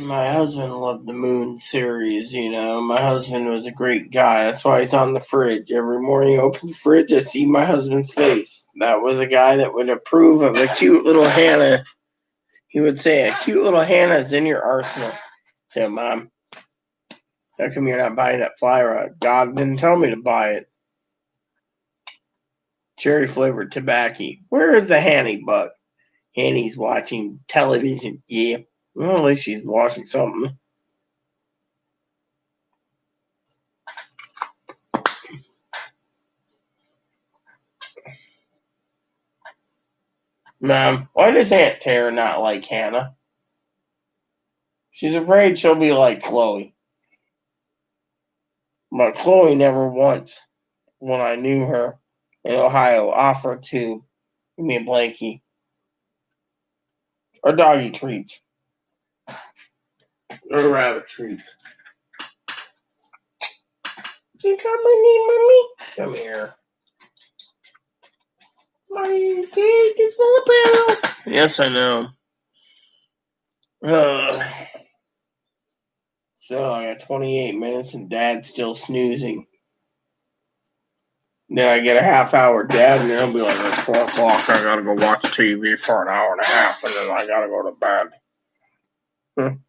Speaker 1: My husband loved the Moon series, you know. My husband was a great guy. That's why he's on the fridge. Every morning I open the fridge, I see my husband's face. That was a guy that would approve of a cute little Hannah. He would say, a cute little Hannah's in your arsenal. Say, Mom, how come you're not buying that fly rod? God didn't tell me to buy it. Cherry flavored tobacco. Where is the Hanny butt? Annie's watching television. Yeah. Well, at least she's watching something. Mom, why does Aunt Tara not like Hannah? She's afraid she'll be like Chloe. But Chloe never once, when I knew her in Ohio, offered to give me a blankie or doggy treats or rabbit treats. You come with me, mommy? Come here. My cake is full of pills. Yes, I know. So I got 28 minutes and Dad's still snoozing. Then I get a half hour Dad, and then he'll be like, it's 4 o'clock. I gotta go watch TV for an hour and a half, and then I gotta go to bed.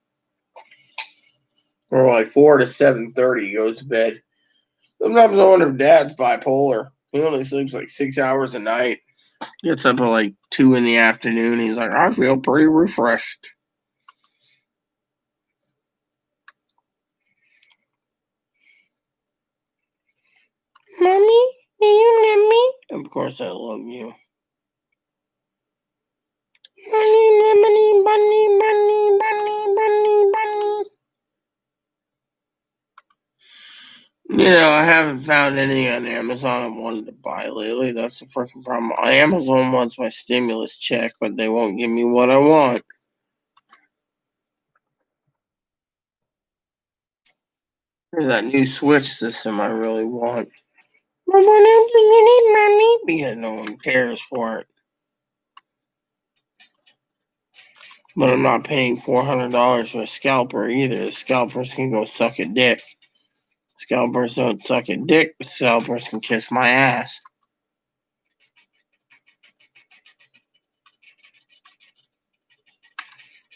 Speaker 1: Or like 4 to 7:30, he goes to bed. Sometimes I wonder if Dad's bipolar. He only sleeps like 6 hours a night. Gets up at like 2 in the afternoon. He's like, I feel pretty refreshed. Mommy, do you love me? Of course I love you. Bunny, bunny, bunny, bunny, bunny, bunny, bunny. You know, I haven't found any on Amazon I wanted to buy lately. That's the freaking problem. Amazon wants my stimulus check, but they won't give me what I want. There's that new Switch system I really want. But when I'm doing it, mommy, because no one cares for it. But I'm not paying $400 for a scalper either. The scalpers can go suck a dick. Scalpers don't suck a dick. Scalpers can kiss my ass.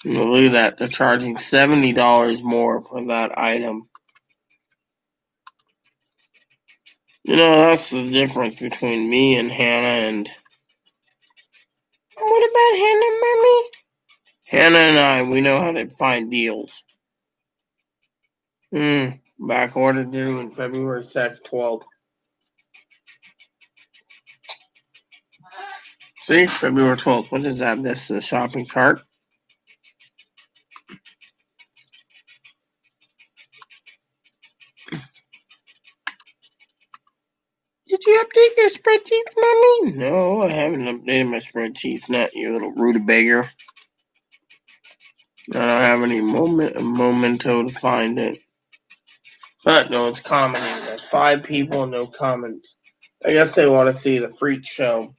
Speaker 1: Look at that. They're charging $70 more for that item. You know, that's the difference between me and Hannah and... What about Hannah, Mommy? Hannah and I, we know how to find deals. Back order due in February 2nd, 12th. See, February 12th. What is that? That's the shopping cart. Did you update your spreadsheets, Mommy? No, I haven't updated my spreadsheets. Not you little rutabaga. I don't have any memento to find it. But no one's commenting. There's 5 people, no comments. I guess they want to see the freak show.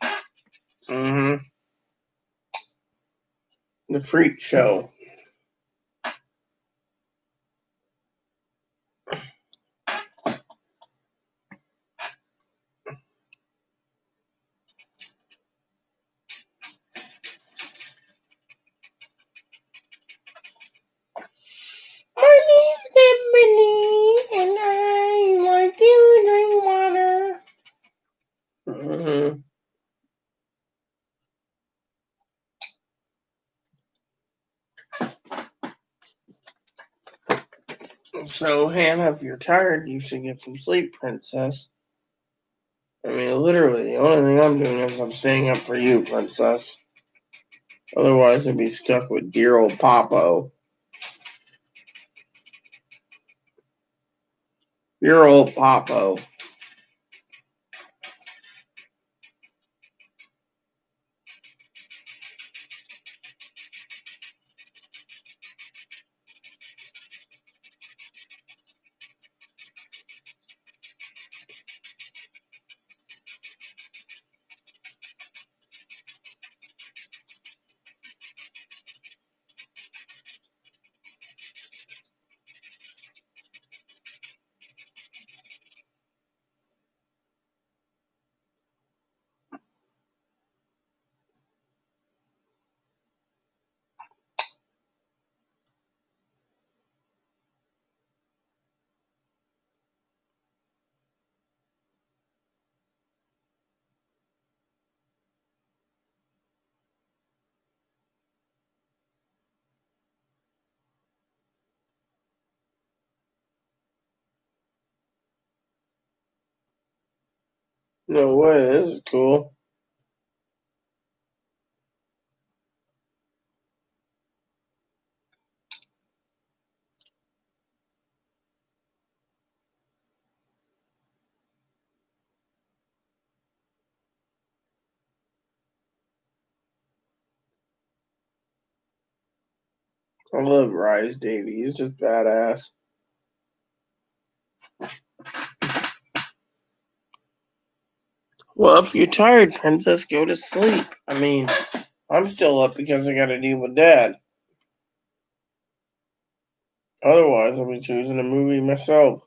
Speaker 1: The freak show. My name's Emily, and I want to drink water. So, Hannah, if you're tired, you should get some sleep, Princess. I mean, literally, the only thing I'm doing is I'm staying up for you, Princess. Otherwise, I'd be stuck with dear old Popo. Dear old Popo. No way, this is cool. I love Rise Davy. He's just badass. Well, if you're tired, Princess, go to sleep. I mean, I'm still up because I gotta deal with Dad. Otherwise, I'll be choosing a movie myself.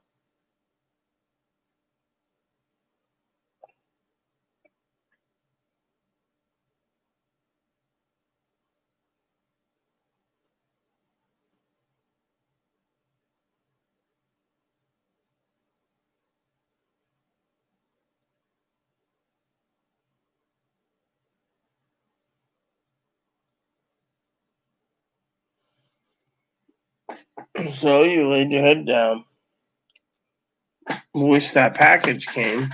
Speaker 1: So you laid your head down. Wish that package came.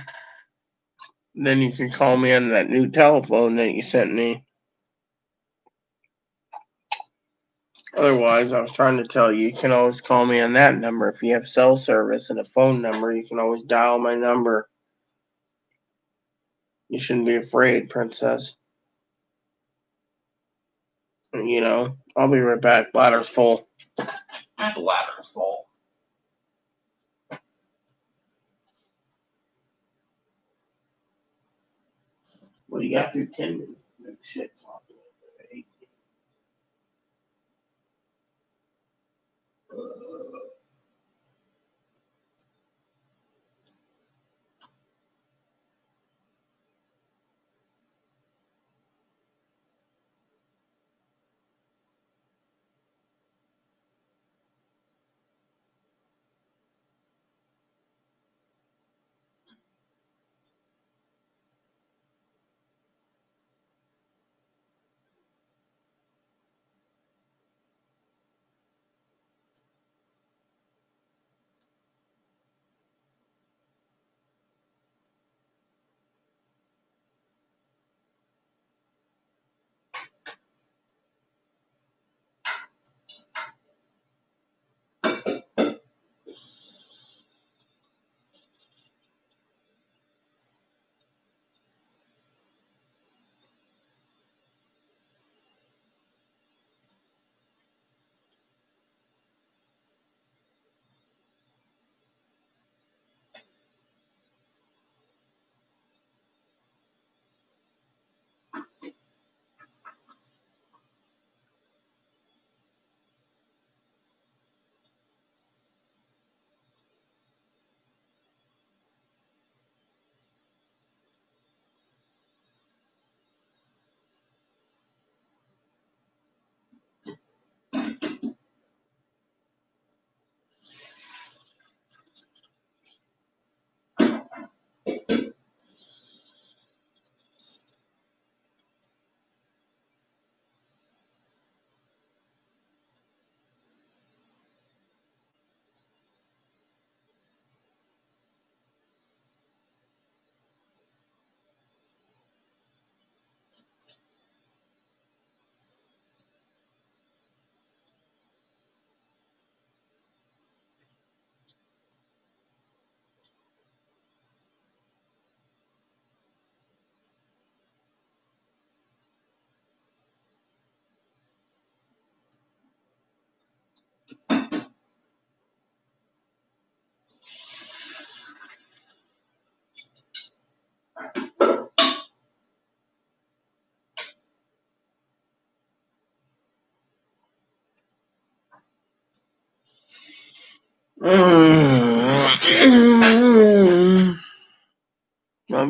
Speaker 1: Then you can call me on that new telephone that you sent me. Otherwise, I was trying to tell you, you can always call me on that number. If you have cell service and a phone number, you can always dial my number. You shouldn't be afraid, Princess. You know, I'll be right back. Bladder's full. Bladder's full. What do you got through 10 minutes? No shit.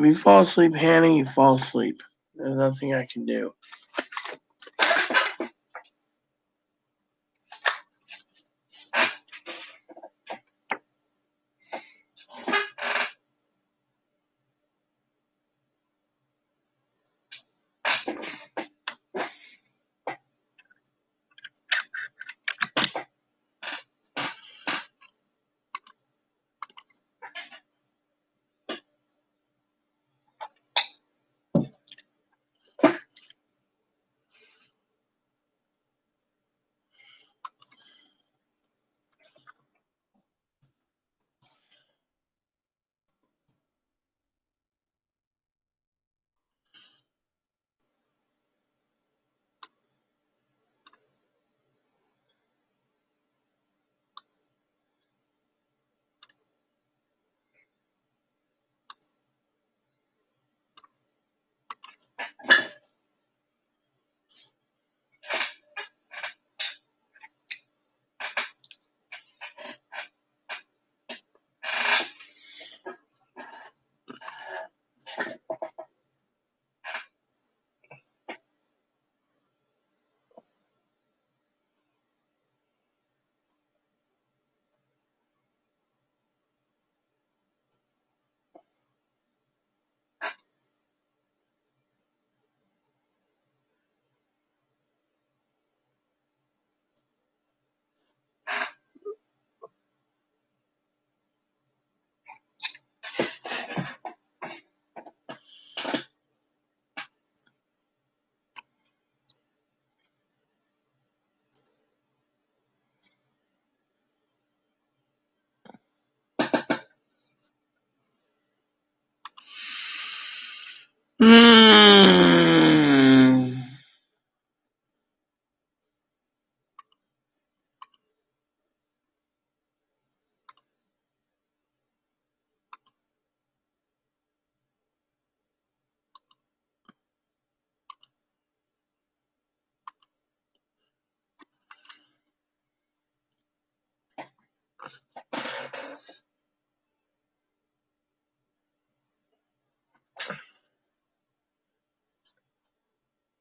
Speaker 1: If you fall asleep, Hannah, you fall asleep. There's nothing I can do.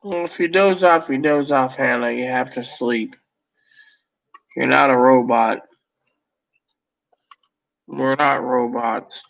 Speaker 1: Well, if you doze off, you doze off, Hannah. You have to sleep. You're not a robot. We're not robots.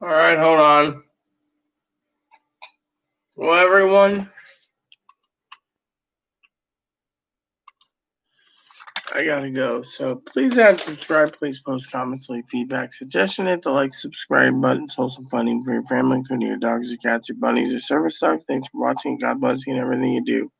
Speaker 1: All right, hold on. Well, everyone, I gotta go. So please add, subscribe, please post comments, leave feedback, suggestion, hit the like, subscribe button, wholesome funding for your family, including your dogs, your cats, your bunnies, your service dogs. Thanks for watching. God bless you and everything you do.